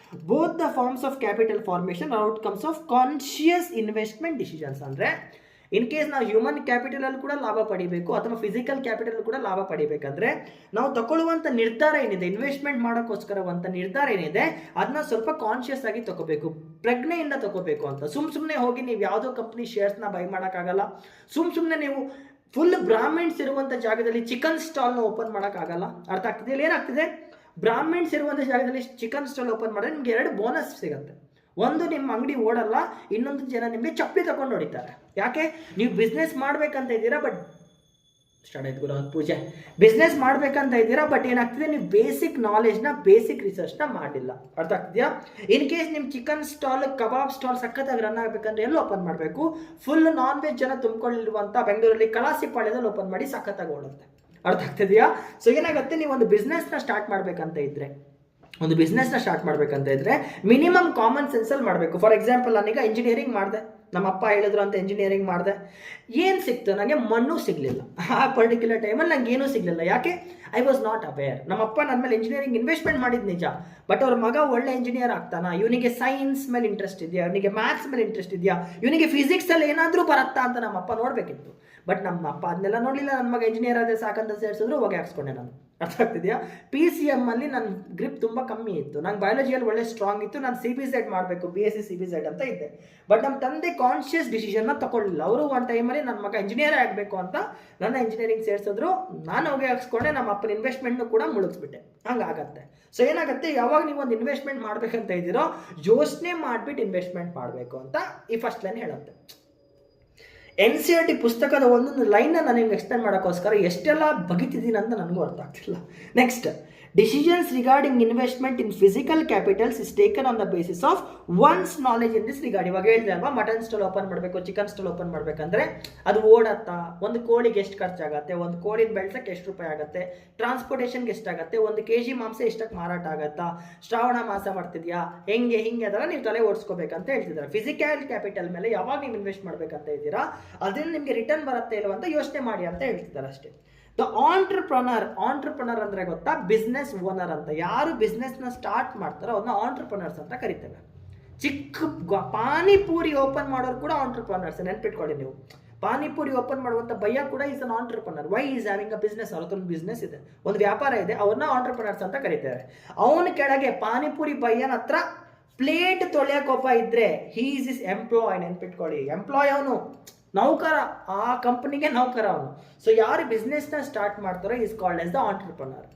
Both the forms of capital formation are outcomes of conscious investment decisions. ಅಂದರೆ ಇನ್ ಕೇಸ್ ನಾವು ಹ್ಯೂಮನ್ ಕ್ಯಾಪಿಟಲಲ್ಲಿ ಕೂಡ ಲಾಭ ಪಡಿಬೇಕು ಅಥವಾ ಫಿಸಿಕಲ್ ಕ್ಯಾಪಿಟಲ್ ಕೂಡ ಲಾಭ ಪಡಿಬೇಕಂದ್ರೆ ನಾವು ತಗೊಳ್ಳುವಂಥ ನಿರ್ಧಾರ ಏನಿದೆ, ಇನ್ವೆಸ್ಟ್ಮೆಂಟ್ ಮಾಡೋಕ್ಕೋಸ್ಕರವಂಥ ನಿರ್ಧಾರ ಏನಿದೆ, ಅದನ್ನ ಸ್ವಲ್ಪ ಕಾನ್ಷಿಯಸ್ ಆಗಿ ತಗೋಬೇಕು, ಪ್ರಜ್ಞೆಯಿಂದ ತಗೋಬೇಕು ಅಂತ. ಸುಮ್ಮನೆ ಹೋಗಿ ನೀವು ಯಾವುದೋ ಕಂಪ್ನಿ ಶೇರ್ಸ್ನ ಬೈ ಮಾಡೋಕ್ಕಾಗಲ್ಲ. ಸುಮ್ಮನೆ ನೀವು ಫುಲ್ ಬ್ರಾಹ್ಮಿಣ್ಸ್ ಇರುವಂಥ ಜಾಗದಲ್ಲಿ ಚಿಕನ್ ಸ್ಟಾಲ್ನ ಓಪನ್ ಮಾಡೋಕ್ಕಾಗಲ್ಲ. ಅರ್ಥ ಆಗ್ತಿದೆ? ಇಲ್ಲಿ ಏನಾಗ್ತಿದೆ? ಬ್ರಾಹ್ಮಿಣ್ಸ್ ಇರುವಂಥ ಜಾಗದಲ್ಲಿ ಚಿಕನ್ ಸ್ಟಾಲ್ ಓಪನ್ ಮಾಡಿದ್ರೆ ನಿಮ್ಗೆ 2 ಬೋನಸ್ ಸಿಗುತ್ತೆ. ಒಂದು, ನಿಮ್ಮ ಅಂಗಡಿ ಓಡಲ್ಲ, ಇನ್ನೊಂದು ಜನ ನಿಮಗೆ ಚಪ್ಪಲಿ ತಗೊಂಡು ಹೊಡಿತಾರೆ. ಯಾಕೆ? ನೀವು ಬಿಸ್ನೆಸ್ ಮಾಡ್ಬೇಕಂತ ಇದ್ದೀರಾ, ಬಟ್ ಸ್ಟಾರ್ಟ್ ಆಯ್ತು ಗುರು ಪೂಜೆ. ಬಿಸ್ನೆಸ್ ಮಾಡ್ಬೇಕಂತ ಇದ್ದೀರಾ, ಬಟ್ ಏನಾಗ್ತಿದೆ, ನೀವು ಬೇಸಿಕ್ ನಾಲೆಜ್ನ, ಬೇಸಿಕ್ ರಿಸರ್ಚ್ನ ಮಾಡಿಲ್ಲ. ಅರ್ಥ ಆಗ್ತಿದೆಯಾ? ಇನ್ ಕೇಸ್ ನಿಮ್ಮ ಚಿಕನ್ ಸ್ಟಾಲ್, ಕಬಾಬ್ ಸ್ಟಾಲ್ ಸಖತ್ತಾಗಿ ರನ್ ಆಗಬೇಕಂದ್ರೆ ಎಲ್ಲಿ ಓಪನ್ ಮಾಡಬೇಕು? ಫುಲ್ ನಾನ್ ವೆಜ್ ಜನ ತುಂಬಿಕೊಂಡಿರುವಂಥ ಬೆಂಗಳೂರಲ್ಲಿ ಕಲಾಸಿಪಾಳ್ಯದಲ್ಲಿ ಓಪನ್ ಮಾಡಿ ಸಖತ್ತಾಗಿ ಓಡುತ್ತೆ. ಅರ್ಥ ಆಗ್ತಿದೆಯಾ? ಸೊ ಏನಾಗುತ್ತೆ, ನೀವು ಒಂದು ಬಿಸ್ನೆಸ್ನ ಸ್ಟಾರ್ಟ್ ಮಾಡಬೇಕಂತ ಇದ್ರೆ ಮಿನಿಮಮ್ ಕಾಮನ್ ಸೆನ್ಸಲ್ಲಿ ಮಾಡಬೇಕು. ಫಾರ್ ಎಕ್ಸಾಂಪಲ್, ನಾನೀಗ ಇಂಜಿನಿಯರಿಂಗ್ ಮಾಡಿದೆ, ನಮ್ಮ ಅಪ್ಪ ಹೇಳಿದ್ರು ಅಂತ ಇಂಜಿನಿಯರಿಂಗ್ ಮಾಡಿದೆ. ಏನು ಸಿಕ್ತು ನನಗೆ? ಮಣ್ಣು ಸಿಗಲಿಲ್ಲ. ಆ ಪರ್ಟಿಕ್ಯುಲರ್ ಟೈಮಲ್ಲಿ ನಂಗೆ ಏನೂ ಸಿಗಲಿಲ್ಲ. ಯಾಕೆ? I was not aware. ನಮ್ಮ ಅಪ್ಪ ನನ್ನ ಮೇಲೆ ಇಂಜಿನಿಯರಿಂಗ್ ಇನ್ವೆಸ್ಟ್ಮೆಂಟ್ ಮಾಡಿದ್ದು ನಿಜ, ಬಟ್ ಅವ್ರ ಮಗ ಒಳ್ಳೆ ಇಂಜಿನಿಯರ್ ಆಗ್ತಾನಾ, ಇವನಿಗೆ ಸೈನ್ಸ್ ಮೇಲೆ ಇಂಟ್ರೆಸ್ಟ್ ಇದೆಯಾ, ಇವನಿಗೆ ಮ್ಯಾಥ್ಸ್ ಮೇಲೆ ಇಂಟ್ರೆಸ್ಟ್ ಇದೆಯಾ, ಇವನಿಗೆ ಫಿಸಿಕ್ಸಲ್ಲಿ ಏನಾದರೂ ಬರುತ್ತಾ ಅಂತ ನಮ್ಮ ಅಪ್ಪ ನೋಡಬೇಕಿತ್ತು. ಬಟ್ ನಮ್ಮ ಅಪ್ಪ ಅದನ್ನೆಲ್ಲ ನೋಡಲಿಲ್ಲ. ನನ್ನ ಮಗ ಇಂಜಿನಿಯರ್ ಆದರೆ ಸಾಕಂತ ಸೇರಿಸಿದ್ರು, ಹೋಗಿ ಹಾಕ್ಸ್ಕೊಂಡೆ ನಾನು. ಅರ್ಥ ಆಗ್ತಿದೆಯಾ? PCM ಅಲ್ಲಿ ನನ್ನ ಗ್ರಿಪ್ ತುಂಬ ಕಮ್ಮಿ ಇತ್ತು. ನಂಗೆ ಬಯಾಲಜಿಯಲ್ಲಿ ಒಳ್ಳೆ ಸ್ಟ್ರಾಂಗ್ ಇತ್ತು. ನಾನು CBZ ಮಾಡಬೇಕು, BSc CBZ ಅಂತ ಇದ್ದೆ. ಬಟ್ ನಮ್ಮ ತಂದೆ ಕಾನ್ಷಿಯಸ್ ಡಿಸಿಷನ್ನ ತಗೊಳ್ಳಿಲ್ಲ. ಅವರು ಒಂದು ಟೈಮಲ್ಲಿ ನನ್ನ ಮಗ ಇಂಜಿನಿಯರ್ ಆಗಬೇಕು ಅಂತ ನನ್ನ ಇಂಜಿನಿಯರಿಂಗ್ ಸೇರಿಸಿದ್ರು. ನಾನು ಹೋಗಿ ಹಾಕ್ಸ್ಕೊಂಡೆ. ನಮ್ಮ ಅಪ್ಪನ ಇನ್ವೆಸ್ಟ್ಮೆಂಟ್ನು ಕೂಡ ಮುಳುಗಿಸ್ಬಿಟ್ಟೆ. ಹಂಗಾಗತ್ತೆ. ಸೊ ಏನಾಗುತ್ತೆ, ಯಾವಾಗ ನೀವು ಒಂದು ಇನ್ವೆಸ್ಟ್ಮೆಂಟ್ ಮಾಡಬೇಕಂತ ಇದ್ದೀರೋ ಯೋಚನೆ ಮಾಡಿಬಿಟ್ಟು ಇನ್ವೆಸ್ಟ್ಮೆಂಟ್ ಮಾಡಬೇಕು ಅಂತ ಈ ಫಸ್ಟ್ ಲೈನ್ ಹೇಳುತ್ತೆ. NCERT ಪುಸ್ತಕದ ಒಂದೊಂದು ಲೈನ್ನ ನಾನು ನಿಮ್ಗೆ ಎಕ್ಸ್ಪ್ಲೇನ್ ಮಾಡೋಕ್ಕೋಸ್ಕರ ಎಷ್ಟೆಲ್ಲ ಬಗಿತಿದ್ದೀನಿ ಅಂತ ನನಗೂ ಅರ್ಥ ಆಗ್ತಿಲ್ಲ. Next, decisions regarding investment in physical capitals is taken on the basis of once knowledge in this regard. ಇವಾಗ ಹೇಳಿದೆ ಅಲ್ವಾ, ಮಟನ್ ಸ್ಟಾಲ್ ಓಪನ್ ಮಾಡಬೇಕು, ಚಿಕನ್ ಸ್ಟಾಲ್ ಓಪನ್ ಮಾಡಬೇಕಂದ್ರೆ ಅದು ಓಡತ್ತಾ, ಒಂದು ಕೋಳಿಗೆ ಎಷ್ಟು ಖರ್ಚಾಗುತ್ತೆ, ಒಂದು ಕೋಳಿನ ಬೆಳೆಸಕ್ಕೆ ಎಷ್ಟು ರೂಪಾಯಿ ಆಗುತ್ತೆ, ಟ್ರಾನ್ಸ್ಪೋರ್ಟೇಷನ್ಗೆ ಎಷ್ಟಾಗುತ್ತೆ, 1 kg ಮಾಂಸ ಎಷ್ಟಕ್ಕೆ ಮಾರಾಟ ಆಗುತ್ತಾ, ಶ್ರಾವಣ ಮಾಸ ಮಾಡ್ತಿದ್ಯಾ, ಹಿಂಗೆ ಅದೆಲ್ಲ ನೀವು ತಲೆ ಓಡಿಸ್ಕೋಬೇಕಂತ ಹೇಳ್ತಿದ್ದಾರೆ. ಫಿಸಿಕಲ್ ಕ್ಯಾಪಿಟಲ್ ಮೇಲೆ ಯಾವಾಗ ನೀವು ಇನ್ವೆಸ್ಟ್ ಮಾಡಬೇಕಂತ ಇದ್ದೀರಾ, ಅದರಿಂದ ನಿಮಗೆ ರಿಟರ್ನ್ ಬರುತ್ತೆ ಇಲ್ವ ಅಂತ ಯೋಚನೆ ಮಾಡಿ ಅಂತ ಹೇಳ್ತಿದ್ದಾರೆ ಅಷ್ಟೇ. ದ ಆಂಟ್ರಪ್ರನರ್ ಅಂದರೆ ಗೊತ್ತಾ? ಬಿಸ್ನೆಸ್ ಓನರ್ ಅಂತ. ಯಾರು ಬಿಸ್ನೆಸ್ನ ಸ್ಟಾರ್ಟ್ ಮಾಡ್ತಾರೋ ಅವ್ರನ್ನ ಆಂಟ್ರಪ್ರನರ್ಸ್ ಅಂತ ಕರಿತೇವೆ. ಚಿಕ್ಕ ಪಾನಿಪೂರಿ ಓಪನ್ ಮಾಡೋರು ಕೂಡ ಆಂಟ್ರಪ್ರನರ್ಸ್, ನೆನ್ಪಿಟ್ಕೊಳ್ಳಿ ನೀವು. ಪಾನಿಪೂರಿ ಓಪನ್ ಮಾಡುವಂಥ ಭಯ್ಯ ಕೂಡ is an entrepreneur. Why is having a business? ಅವ್ರದ್ದೊಂದು ಬಿಸ್ನೆಸ್ ಇದೆ, ಒಂದು ವ್ಯಾಪಾರ ಇದೆ, ಅವ್ರನ್ನ ಆಂಟ್ರಪ್ರನರ್ಸ್ ಅಂತ ಕರಿತೇವೆ. ಅವನ ಕೆಳಗೆ ಪಾನಿಪೂರಿ ಭಯ್ಯನ ಹತ್ರ ಪ್ಲೇಟ್ ತೊಳೆಯೋಕೋಪ ಇದ್ರೆ ಹೀ ಈಸ್ ಇಸ್ ಎಂಪ್ಲಾಯ್. ನೆನ್ಪಿಟ್ಕೊಳ್ಳಿ, ಎಂಪ್ಲಾಯ್ ಅವನು, ನೌಕರ, ಆ ಕಂಪನಿಗೆ ನೌಕರ ಅವನು. ಸೊ ಯಾರು ಬಿಸ್ನೆಸ್ನ ಸ್ಟಾರ್ಟ್ ಮಾಡ್ತಾರೋ is called as the entrepreneur.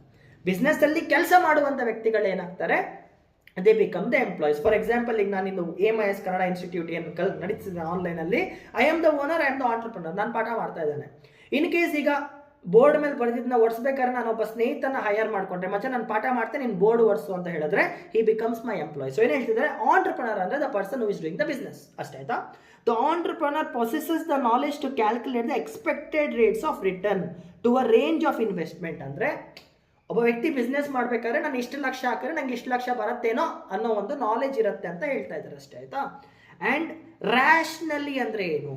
ಬಿಸ್ನೆಸ್ಸಲ್ಲಿ ಕೆಲಸ ಮಾಡುವಂಥ ವ್ಯಕ್ತಿಗಳು ಏನಾಗ್ತಾರೆ, they become the employees. For example, ಈಗ ನಾನು ಇದು AMIS ಕನ್ನಡ ಇನ್ಸ್ಟಿಟ್ಯೂಟ್ ಏನು ನಡೀತಿದ್ದೆ ಆನ್ಲೈನಲ್ಲಿ, I am the owner, I am the entrepreneur. ನಾನು ಪಾಠ ಮಾಡ್ತಾ ಇದ್ದೇನೆ. ಇನ್ ಕೇಸ್ ಈಗ ಬೋರ್ಡ್ ಮೇಲೆ ಬರೆದಿದ್ದನ್ನ ಒಡಿಸ್ಬೇಕಾದ್ರೆ ನಾನು ಒಬ್ಬ ಸ್ನೇಹಿತನ ಹೈಯರ್ ಮಾಡ್ಕೊಂಡ್ರೆ, ಮಚ್ಚ ನಾನು ಪಾಠ ಮಾಡ್ತೇನೆ, ನೀನು ಬೋರ್ಡ್ ಒಡಿಸು ಅಂತ ಹೇಳಿದ್ರೆ he becomes my employee. So ಏನು ಹೇಳ್ತಿದ್ದಾರೆ, ಆಂಟ್ರಪ್ರನರ್ ಅಂದರೆ the person who is doing the business. ಅಷ್ಟೇ ಆಯ್ತಾ? The entrepreneur possesses the knowledge to calculate the expected rates of return to a range of investment. ಅಂದರೆ ಒಬ್ಬ ವ್ಯಕ್ತಿ ಬಿಸ್ನೆಸ್ ಮಾಡಬೇಕಾದ್ರೆ ನಾನು ಇಷ್ಟು ಲಕ್ಷ ಹಾಕಿದ್ರೆ ನಂಗೆ ಇಷ್ಟು ಲಕ್ಷ ಬರುತ್ತೇನೋ ಅನ್ನೋ ಒಂದು ನಾಲೆಜ್ ಇರುತ್ತೆ ಅಂತ ಹೇಳ್ತಾ ಇದ್ದಾರೆ ಅಷ್ಟೇ ಆಯ್ತಾ. ಆ್ಯಂಡ್ ರ್ಯಾಷನಲಿ ಅಂದರೆ ಏನು?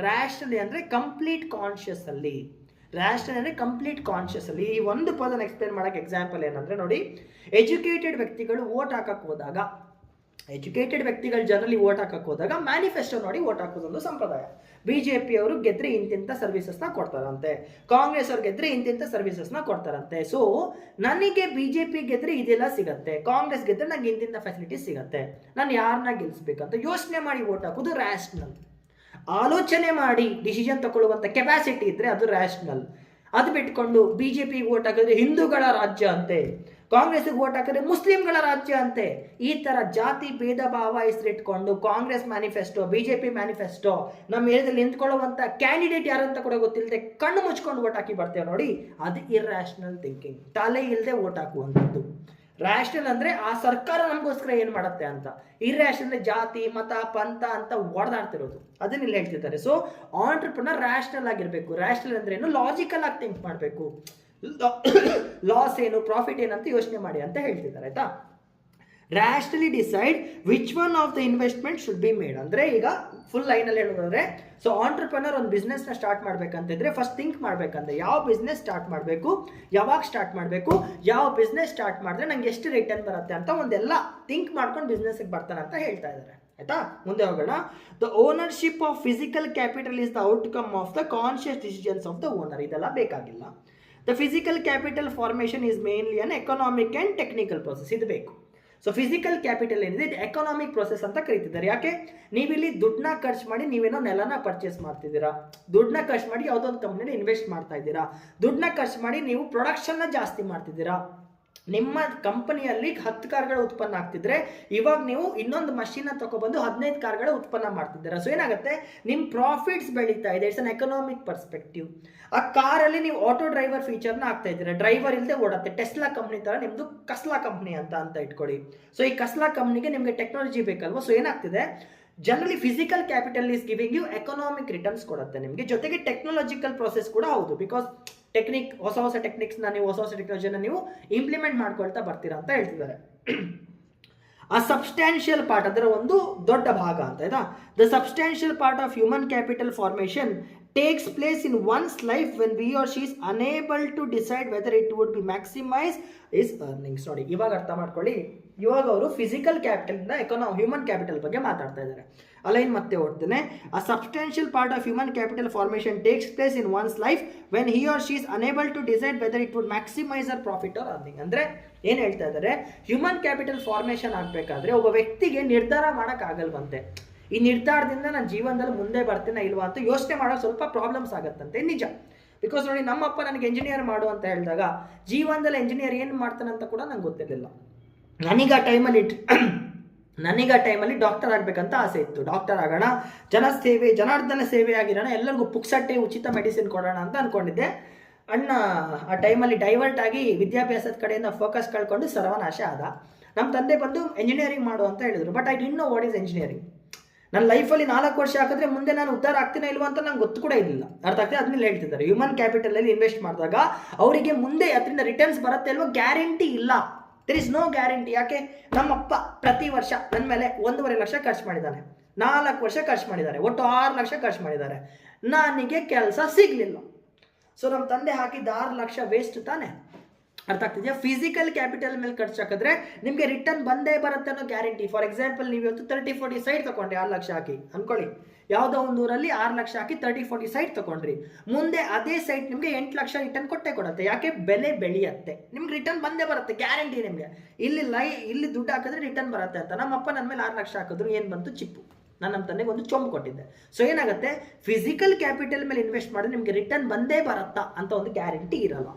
ರ್ಯಾಷನಲಿ ಅಂದರೆ ಕಂಪ್ಲೀಟ್ ಕಾನ್ಷಿಯಸ್ ಅಲ್ಲಿ. ರ್ಯಾಷನಲ್ ಅಂದರೆ ಕಂಪ್ಲೀಟ್ ಕಾನ್ಷಿಯಸ್ ಅಲ್ಲಿ. ಈ ಒಂದು ಪದನ ಎಕ್ಸ್ಪ್ಲೇನ್ ಮಾಡೋಕ್ಕೆ ಎಕ್ಸಾಂಪಲ್ ಏನಂದರೆ ನೋಡಿ, ಎಜುಕೇಟೆಡ್ ವ್ಯಕ್ತಿಗಳು ವೋಟ್ ಹಾಕಕ್ಕೆ ಹೋದಾಗ ಎಜುಕೇಟೆಡ್ ವ್ಯಕ್ತಿಗಳು ಜನರಲಿ ವೋಟ್ ಹಾಕಕ್ಕೆ ಹೋದಾಗ ಮ್ಯಾನಿಫೆಸ್ಟೋ ನೋಡಿ ವೋಟ್ ಹಾಕೋದೊಂದು ಸಂಪ್ರದಾಯ. ಬಿಜೆಪಿ ಅವರು ಗೆದ್ರೆ ಇಂತಿಂಥ ಸರ್ವಿಸಸ್ನ ಕೊಡ್ತಾರಂತೆ, ಕಾಂಗ್ರೆಸ್ ಅವ್ರು ಗೆದ್ರೆ ಇಂತಿಂಥ ಸರ್ವಿಸಸ್ನ ಕೊಡ್ತಾರಂತೆ. ಸೊ ನನಗೆ ಬಿಜೆಪಿ ಗೆದ್ರೆ ಇದೆಲ್ಲ ಸಿಗತ್ತೆ, ಕಾಂಗ್ರೆಸ್ ಗೆದ್ರೆ ನಂಗೆ ಇಂತಿಂಥ ಫೆಸಿಲಿಟೀಸ್ ಸಿಗತ್ತೆ, ನಾನು ಯಾರನ್ನ ಗೆಲ್ಲಿಸ್ಬೇಕಂತ ಯೋಚನೆ ಮಾಡಿ ವೋಟ್ ಹಾಕೋದು ರ್ಯಾಷನಲ್. ಆಲೋಚನೆ ಮಾಡಿ ಡಿಸಿಷನ್ ತಗೊಳ್ಳುವಂಥ ಕೆಪಾಸಿಟಿ ಇದ್ರೆ ಅದು ರ್ಯಾಷನಲ್. ಅದು ಬಿಟ್ಕೊಂಡು ಬಿಜೆಪಿಗೆ ವೋಟ್ ಹಾಕಿದ್ರೆ ಹಿಂದೂಗಳ ರಾಜ್ಯ ಅಂತೆ, ಕಾಂಗ್ರೆಸ್ಗೆ ವೋಟ್ ಹಾಕಿದ್ರೆ ಮುಸ್ಲಿಂಗಳ ರಾಜ್ಯ ಅಂತೆ, ಈ ತರ ಜಾತಿ ಭೇದ ಭಾವ ಹೆಸರಿಟ್ಕೊಂಡು ಕಾಂಗ್ರೆಸ್ ಮ್ಯಾನಿಫೆಸ್ಟೋ, ಬಿಜೆಪಿ ಮ್ಯಾನಿಫೆಸ್ಟೋ, ನಮ್ಮ ಏರಿಯಾದಲ್ಲಿ ನಿಂತ್ಕೊಳ್ಳುವಂತ ಕ್ಯಾಂಡಿಡೇಟ್ ಯಾರಂತ ಕೂಡ ಗೊತ್ತಿಲ್ಲದೆ ಕಣ್ಣು ಮುಚ್ಕೊಂಡು ವೋಟ್ ಹಾಕಿ ಬರ್ತೇವೆ ನೋಡಿ, ಅದು ಇರ್ರ್ಯಾಷನಲ್ ಥಿಂಕಿಂಗ್, ತಲೆ ಇಲ್ಲದೆ ವೋಟ್ ಹಾಕುವಂಥದ್ದು. ರ್ಯಾಷನಲ್ ಅಂದ್ರೆ ಆ ಸರ್ಕಾರ ನಮಗೋಸ್ಕರ ಏನ್ ಮಾಡುತ್ತೆ ಅಂತ, ಇರ್ರ್ಯಾಷನಲ್ ಜಾತಿ ಮತ ಪಂಥ ಅಂತ ಹೊಡೆದಾಡ್ತಿರೋದು, ಅದನ್ನ ಇಲ್ಲಿ ಹೇಳ್ತಿದ್ದಾರೆ. ಸೊ ಆಂಟ್ರಪ್ರನರ್ ರ್ಯಾಷನಲ್ ಆಗಿರ್ಬೇಕು. ರ್ಯಾಷನಲ್ ಅಂದ್ರೆ ಏನು, ಲಾಜಿಕಲ್ ಆಗಿ ಥಿಂಕ್ ಮಾಡಬೇಕು, ಲಾಸ್ ಏನು ಪ್ರಾಫಿಟ್ ಏನಂತ ಯೋಚನೆ ಮಾಡಿ ಅಂತ ಹೇಳ್ತಿದ್ದಾರೆ. ಆಯ್ತಾ, ರ್ಯಾಷನಲಿ decide which one of the investment should be made. ಅಂದ್ರೆ ಈಗ ಫುಲ್ ಲೈನಲ್ಲಿ ಹೇಳೋದಾದ್ರೆ, ಸೊ ಆಂಟ್ರಪ್ರನರ್ ಒಂದು ಬಿಸ್ನೆಸ್ ನ ಸ್ಟಾರ್ಟ್ ಮಾಡ್ಬೇಕಂತಿದ್ರೆ ಫಸ್ಟ್ ಥಿಂಕ್ ಮಾಡ್ಬೇಕಂದ್ರೆ ಯಾವ ಬಿಸ್ನೆಸ್ ಸ್ಟಾರ್ಟ್ ಮಾಡಬೇಕು, ಯಾವಾಗ ಸ್ಟಾರ್ಟ್ ಮಾಡಬೇಕು, ಯಾವ ಬಿಸ್ನೆಸ್ ಸ್ಟಾರ್ಟ್ ಮಾಡಿದ್ರೆ ನಂಗೆ ಎಷ್ಟು ರಿಟರ್ನ್ ಬರುತ್ತೆ ಅಂತ ಒಂದೆಲ್ಲ ಥಿಂಕ್ ಮಾಡ್ಕೊಂಡು ಬಿಸ್ನೆಸ್ಗೆ ಬರ್ತಾನೆ ಅಂತ ಹೇಳ್ತಾ ಇದ್ದಾರೆ. ಆಯ್ತಾ, ಮುಂದೆ ಹೋಗೋಣ. The ownership of physical capital is the outcome of the conscious decisions of the owner. ಇದೆಲ್ಲ ಬೇಕಾಗಿಲ್ಲ. The physical capital formation is mainly an economic and technical process. ಇದು ಬೇಕು. ಸೊ ಫಿಸಿಕಲ್ ಕ್ಯಾಪಿಟಲ್ ಏನಿದೆ ಇದು ಎಕನಾಮಿಕ್ ಪ್ರೊಸೆಸ್ ಅಂತ ಕರೀತಿದ್ದಾರೆ. ಯಾಕೆ, ನೀವಿಲ್ಲಿ ದುಡ್ಡನ್ನ ಖರ್ಚು ಮಾಡಿ ನೀವೇನೋ ನೆಲನ ಪರ್ಚೇಸ್ ಮಾಡ್ತಿದ್ದೀರಾ, ದುಡ್ಡನ್ನ ಖರ್ಚು ಮಾಡಿ ಯಾವುದೋ ಒಂದು ಕಂಪ್ನಿನ ಇನ್ವೆಸ್ಟ್ ಮಾಡ್ತಾ ಇದ್ದೀರಾ, ದುಡ್ಡನ್ನ ಖರ್ಚು ಮಾಡಿ ನೀವು ಪ್ರೊಡಕ್ಷನ್ನ ಜಾಸ್ತಿ ಮಾಡ್ತಿದ್ದೀರಾ. ನಿಮ್ಮ ಕಂಪನಿಯಲ್ಲಿ 10 ಕಾರ್ಗಳ ಉತ್ಪನ್ನ ಆಗ್ತಿದ್ರೆ ಇವಾಗ ನೀವು ಇನ್ನೊಂದು ಮಷೀನ್ ತಗೊಬಂದು 15 ಕಾರ್ಗಳ ಉತ್ಪನ್ನ ಮಾಡ್ತಿದ್ದೀರಾ. ಸೊ ಏನಾಗುತ್ತೆ, ನಿಮ್ಮ ಪ್ರಾಫಿಟ್ಸ್ ಬೆಳೀತಾ ಇದೆ. It's an economic perspective. ಆ ಕಾರಲ್ಲಿ ನೀವು ಆಟೋ ಡ್ರೈವರ್ ಫೀಚರ್ನ ಆಗ್ತಾ ಇದ್ದೀರಾ, ಡ್ರೈವರ್ ಇಲ್ಲದೆ ಓಡತ್ತೆ. ಟೆಸ್ಲಾ ಕಂಪ್ನಿ ತರ ನಿಮ್ದು ಕಸ್ಲಾ ಕಂಪ್ನಿ ಅಂತ ಇಟ್ಕೊಳ್ಳಿ. ಸೊ ಈ ಕಸ್ಲಾ ಕಂಪ್ನಿಗೆ ನಿಮಗೆ ಟೆಕ್ನಾಲಜಿ ಬೇಕಲ್ವಾ. ಸೊ ಏನಾಗ್ತಿದೆ, generally physical capital is giving you economic returns ಕೊಡುತ್ತೆ ನಿಮಗೆ, ಜೊತೆಗೆ ಟೆಕ್ನಾಲಜಿಕಲ್ ಪ್ರೊಸೆಸ್ ಕೂಡ ಹೌದು. ಬಿಕಾಸ್ ಟೆಕ್ನಿಕ್, ಹೊಸ ಟೆಕ್ನಿಕ್ಸ್ನ ನೀವು ಹೊಸ ಟೆಕ್ನಾಲಜಿನ ನೀವು ಇಂಪ್ಲಿಮೆಂಟ್ ಮಾಡ್ಕೊಳ್ತಾ ಬರ್ತೀರಾ ಅಂತ ಹೇಳ್ತಿದ್ದಾರೆ. ಆ ಸಬ್ಸ್ಟ್ಯಾನ್ಷಿಯಲ್ ಪಾರ್ಟ್, ಅದರ ಒಂದು ದೊಡ್ಡ ಭಾಗ ಅಂತ ಆಯ್ತಾ. The substantial part of human capital formation takes place in one's life when he or she is unable to decide whether it would be maximize his earnings. ನೋಡಿ, ಇವಾಗ ಅರ್ಥ ಮಾಡ್ಕೊಳ್ಳಿ. ಇವಾಗ ಅವರು ಫಿಸಿಕಲ್ ಕ್ಯಾಪಿಟಲ್ನ ಹ್ಯೂಮನ್ ಕ್ಯಾಪಿಟಲ್ ಬಗ್ಗೆ ಮಾತಾಡ್ತಾ ಇದ್ದಾರೆ. ಅಲೈನ್ ಮತ್ತೆ ಓಡ್ತೇನೆ. A substantial part of human capital formation takes place in one's life when he or she is unable to decide whether it would maximise our profit or earning. ಅಂದ್ರೆ ಏನ್ ಹೇಳ್ತಾ ಇದ್ದಾರೆ, human capital formation ಆಗಬೇಕಾದ್ರೆ ಒಬ್ಬ ವ್ಯಕ್ತಿಗೆ ನಿರ್ಧಾರ ಮಾಡಕ್ ಆಗಲ್ವಂತೆ. ಈ ನಿರ್ಧಾರದಿಂದ ನಾನು ಜೀವನದಲ್ಲಿ ಮುಂದೆ ಬರ್ತೀನ ಇಲ್ವಾ ಅಂತ ಯೋಚನೆ ಮಾಡೋಕೆ ಸ್ವಲ್ಪ ಪ್ರಾಬ್ಲಮ್ಸ್ ಆಗತ್ತಂತೆ. ನಿಜ. ಬಿಕಾಸ್ ನೋಡಿ, ನಮ್ಮಪ್ಪ ನನಗೆ ಎಂಜಿನಿಯರ್ ಮಾಡು ಅಂತ ಹೇಳಿದಾಗ ಜೀವನದಲ್ಲಿ ಎಂಜಿನಿಯರ್ ಏನು ಮಾಡ್ತಾನಂತ ಕೂಡ ನಂಗೆ ಗೊತ್ತಿರಲಿಲ್ಲ. ನನಗೆ ಆ ಟೈಮಲ್ಲಿ ಡಾಕ್ಟರ್ ಆಗಬೇಕಂತ ಆಸೆ ಇತ್ತು. ಡಾಕ್ಟರ್ ಆಗೋಣ, ಜನಾರ್ದನ ಸೇವೆ ಆಗಿರೋಣ, ಎಲ್ಲರಿಗೂ ಪುಕ್ಸಟ್ಟೆ ಉಚಿತ ಮೆಡಿಸಿನ್ ಕೊಡೋಣ ಅಂತ ಅಂದ್ಕೊಂಡಿದ್ದೆ. ಅಣ್ಣ ಆ ಟೈಮಲ್ಲಿ ಡೈವರ್ಟ್ ಆಗಿ ವಿದ್ಯಾಭ್ಯಾಸದ ಕಡೆಯಿಂದ ಫೋಕಸ್ ಕಳ್ಕೊಂಡು ಸರ್ವನಾಶ ಆದ. ನಮ್ಮ ತಂದೆ ಬಂದು ಎಂಜಿನಿಯರಿಂಗ್ ಮಾಡು ಅಂತ ಹೇಳಿದ್ರು. But I didn't know what is engineering. ನನ್ನ ಲೈಫಲ್ಲಿ 4 ವರ್ಷ ಹಾಕಿದ್ರೆ ಮುಂದೆ ನಾನು ಉದ್ಧಾರ ಆಗ್ತೀನ ಇಲ್ವಾ ಅಂತ ನಂಗೆ ಗೊತ್ತು ಕೂಡ ಇರಲಿಲ್ಲ. ಅರ್ಥ ಆಗ್ತದೆ. ಅದನ್ನೆಲ್ಲ ಹೇಳ್ತಿದ್ದಾರೆ, ಹ್ಯೂಮನ್ ಕ್ಯಾಪಿಟಲಲ್ಲಿ ಇನ್ವೆಸ್ಟ್ ಮಾಡಿದಾಗ ಅವರಿಗೆ ಮುಂದೆ ಅದರಿಂದ ರಿಟರ್ನ್ಸ್ ಬರುತ್ತೆ ಅಲ್ವೋ, ಗ್ಯಾರಂಟಿ ಇಲ್ಲ. There is no guarantee. ಯಾಕೆ, ನಮ್ಮಪ್ಪ ಪ್ರತಿ ವರ್ಷ ನನ್ನ ಮೇಲೆ 1.5 ಲಕ್ಷ ಖರ್ಚು ಮಾಡಿದ್ದಾನೆ, 4 ವರ್ಷ ಖರ್ಚು ಮಾಡಿದ್ದಾರೆ, ಒಟ್ಟು 6 ಲಕ್ಷ ಖರ್ಚು ಮಾಡಿದ್ದಾರೆ. ನನಗೆ ಕೆಲಸ ಸಿಗಲಿಲ್ಲ. ಸೊ ನಮ್ಮ ತಂದೆ ಹಾಕಿದ್ದ 6 ಲಕ್ಷ ವೇಸ್ಟ್ ತಾನೆ. ಅರ್ಥ ಆಗ್ತಿದೆಯಾ. ಫಿಸಿಕಲ್ ಕ್ಯಾಪಿಟಲ್ ಮೇಲೆ ಖರ್ಚು ಹಾಕಿದ್ರೆ ನಿಮಗೆ ರಿಟರ್ನ್ ಬಂದೇ ಬರುತ್ತೆ ಅನ್ನೋ ಗ್ಯಾರಂಟಿ. ಫಾರ್ ಎಕ್ಸಾಂಪಲ್, ನೀವು ಇವತ್ತು 30-40 ಸೈಟ್ ತಗೊಂಡ್ರಿ 6 ಲಕ್ಷ ಹಾಕಿ ಅನ್ಕೊಳ್ಳಿ. ಯಾವುದೋ ಒಂದು ಊರಲ್ಲಿ 6 ಲಕ್ಷ ಹಾಕಿ 30-40 ಸೈಟ್ ತಗೊಂಡ್ರಿ. ಮುಂದೆ ಅದೇ ಸೈಟ್ ನಿಮಗೆ 8 ಲಕ್ಷ ರಿಟರ್ನ್ ಕೊಡುತ್ತೆ. ಯಾಕೆ, ಬೆಲೆ ಬೆಳೆಯುತ್ತೆ, ನಿಮ್ಗೆ ರಿಟರ್ನ್ ಬಂದೇ ಬರುತ್ತೆ, ಗ್ಯಾರಂಟಿ ನಿಮಗೆ. ಇಲ್ಲಿ ದುಡ್ಡು ಹಾಕಿದ್ರೆ ರಿಟರ್ನ್ ಬರುತ್ತೆ ಅಂತ. ನಮ್ಮಪ್ಪ ನನ್ನ ಮೇಲೆ 6 ಲಕ್ಷ ಹಾಕಿದ್ರು, ಏನು ಬಂತು, ಚಿಪ್ಪು. ನಾನು ನಮ್ಮ ತಂದೆಗೆ ಒಂದು ಚೊಂಬು ಕೊಟ್ಟಿದ್ದೆ. ಸೊ ಏನಾಗುತ್ತೆ, ಫಿಸಿಕಲ್ ಕ್ಯಾಪಿಟಲ್ ಮೇಲೆ ಇನ್ವೆಸ್ಟ್ ಮಾಡಿದ್ರೆ ನಿಮಗೆ ರಿಟರ್ನ್ ಬಂದೇ ಬರುತ್ತಾ ಅಂತ ಒಂದು ಗ್ಯಾರಂಟಿ ಇರಲ್ಲ.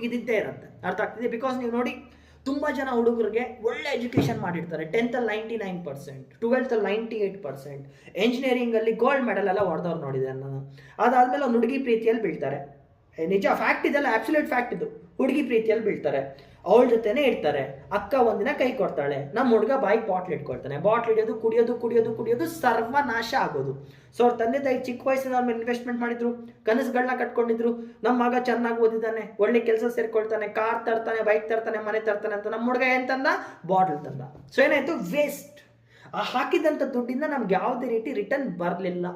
ಇದಿದ್ದೇ ಇರುತ್ತೆ. ಅರ್ಥ ಆಗ್ತಿದೆ. ಬಿಕಾಸ್ ನೀವು ನೋಡಿ, ತುಂಬ ಜನ ಹುಡುಗರಿಗೆ ಒಳ್ಳೆ ಎಜುಕೇಷನ್ ಮಾಡಿರ್ತಾರೆ. 10th 99%, 12th 98%, ಎಂಜಿನಿಯರಿಂಗಲ್ಲಿ ಗೋಲ್ಡ್ ಮೆಡಲ್ ಎಲ್ಲ ಹೊಡೆದವ್ರು ನೋಡಿದೆ ನಾನು. ಅದಾದಮೇಲೆ ಒಂದು ಹುಡುಗಿ ಪ್ರೀತಿಯಲ್ಲಿ ಬೀಳ್ತಾರೆ. ನಿಜ, ಫ್ಯಾಕ್ಟ್ ಇದೆಲ್ಲ, ಆಬ್ಸಲ್ಯೂಟ್ ಫ್ಯಾಕ್ಟ್ ಇದು. ಹುಡುಗಿ ಪ್ರೀತಿಯಲ್ಲಿ ಬೀಳ್ತಾರೆ, ಅವಳ ಜೊತೆನೇ ಇರ್ತಾರೆ. ಅಕ್ಕ ಒಂದಿನ ಕೈ ಕೊಡ್ತಾಳೆ, ನಮ್ಮ ಹುಡುಗ ಬಾಯಿಗೆ ಬಾಟ್ಲ್ ಇಟ್ಕೊಳ್ತಾನೆ. ಬಾಟ್ಲ್ ಹಿಡಿಯೋದು ಕುಡಿಯೋದು ಸರ್ವನಾಶ ಆಗೋದು. ಸೊ ಅವ್ರ ತಂದೆ ತಾಯಿ ಚಿಕ್ಕ ವಯಸ್ಸಿನ ಅವ್ರ ಮೇಲೆ ಇನ್ವೆಸ್ಟ್ಮೆಂಟ್ ಮಾಡಿದ್ರು, ಕನಸುಗಳನ್ನ ಕಟ್ಕೊಂಡಿದ್ರು. ನಮ್ಮ ಮಗ ಚೆನ್ನಾಗಿ ಓದಿದ್ದಾನೆ, ಒಳ್ಳೆ ಕೆಲಸ ಸೇರ್ಕೊಳ್ತಾನೆ, ಕಾರ್ ತರ್ತಾನೆ, ಬೈಕ್ ತರ್ತಾನೆ, ಮನೆ ತರ್ತಾನೆ ಅಂತ ನಮ್ಮ ಹುಡುಗ ಏನ್ ತಂದ, ಬಾಟ್ಲ್ ತಂದ. ಸೊ ಏನಾಯ್ತು, ವೇಸ್ಟ್. ಆ ಹಾಕಿದಂಥ ದುಡ್ಡಿಂದ ನಮ್ಗೆ ಯಾವುದೇ ರೀತಿ ರಿಟರ್ನ್ ಬರಲಿಲ್ಲ.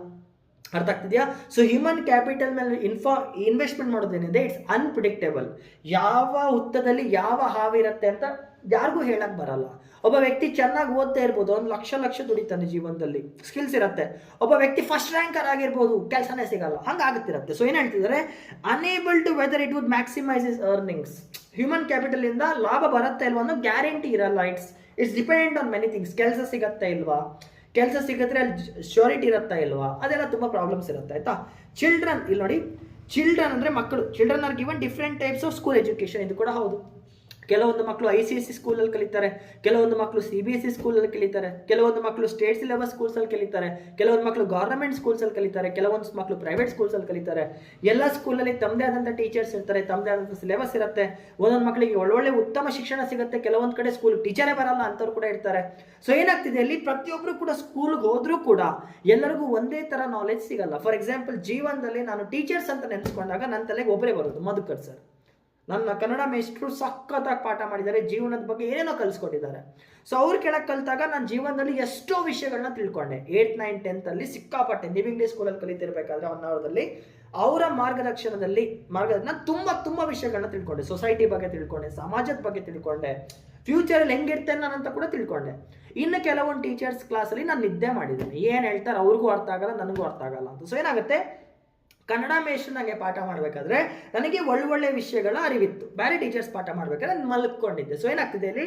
ಅರ್ಥ ಆಗ್ತಿದೆಯಾ? ಸೊ ಹ್ಯೂಮನ್ ಕ್ಯಾಪಿಟಲ್ ಮೇಲೆ ಇನ್ವೆಸ್ಟ್ಮೆಂಟ್ ಮಾಡೋದೇನಿದೆ, ಇಟ್ಸ್ ಅನ್ಪ್ರಿಡಿಕ್ಟೇಬಲ್. ಯಾವ ಹುತ್ತದಲ್ಲಿ ಯಾವ ಹಾವಿರುತ್ತೆ ಅಂತ ಯಾರಿಗೂ ಹೇಳಕ್ ಬರಲ್ಲ. ಒಬ್ಬ ವ್ಯಕ್ತಿ ಚೆನ್ನಾಗಿ ಓದ್ತಾ ಇರ್ಬೋದು, ಒಂದು ಲಕ್ಷ ದುಡಿತಾನೆ ಜೀವನದಲ್ಲಿ, ಸ್ಕಿಲ್ಸ್ ಇರುತ್ತೆ. ಒಬ್ಬ ವ್ಯಕ್ತಿ ಫಸ್ಟ್ ರ್ಯಾಂಕರ್ ಆಗಿರ್ಬೋದು, ಕೆಲಸನೇ ಸಿಗಲ್ಲ, ಹಂಗಾಗುತ್ತಿರುತ್ತೆ. ಸೊ ಏನು ಹೇಳ್ತಿದ್ದಾರೆ, enable to whether it would maximise is earnings. Human capital ಇಂದ ಲಾಭ ಬರುತ್ತೆ ಇಲ್ವಾ ಅನ್ನೋ ಗ್ಯಾರಂಟಿ ಇರಲ್ಲ. It's dependent on many things. ಕೆಲಸ ಸಿಗತ್ತೆ ಇಲ್ವಾ, ಕೆಲಸ ಸಿಗಿದ್ರೆ ಅಲ್ಲಿ ಶ್ಯೂರಿಟಿ ಇರುತ್ತಾ ಇಲ್ವಾ, ಅದೆಲ್ಲ ತುಂಬ ಪ್ರಾಬ್ಲಮ್ಸ್ ಇರುತ್ತೆ. ಆಯ್ತಾ? ಚಿಲ್ಡ್ರನ್, ಇಲ್ಲಿ ನೋಡಿ, ಚಿಲ್ಡ್ರನ್ ಅಂದರೆ ಮಕ್ಕಳು. Children are given different types of school education. ಇದು ಕೂಡ ಹೌದು. ಕೆಲವೊಂದು ಮಕ್ಕಳು ICSE ಸ್ಕೂಲಲ್ಲಿ ಕಲಿತಾರೆ, ಕೆಲವೊಂದು ಮಕ್ಕಳು CBSE ಸ್ಕೂಲಲ್ಲಿ ಕಲಿತಾರೆ, ಕೆಲವೊಂದು ಮಕ್ಕಳು ಸ್ಟೇಟ್ ಸಿಲೆಬಸ್ ಸ್ಕೂಲ್ಸಲ್ಲಿ ಕಲಿತಾರೆ, ಕೆಲವೊಂದು ಮಕ್ಕಳು ಗೌರ್ಮೆಂಟ್ ಸ್ಕೂಲ್ಸಲ್ಲಿ ಕಲಿತಾರೆ, ಕೆಲವೊಂದು ಮಕ್ಕಳು ಪ್ರೈವೇಟ್ ಸ್ಕೂಲ್ಸಲ್ಲಿ ಕಲಿತಾರೆ. ಎಲ್ಲ ಸ್ಕೂಲಲ್ಲಿ ತಮ್ಮದೇ ಆದಂಥ ಟೀಚರ್ಸ್ ಇರ್ತಾರೆ, ತಮ್ಮದೇ ಆದಂಥ ಸಿಲೆಬಸ್ ಇರುತ್ತೆ. ಒಂದೊಂದು ಮಕ್ಕಳಿಗೆ ಒಳ್ಳೊಳ್ಳೆ ಉತ್ತಮ ಶಿಕ್ಷಣ ಸಿಗುತ್ತೆ, ಕೆಲವೊಂದು ಕಡೆ ಸ್ಕೂಲ್ ಟೀಚರೇ ಬರಲ್ಲ ಅಂಥವ್ರು ಕೂಡ ಇರ್ತಾರೆ. ಸೊ ಏನಾಗ್ತಿದೆ ಅಲ್ಲಿ, ಪ್ರತಿಯೊಬ್ಬರು ಕೂಡ ಸ್ಕೂಲ್ಗೆ ಹೋದ್ರೂ ಕೂಡ ಎಲ್ಲರಿಗೂ ಒಂದೇ ಥರ ನಾಲೆಜ್ ಸಿಗಲ್ಲ. ಫಾರ್ ಎಕ್ಸಾಂಪಲ್, ಜೀವನದಲ್ಲಿ ನಾನು ಟೀಚರ್ಸ್ ಅಂತ ನೆನೆಸ್ಕೊಂಡಾಗ ನನ್ನ ತಲೆಗೆ ಒಬ್ಬರೇ ಬರೋದು, ಮಧುಕರ್ ಸರ್. ನನ್ನ ಕನ್ನಡ ಮೇಷ್ಟ್ರು ಸಖತ್ತಾಗಿ ಪಾಠ ಮಾಡಿದ್ದಾರೆ, ಜೀವನದ ಬಗ್ಗೆ ಏನೇನೋ ಕಲಿಸ್ಕೊಟ್ಟಿದ್ದಾರೆ. ಸೊ ಅವ್ರು ಕೆಳಗೆ ಕಲಿತಾಗ ನಾನು ಜೀವನದಲ್ಲಿ ಎಷ್ಟೋ ವಿಷಯಗಳನ್ನ ತಿಳ್ಕೊಂಡೆ. 8th 9th 10th ಅಲ್ಲಿ ಸಿಕ್ಕಾಪಟ್ಟೆ ನ್ಯೂ ಇಂಗ್ಲಿಷ್ ಸ್ಕೂಲಲ್ಲಿ ಕಲಿತಿರ್ಬೇಕಾದ್ರೆ 1 ಅವರ್ದಲ್ಲಿ ಅವರ ನಾನು ತುಂಬ ವಿಷಯಗಳನ್ನ ತಿಳ್ಕೊಂಡೆ. ಸೊಸೈಟಿ ಬಗ್ಗೆ ತಿಳ್ಕೊಂಡೆ, ಸಮಾಜದ ಬಗ್ಗೆ ತಿಳ್ಕೊಂಡೆ, ಫ್ಯೂಚರಲ್ಲಿ ಹೆಂಗಿರ್ತೇನೆ ನಾನು ಅಂತ ಕೂಡ ತಿಳ್ಕೊಂಡೆ. ಇನ್ನು ಕೆಲವೊಂದು ಟೀಚರ್ಸ್ ಕ್ಲಾಸಲ್ಲಿ ನಾನು ನಿದ್ದೆ ಮಾಡಿದ್ದೀನಿ. ಏನು ಹೇಳ್ತಾರೆ ಅವ್ರಿಗೂ ಅರ್ಥ ಆಗಲ್ಲ, ನನಗೂ ಅರ್ಥ ಆಗಲ್ಲ ಅಂತ. ಸೊ ಏನಾಗುತ್ತೆ, ಕನ್ನಡ ಮೇಷ್ಟ್ರು ನನಗೆ ಪಾಠ ಮಾಡಬೇಕಾದ್ರೆ ನನಗೆ ಒಳ್ಳೊಳ್ಳೆ ವಿಷಯಗಳ ಅರಿವಿತ್ತು. ಬೇರೆ ಟೀಚರ್ಸ್ ಪಾಠ ಮಾಡಬೇಕಾದ್ರೆ ನಾನು ಮಲ್ಕೊಂಡಿದ್ದೆ. ಸೊ ಏನಾಗ್ತಿದೆ ಇಲ್ಲಿ,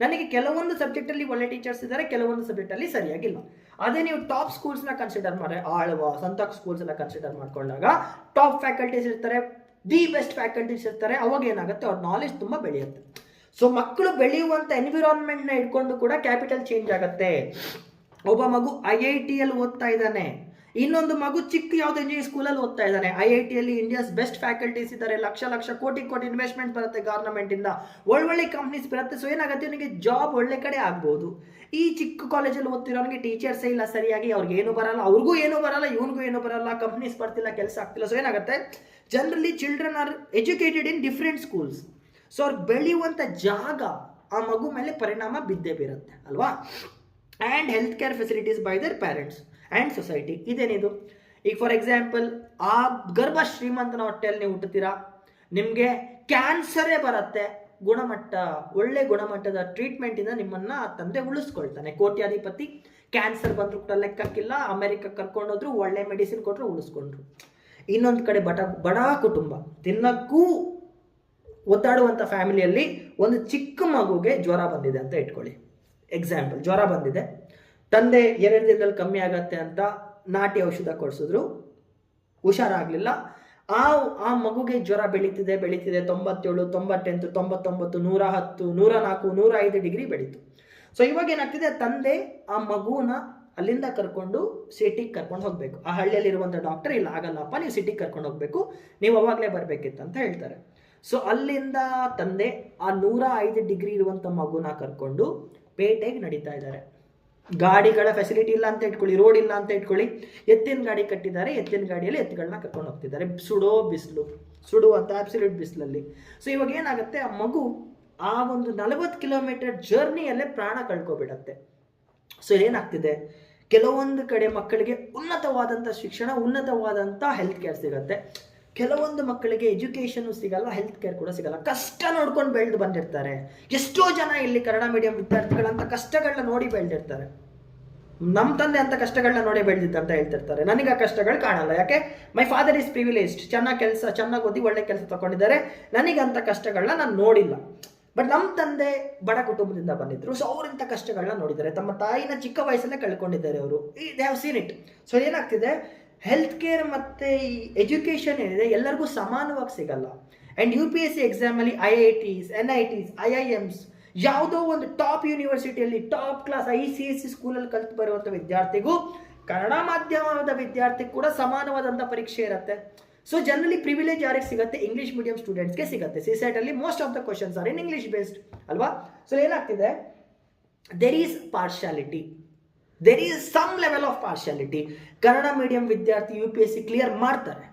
ನನಗೆ ಕೆಲವೊಂದು ಸಬ್ಜೆಕ್ಟಲ್ಲಿ ಒಳ್ಳೆ ಟೀಚರ್ಸ್ ಇದ್ದಾರೆ, ಕೆಲವೊಂದು ಸಬ್ಜೆಕ್ಟಲ್ಲಿ ಸರಿಯಾಗಿಲ್ಲ. ಅದೇ ನೀವು ಟಾಪ್ ಸ್ಕೂಲ್ಸ್ನ ಕನ್ಸಿಡರ್ ಮಾಡಿ, ಆಳ್ವ, ಸಂತಾಕ್ ಸ್ಕೂಲ್ಸ್ ಎಲ್ಲ ಕನ್ಸಿಡರ್ ಮಾಡ್ಕೊಂಡಾಗ ಟಾಪ್ ಫ್ಯಾಕಲ್ಟೀಸ್ ಇರ್ತಾರೆ, ದಿ ಬೆಸ್ಟ್ ಫ್ಯಾಕಲ್ಟೀಸ್ ಇರ್ತಾರೆ. ಅವಾಗ ಏನಾಗುತ್ತೆ, ಅವ್ರ ನಾಲೆಜ್ ತುಂಬ ಬೆಳೆಯುತ್ತೆ. ಸೊ ಮಕ್ಕಳು ಬೆಳೆಯುವಂಥ ಎನ್ವಿರಾನ್ಮೆಂಟ್ನ ಇಟ್ಕೊಂಡು ಕೂಡ ಕ್ಯಾಪಿಟಲ್ ಚೇಂಜ್ ಆಗುತ್ತೆ. ಒಬ್ಬ ಮಗು IITಯಲ್ಲಿ ಓದ್ತಾ ಇದ್ದಾನೆ, ಇನ್ನೊಂದು ಮಗು ಚಿಕ್ಕ ಯಾವುದೋ ಇಂಜಿನಿಯರಿಂಗ್ ಸ್ಕೂಲಲ್ಲಿ ಓದ್ತಾ ಇದ್ದಾನೆ. IITಯಲ್ಲಿ ಇಂಡಿಯಾಸ್ ಬೆಸ್ಟ್ ಫ್ಯಾಕಲ್ಟೀಸ್ ಇದ್ದಾರೆ, ಲಕ್ಷ ಕೋಟಿ ಇನ್ವೆಸ್ಟ್ಮೆಂಟ್ ಬರುತ್ತೆ ಗವರ್ನಮೆಂಟ್ ಇಂದ, ಒಳ್ಳೊಳ್ಳೆ ಕಂಪ್ನೀಸ್ ಬರುತ್ತೆ. ಸೊ ಏನಾಗುತ್ತೆ, ಅವನಿಗೆ ಜಾಬ್ ಒಳ್ಳೆ ಕಡೆ ಆಗ್ಬೋದು. ಈ ಚಿಕ್ಕ ಕಾಲೇಜಲ್ಲಿ ಓದ್ತಿರೋನಿಗೆ ಟೀಚರ್ಸೇ ಇಲ್ಲ ಸರಿಯಾಗಿ, ಅವ್ರಿಗೆ ಏನು ಬರಲ್ಲ, ಅವ್ರಿಗೂ ಏನು ಬರಲ್ಲ, ಇವನಿಗೂ ಏನು ಬರಲ್ಲ, ಕಂಪ್ನೀಸ್ ಬರ್ತಿಲ್ಲ, ಕೆಲಸ ಆಗ್ತಿಲ್ಲ. ಸೊ ಏನಾಗುತ್ತೆ, generally children are educated in different schools. So ಅವ್ರು ಬೆಳೆಯುವಂಥ ಜಾಗ ಆ ಮಗು ಮೇಲೆ ಪರಿಣಾಮ ಬಿದ್ದೇ ಬೀರುತ್ತೆ ಅಲ್ವಾ. And health care facilities by there parents and society. ಇದೇನಿದು, ಈಗ ಫಾರ್ ಎಕ್ಸಾಂಪಲ್, ಆ ಗರ್ಭ ಶ್ರೀಮಂತನ ಹೊಟ್ಟೆಯಲ್ಲಿ ನೀವು ಹುಟ್ಟುತ್ತೀರಾ, ನಿಮಗೆ ಕ್ಯಾನ್ಸರೇ ಬರುತ್ತೆ, ಒಳ್ಳೆ ಗುಣಮಟ್ಟದ ಟ್ರೀಟ್ಮೆಂಟಿಂದ ನಿಮ್ಮನ್ನು ಆ ತಂದೆ ಉಳಿಸ್ಕೊಳ್ತಾನೆ. ಕೋಟ್ಯಾಧಿಪತಿ, ಕ್ಯಾನ್ಸರ್ ಬಂದರೂ ಕೂಡ ಲೆಕ್ಕಕ್ಕಿಲ್ಲ, ಅಮೆರಿಕಕ್ಕೆ ಕರ್ಕೊಂಡೋದ್ರು, ಒಳ್ಳೆ ಮೆಡಿಸಿನ್ ಕೊಟ್ಟರು, ಉಳಿಸ್ಕೊಂಡ್ರು. ಇನ್ನೊಂದು ಕಡೆ ಬಡ ಕುಟುಂಬ, ತಿನ್ನಕ್ಕೂ ಒದ್ದಾಡುವಂಥ ಫ್ಯಾಮಿಲಿಯಲ್ಲಿ ಒಂದು ಚಿಕ್ಕ ಮಗುಗೆ ಜ್ವರ ಬಂದಿದೆ ಅಂತ ಇಟ್ಕೊಳ್ಳಿ. ಎಕ್ಸಾಂಪಲ್, ಜ್ವರ ಬಂದಿದೆ, ತಂದೆ 2 ದಿನದಲ್ಲಿ ಕಮ್ಮಿ ಆಗತ್ತೆ ಅಂತ ನಾಟಿ ಔಷಧ ಕೊಡಿಸಿದ್ರು, ಹುಷಾರಾಗಲಿಲ್ಲ. ಆ ಮಗುಗೆ ಜ್ವರ ಬೆಳೀತಿದೆ 97, 98, 99, 110, 110, 104, 105 ಡಿಗ್ರಿ ಬೆಳೀತು. ಸೊ ಇವಾಗ ಏನಾಗ್ತಿದೆ, ತಂದೆ ಆ ಮಗುನ ಅಲ್ಲಿಂದ ಕರ್ಕೊಂಡು ಸಿಟಿಗೆ ಕರ್ಕೊಂಡು ಹೋಗಬೇಕು. ಆ ಹಳ್ಳಿಯಲ್ಲಿರುವಂಥ ಡಾಕ್ಟರ್, ಇಲ್ಲ ಆಗಲ್ಲಪ್ಪ, ನೀವು ಸಿಟಿಗೆ ಕರ್ಕೊಂಡು ಹೋಗಬೇಕು, ನೀವು ಅವಾಗಲೇ ಬರಬೇಕಿತ್ತು ಅಂತ ಹೇಳ್ತಾರೆ. ಸೊ ಅಲ್ಲಿಂದ ತಂದೆ ಆ 105 ಡಿಗ್ರಿ ಇರುವಂಥ ಮಗುನ ಕರ್ಕೊಂಡು ಪೇಟೆಗೆ ನಡೀತಾ ಇದ್ದಾರೆ. ಗಾಡಿಗಳ ಫೆಸಿಲಿಟಿ ಇಲ್ಲ ಅಂತ ಇಟ್ಕೊಳ್ಳಿ, ರೋಡ್ ಇಲ್ಲ ಅಂತ ಇಟ್ಕೊಳ್ಳಿ, ಎತ್ತಿನ ಗಾಡಿ ಕಟ್ಟಿದ್ದಾರೆ, ಎತ್ತಿನ ಗಾಡಿಯಲ್ಲಿ ಎತ್ತುಗಳನ್ನ ಕರ್ಕೊಂಡು ಹೋಗ್ತಿದ್ದಾರೆ, ಸುಡುವಂಥ ಅಬ್ಸಲ್ಯೂಟ್ ಬಿಸಿಲಲ್ಲಿ. ಸೊ ಇವಾಗ ಏನಾಗುತ್ತೆ, ಆ ಮಗು ಆ ಒಂದು 40 ಕಿಲೋಮೀಟರ್ ಜರ್ನಿಯಲ್ಲೇ ಪ್ರಾಣ ಕಳ್ಕೊಬಿಡತ್ತೆ. ಸೊ ಏನಾಗ್ತಿದೆ, ಕೆಲವೊಂದು ಕಡೆ ಮಕ್ಕಳಿಗೆ ಉನ್ನತವಾದಂಥ ಶಿಕ್ಷಣ, ಉನ್ನತವಾದಂಥ ಹೆಲ್ತ್ ಕೇರ್ ಸಿಗುತ್ತೆ, ಕೆಲವೊಂದು ಮಕ್ಕಳಿಗೆ ಎಜುಕೇಷನ್ ಸಿಗಲ್ಲ, ಹೆಲ್ತ್ ಕೇರ್ ಕೂಡ ಸಿಗಲ್ಲ. ಕಷ್ಟ ನೋಡ್ಕೊಂಡು ಬೆಳೆದು ಬಂದಿರ್ತಾರೆ. ಎಷ್ಟೋ ಜನ ಇಲ್ಲಿ ಕನ್ನಡ ಮೀಡಿಯಂ ವಿದ್ಯಾರ್ಥಿಗಳಂತ ಕಷ್ಟಗಳನ್ನ ನೋಡಿ ಬೆಳೆದಿರ್ತಾರೆ. ನಮ್ಮ ತಂದೆ ಅಂತ ಕಷ್ಟಗಳನ್ನ ನೋಡಿ ಬೆಳೆದಿದ್ದಂತ ಹೇಳ್ತಿರ್ತಾರೆ. ನನಗೆ ಆ ಕಷ್ಟಗಳು ಕಾಣಲ್ಲ, ಯಾಕೆ ಮೈ ಫಾದರ್ ಈಸ್ ಪ್ರಿವಿಲೇಜ್ಡ್, ಚೆನ್ನಾಗಿ ಓದಿ ಒಳ್ಳೆ ಕೆಲಸ ತಗೊಂಡಿದ್ದಾರೆ, ನನಗಂತ ಕಷ್ಟಗಳನ್ನ ನಾನು ನೋಡಿಲ್ಲ. ಬಟ್ ನಮ್ಮ ತಂದೆ ಬಡ ಕುಟುಂಬದಿಂದ ಬಂದಿದ್ರು, ಸೊ ಅವರಿಂಥ ಕಷ್ಟಗಳನ್ನ ನೋಡಿದ್ದಾರೆ. ತಮ್ಮ ತಾಯಿನ ಚಿಕ್ಕ ವಯಸ್ಸಲ್ಲೇ ಕಳ್ಕೊಂಡಿದ್ದಾರೆ ಅವರು. They have seen it. So ಏನಾಗ್ತಿದೆ, ಹೆಲ್ತ್ ಕೇರ್ ಮತ್ತು ಈ ಎಜುಕೇಷನ್ ಏನಿದೆ ಎಲ್ಲರಿಗೂ ಸಮಾನವಾಗಿ ಸಿಗಲ್ಲ. ಆ್ಯಂಡ್ UPSC ಎಕ್ಸಾಮಲ್ಲಿ IITs, NITs, IIMs, ಯಾವುದೋ ಒಂದು ಟಾಪ್ ಯೂನಿವರ್ಸಿಟಿಯಲ್ಲಿ ಟಾಪ್ ಕ್ಲಾಸ್ ICSE ಸ್ಕೂಲಲ್ಲಿ ಕಲಿತು ಬರುವಂಥ ವಿದ್ಯಾರ್ಥಿಗೂ ಕನ್ನಡ ಮಾಧ್ಯಮದ ವಿದ್ಯಾರ್ಥಿಗೂ ಕೂಡ ಸಮಾನವಾದಂಥ ಪರೀಕ್ಷೆ ಇರುತ್ತೆ. ಸೊ ಜನರಲಿ ಪ್ರಿವಿಲೇಜ್ ಯಾರಿಗೆ ಸಿಗುತ್ತೆ, ಇಂಗ್ಲೀಷ್ ಮೀಡಿಯಂ ಸ್ಟೂಡೆಂಟ್ಸ್ಗೆ ಸಿಗುತ್ತೆ. CSAT ಅಲ್ಲಿ most of the questions are in English based ಅಲ್ವಾ. ಸೊ ಏನಾಗ್ತಿದೆ, there is partiality, there is some level of partiality. Kannada medium ವಿದ್ಯಾರ್ಥಿ UPSC ಕ್ಲಿಯರ್ ಮಾಡ್ತಾರೆ,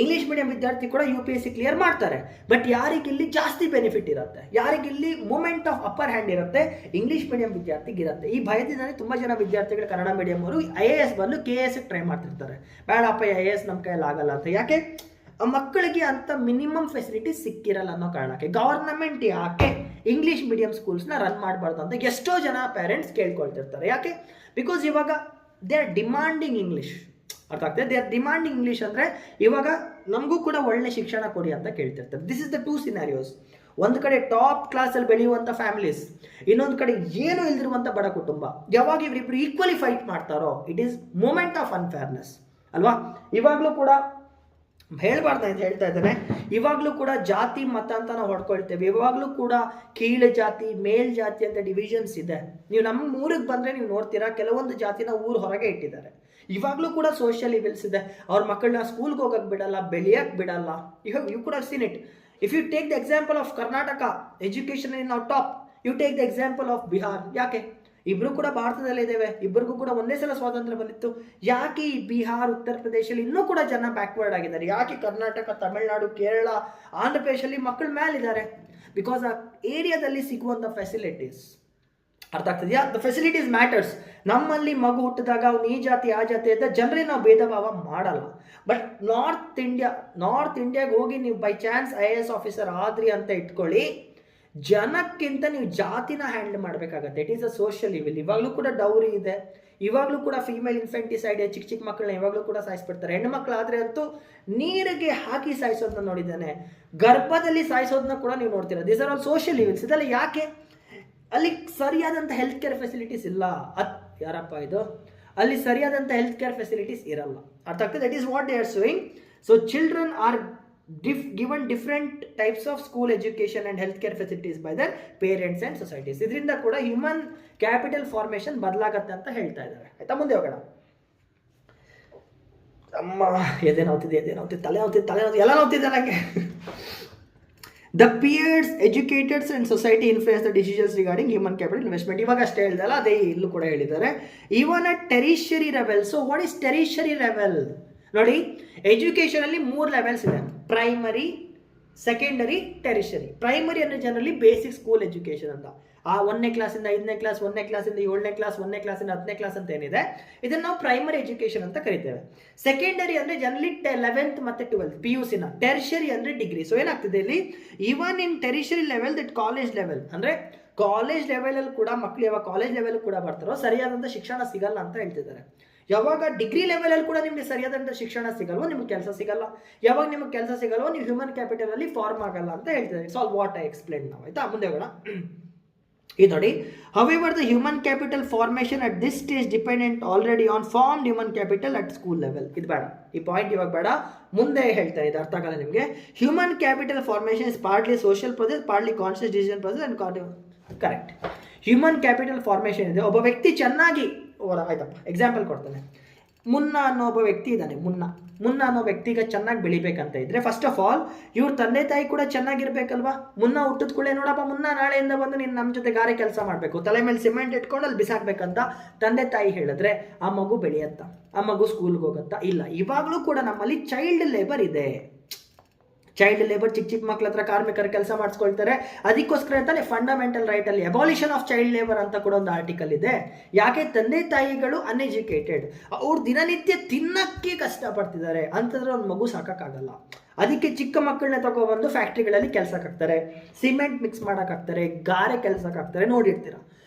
ಇಂಗ್ಲೀಷ್ ಮೀಡಿಯಂ ವಿದ್ಯಾರ್ಥಿ ಕೂಡ UPSC ಕ್ಲಿಯರ್ ಮಾಡ್ತಾರೆ. ಬಟ್ ಯಾರಿಗಿಲ್ಲಿ ಜಾಸ್ತಿ ಬೆನಿಫಿಟ್ ಇರುತ್ತೆ, ಯಾರಿಗಿಲ್ಲಿ ಮೂಮೆಂಟ್ ಆಫ್ ಅಪ್ಪರ್ ಹ್ಯಾಂಡ್ ಇರುತ್ತೆ, ಇಂಗ್ಲೀಷ್ ಮೀಡಿಯಂ ವಿದ್ಯಾರ್ಥಿಗೆ ಇರುತ್ತೆ. ಈ ಭಯದಿಂದಲೇ ತುಂಬ ಜನ ವಿದ್ಯಾರ್ಥಿಗಳು ಕನ್ನಡ ಮೀಡಿಯಂ ಅವರು IAS ಬಂದು KS ಟ್ರೈ ಮಾಡ್ತಿರ್ತಾರೆ. ಬೇಡಪ್ಪ IAS ನಮ್ಮ ಕೈಯಲ್ಲಿ ಆಗಲ್ಲ ಅಂತ. ಯಾಕೆ? ಆ ಮಕ್ಕಳಿಗೆ ಅಂತ ಮಿನಿಮಮ್ ಫೆಸಿಲಿಟಿ ಸಿಕ್ಕಿರಲ್ಲ ಅನ್ನೋ ಕಾರಣಕ್ಕೆ ಗವರ್ನಮೆಂಟ್ ಯಾಕೆ ಇಂಗ್ಲೀಷ್ ಮೀಡಿಯಂ ಸ್ಕೂಲ್ಸ್ನ ರನ್ ಮಾಡಬಾರ್ದು ಅಂತ ಎಷ್ಟೋ ಜನ ಪೇರೆಂಟ್ಸ್ ಕೇಳ್ಕೊಳ್ತಿರ್ತಾರೆ. ಯಾಕೆ? ಬಿಕಾಸ್ ಇವಾಗ ದೇ ಆರ್ ಡಿಮಾಂಡಿಂಗ್ ಇಂಗ್ಲೀಷ್. ಅರ್ಥ ಆಗ್ತದೆ? ದೇ ಆರ್ ಡಿಮಾಂಡಿಂಗ್ ಇಂಗ್ಲೀಷ್ ಅಂದರೆ ಇವಾಗ ನಮಗೂ ಕೂಡ ಒಳ್ಳೆ ಶಿಕ್ಷಣ ಕೊಡಿ ಅಂತ ಕೇಳ್ತಿರ್ತಾರೆ. This is the two scenarios. ಒಂದು ಕಡೆ ಟಾಪ್ ಕ್ಲಾಸಲ್ಲಿ ಬೆಳೆಯುವಂಥ ಫ್ಯಾಮಿಲೀಸ್, ಇನ್ನೊಂದು ಕಡೆ ಏನೂ ಇಲ್ದಿರುವಂಥ ಬಡ ಕುಟುಂಬ. ಯಾವಾಗ ಇವರಿಬ್ಬರು ಈಕ್ವಲಿ ಫೈಟ್ ಮಾಡ್ತಾರೋ ಇಟ್ ಈಸ್ ಮೂಮೆಂಟ್ ಆಫ್ ಅನ್ಫೇರ್ನೆಸ್ ಅಲ್ವಾ? ಇವಾಗಲೂ ಕೂಡ ಹೇಳ್ಬಾರ್ದು ಅಂತ ಹೇಳ್ತಾ ಇದ್ದೇನೆ, ಇವಾಗಲೂ ಕೂಡ ಜಾತಿ ಮತ ಅಂತ ನಾವು ಹೊಡ್ಕೊಳ್ತೇವೆ. ಇವಾಗಲೂ ಕೂಡ ಕೀಳು ಜಾತಿ ಮೇಲ್ ಜಾತಿ ಅಂತ ಡಿವಿಷನ್ಸ್ ಇದೆ. ನೀವು ನಮ್ಮ ಊರಿಗೆ ಬಂದರೆ ನೀವು ನೋಡ್ತೀರಾ ಕೆಲವೊಂದು ಜಾತಿನ ಊರು ಹೊರಗೆ ಇಟ್ಟಿದ್ದಾರೆ. ಇವಾಗಲೂ ಕೂಡ ಸೋಷಿಯಲ್ ಇವಿಲ್ಸ್ ಇದೆ. ಅವ್ರ ಮಕ್ಕಳನ್ನ ಸ್ಕೂಲ್ಗೆ ಹೋಗಕ್ಕೆ ಬಿಡಲ್ಲ, ಬೆಳೆಯಕ್ಕೆ ಬಿಡಲ್ಲ. You could have seen it. If you take the example of Karnataka education in ನಾವು top, you take the example of Bihar. ಯಾಕೆ? ಇಬ್ಬರು ಕೂಡ ಭಾರತದಲ್ಲೇ ಇದ್ದೇವೆ, ಇಬ್ಬರಿಗೂ ಕೂಡ ಒಂದೇ ಸಲ ಸ್ವಾತಂತ್ರ್ಯ ಬಂದಿತ್ತು. ಯಾಕೆ ಈ ಬಿಹಾರ್ ಉತ್ತರ ಪ್ರದೇಶದಲ್ಲಿ ಇನ್ನೂ ಕೂಡ ಜನ ಬ್ಯಾಕ್ವರ್ಡ್ ಆಗಿದ್ದಾರೆ? ಯಾಕೆ ಕರ್ನಾಟಕ, ತಮಿಳುನಾಡು, ಕೇರಳ, ಆಂಧ್ರ ಪ್ರದೇಶದಲ್ಲಿ ಮಕ್ಕಳು ಮೇಲಿದ್ದಾರೆ? ಬಿಕಾಸ್ ಆ ಏರಿಯಾದಲ್ಲಿ ಸಿಗುವಂಥ ಫೆಸಿಲಿಟೀಸ್. ಅರ್ಥ ಆಗ್ತದೆಯಾ? The facilities matters. ನಮ್ಮಲ್ಲಿ ಮಗು ಹುಟ್ಟಿದಾಗ ಅವ್ನು ಈ ಜಾತಿ ಆ ಜಾತಿ ಅಂತ ಜನರಿಗೆ ನಾವು ಭೇದ ಭಾವ ಮಾಡಲ್ಲ. ಬಟ್ ನಾರ್ತ್ ಇಂಡಿಯಾಗೆ ಹೋಗಿ ನೀವು ಬೈ ಚಾನ್ಸ್ IAS ಆಫೀಸರ್ ಆದ್ರಿ ಅಂತ ಇಟ್ಕೊಳ್ಳಿ, ಜನಕ್ಕಿಂತ ನೀವು ಜಾತಿನ ಹ್ಯಾಂಡಲ್ ಮಾಡಬೇಕಾಗತ್ತೆ. It is a social evil. ಇವಾಗಲೂ ಕೂಡ ಡೌರಿ ಇದೆ, ಇವಾಗಲೂ ಕೂಡ ಫೀಮೇಲ್ ಇನ್ಫೆಂಟಿಸೈಡ್, ಚಿಕ್ಕ ಮಕ್ಕಳನ್ನ ಇವಾಗಲೂ ಕೂಡ ಸಾಯಿಸ್ಬಿಡ್ತಾರೆ. ಹೆಣ್ಣು ಮಕ್ಕಳಾದರೆ ಅಂತೂ ನೀರಿಗೆ ಹಾಕಿ ಸಾಯಿಸೋದನ್ನ ನೋಡಿದ್ದಾನೆ, ಗರ್ಭದಲ್ಲಿ ಸಾಯಿಸೋದನ್ನ ಕೂಡ ನೀವು ನೋಡ್ತೀರಾ. These are all social evils. ಇದೆಲ್ಲ ಯಾಕೆ? ಅಲ್ಲಿ ಸರಿಯಾದಂಥ ಹೆಲ್ತ್ ಕೇರ್ ಫೆಸಿಲಿಟೀಸ್ ಇಲ್ಲ. ಯಾರಪ್ಪ ಇದು? ಅಲ್ಲಿ ಸರಿಯಾದಂಥ ಹೆಲ್ತ್ ಕೇರ್ ಫೆಸಿಲಿಟೀಸ್ ಇರಲ್ಲ. ಅರ್ಥ ಆಗ್ತದೆ? That is what they are showing. So children are given different types of school education and healthcare facilities by their parents and societies. ಇದರಿಂದ ಕೂಡ ಹ್ಯೂಮನ್ ಕ್ಯಾಪಿಟಲ್ ಫಾರ್ಮೇಷನ್ ಬದಲಾಗತ್ತೆ ಅಂತ ಹೇಳ್ತಾ ಇದ್ದಾರೆ. ಆಯ್ತಾ? ಮುಂದೆ ಹೋಗೋಣ. ಅಮ್ಮ ಎದೆ ನೋವ್ತಿದೆ, ತಲೆ ನೋವ್ತಿದೆ, ಎಲ್ಲ ನೋವ್ತಿದೆ ನನಗೆ. The peers, educators and society influence the decisions regarding human capital investment. ಇವಾಗ ಅಷ್ಟೇ ಹೇಳ್ದಲ್ಲ, ಅದೇ ಇಲ್ಲೂ ಕೂಡ ಹೇಳಿದ್ದಾರೆ. Even at tertiary level. So what is tertiary level? ನೋಡಿ, ಎಜುಕೇಷನಲ್ಲಿ 3 ಲೆವೆಲ್ಸ್ ಇದೆ: ಪ್ರೈಮರಿ, ಸೆಕೆಂಡರಿ, ಟೆರಿಷರಿ. ಪ್ರೈಮರಿ ಅಂದರೆ ಜನರಲಿ ಬೇಸಿಕ್ ಸ್ಕೂಲ್ ಎಜುಕೇಷನ್ ಅಂತ. ಆ 1ನೇ ಕ್ಲಾಸಿಂದ 5ನೇ ಕ್ಲಾಸ್, 1ನೇ ಕ್ಲಾಸಿಂದ 7ನೇ ಕ್ಲಾಸ್, 1ನೇ ಕ್ಲಾಸಿಂದ 10ನೇ ಕ್ಲಾಸ್ ಅಂತ ಏನಿದೆ, ಇದನ್ನು ನಾವು ಪ್ರೈಮರಿ ಎಜುಕೇಷನ್ ಅಂತ ಕರಿತೇವೆ. ಸೆಕೆಂಡರಿ ಅಂದರೆ ಜನರಲಿ 11th ಮತ್ತು 12th PUCನ. ಟೆರಿಷರಿ ಅಂದರೆ ಡಿಗ್ರಿ. ಸೊ ಏನಾಗ್ತಿದೆ ಇಲ್ಲಿ, even in tertiary level that college level, ಅಂದರೆ ಕಾಲೇಜ್ ಲೆವೆಲಲ್ಲಿ ಕೂಡ ಮಕ್ಕಳು ಯಾವಾಗ ಕಾಲೇಜ್ ಲೆವೆಲ್ ಕೂಡ ಬರ್ತಾರೋ ಸರಿಯಾದಂಥ ಶಿಕ್ಷಣ ಸಿಗಲ್ಲ ಅಂತ ಹೇಳ್ತಿದ್ದಾರೆ. ಯಾವಾಗ ಡಿಗ್ರಿ ಲೆವೆಲಲ್ಲಿ ಕೂಡ ನಿಮಗೆ ಸರಿಯಾದಂಥ ಶಿಕ್ಷಣ ಸಿಗಲ್ವೋ ನಿಮ್ಗೆ ಕೆಲಸ ಸಿಗಲ್ಲ. ಯಾವಾಗ ನಿಮಗೆ ಕೆಲಸ ಸಿಗಲ್ವೋ ನೀವು ಹ್ಯೂಮನ್ ಕ್ಯಾಪಿಟಲಲ್ಲಿ ಫಾರ್ಮ್ ಆಗಲ್ಲ ಅಂತ ಹೇಳ್ತಿದ್ದಾರೆ. It's all what I explain ನಾವು. ಆಯ್ತಾ? ಮುಂದೆ ಹೋಗೋಣ. ಇದು ನೋಡಿ, however the human capital formation at this stage dependent already on formed human capital at school level. ಇದು ಬೇಡ, ಈ ಪಾಯಿಂಟ್ ಇವಾಗ ಬೇಡ, ಮುಂದೆ ಹೇಳ್ತಾರೆ. ಇದು ಅರ್ಥ ಆಗಲ್ಲ ನಿಮಗೆ. Human capital formation is partly social process, partly conscious decision process and correct. Human capital formation ಇದೆ. ಒಬ್ಬ ವ್ಯಕ್ತಿ ಚೆನ್ನಾಗಿ, ಆಯ್ತಪ್ಪ ಎಕ್ಸಾಂಪಲ್ ಕೊಡ್ತಾನೆ. ಮುನ್ನಾ ಅನ್ನೋ ಒಬ್ಬ ವ್ಯಕ್ತಿ ಇದ್ದಾನೆ. ಮುನ್ನಾ ಅನ್ನೋ ವ್ಯಕ್ತಿಗೆ ಚೆನ್ನಾಗಿ ಬೆಳಿಬೇಕಂತ ಇದ್ರೆ ಫಸ್ಟ್ ಆಫ್ ಆಲ್ ಇವ್ರ ತಂದೆ ತಾಯಿ ಕೂಡ ಚೆನ್ನಾಗಿರ್ಬೇಕಲ್ವಾ? ಮುನ್ನಾ ಹುಟ್ಟಿದ ಕೂಡಲೇ ನೋಡಪ್ಪ ಮುನ್ನಾ ನಾಳೆಯಿಂದ ಬಂದು ನೀನು ನಮ್ಮ ಜೊತೆ ಗಾರೆ ಕೆಲಸ ಮಾಡಬೇಕು, ತಲೆ ಮೇಲೆ ಸಿಮೆಂಟ್ ಇಟ್ಕೊಂಡು ಅಲ್ಲಿ ಬಿಸಾಕ್ಬೇಕಂತ ತಂದೆ ತಾಯಿ ಹೇಳಿದ್ರೆ ಆ ಮಗು ಬೆಳೆಯತ್ತ, ಆ ಮಗು ಸ್ಕೂಲ್ಗೆ ಹೋಗತ್ತಾ? ಇಲ್ಲ. ಇವಾಗಲೂ ಕೂಡ ನಮ್ಮಲ್ಲಿ ಚೈಲ್ಡ್ ಲೇಬರ್ ಇದೆ. ಚೈಲ್ಡ್ ಲೇಬರ್, ಚಿಕ್ಕ ಮಕ್ಳ ಹತ್ರ ಕಾರ್ಮಿಕರ ಕೆಲಸ ಮಾಡಿಸ್ಕೊಳ್ತಾರೆ. ಅದಕ್ಕೋಸ್ಕರ ಅಂತಾನೆ ಫಂಡಮೆಂಟಲ್ ರೈಟ್ ಅಲ್ಲಿ ಅಬಾಲಿಷನ್ ಆಫ್ ಚೈಲ್ಡ್ ಲೇಬರ್ ಅಂತ ಕೂಡ ಒಂದು ಆರ್ಟಿಕಲ್ ಇದೆ. ಯಾಕೆ? ತಂದೆ ತಾಯಿಗಳು ಅನ್ಎಜುಕೇಟೆಡ್, ಅವ್ರು ದಿನನಿತ್ಯ ತಿನ್ನಕ್ಕೆ ಕಷ್ಟಪಡ್ತಿದ್ದಾರೆ ಅಂತಂದ್ರೆ ಒಂದು ಮಗು ಸಾಕಾಗಲ್ಲ. ಅದಕ್ಕೆ ಚಿಕ್ಕ ಮಕ್ಕಳನ್ನ ತಗೊಬಂದು ಫ್ಯಾಕ್ಟ್ರಿಗಳಲ್ಲಿ ಕೆಲಸಕ್ಕೆ ಹಾಕ್ತಾರೆ, ಸಿಮೆಂಟ್ ಮಿಕ್ಸ್ ಮಾಡಕ್ ಹಾಕ್ತಾರೆ, ಗಾರೆ ಕೆಲಸಕ್ಕೆ ಹಾಕ್ತಾರೆ, ನೋಡಿರ್ತೀರ.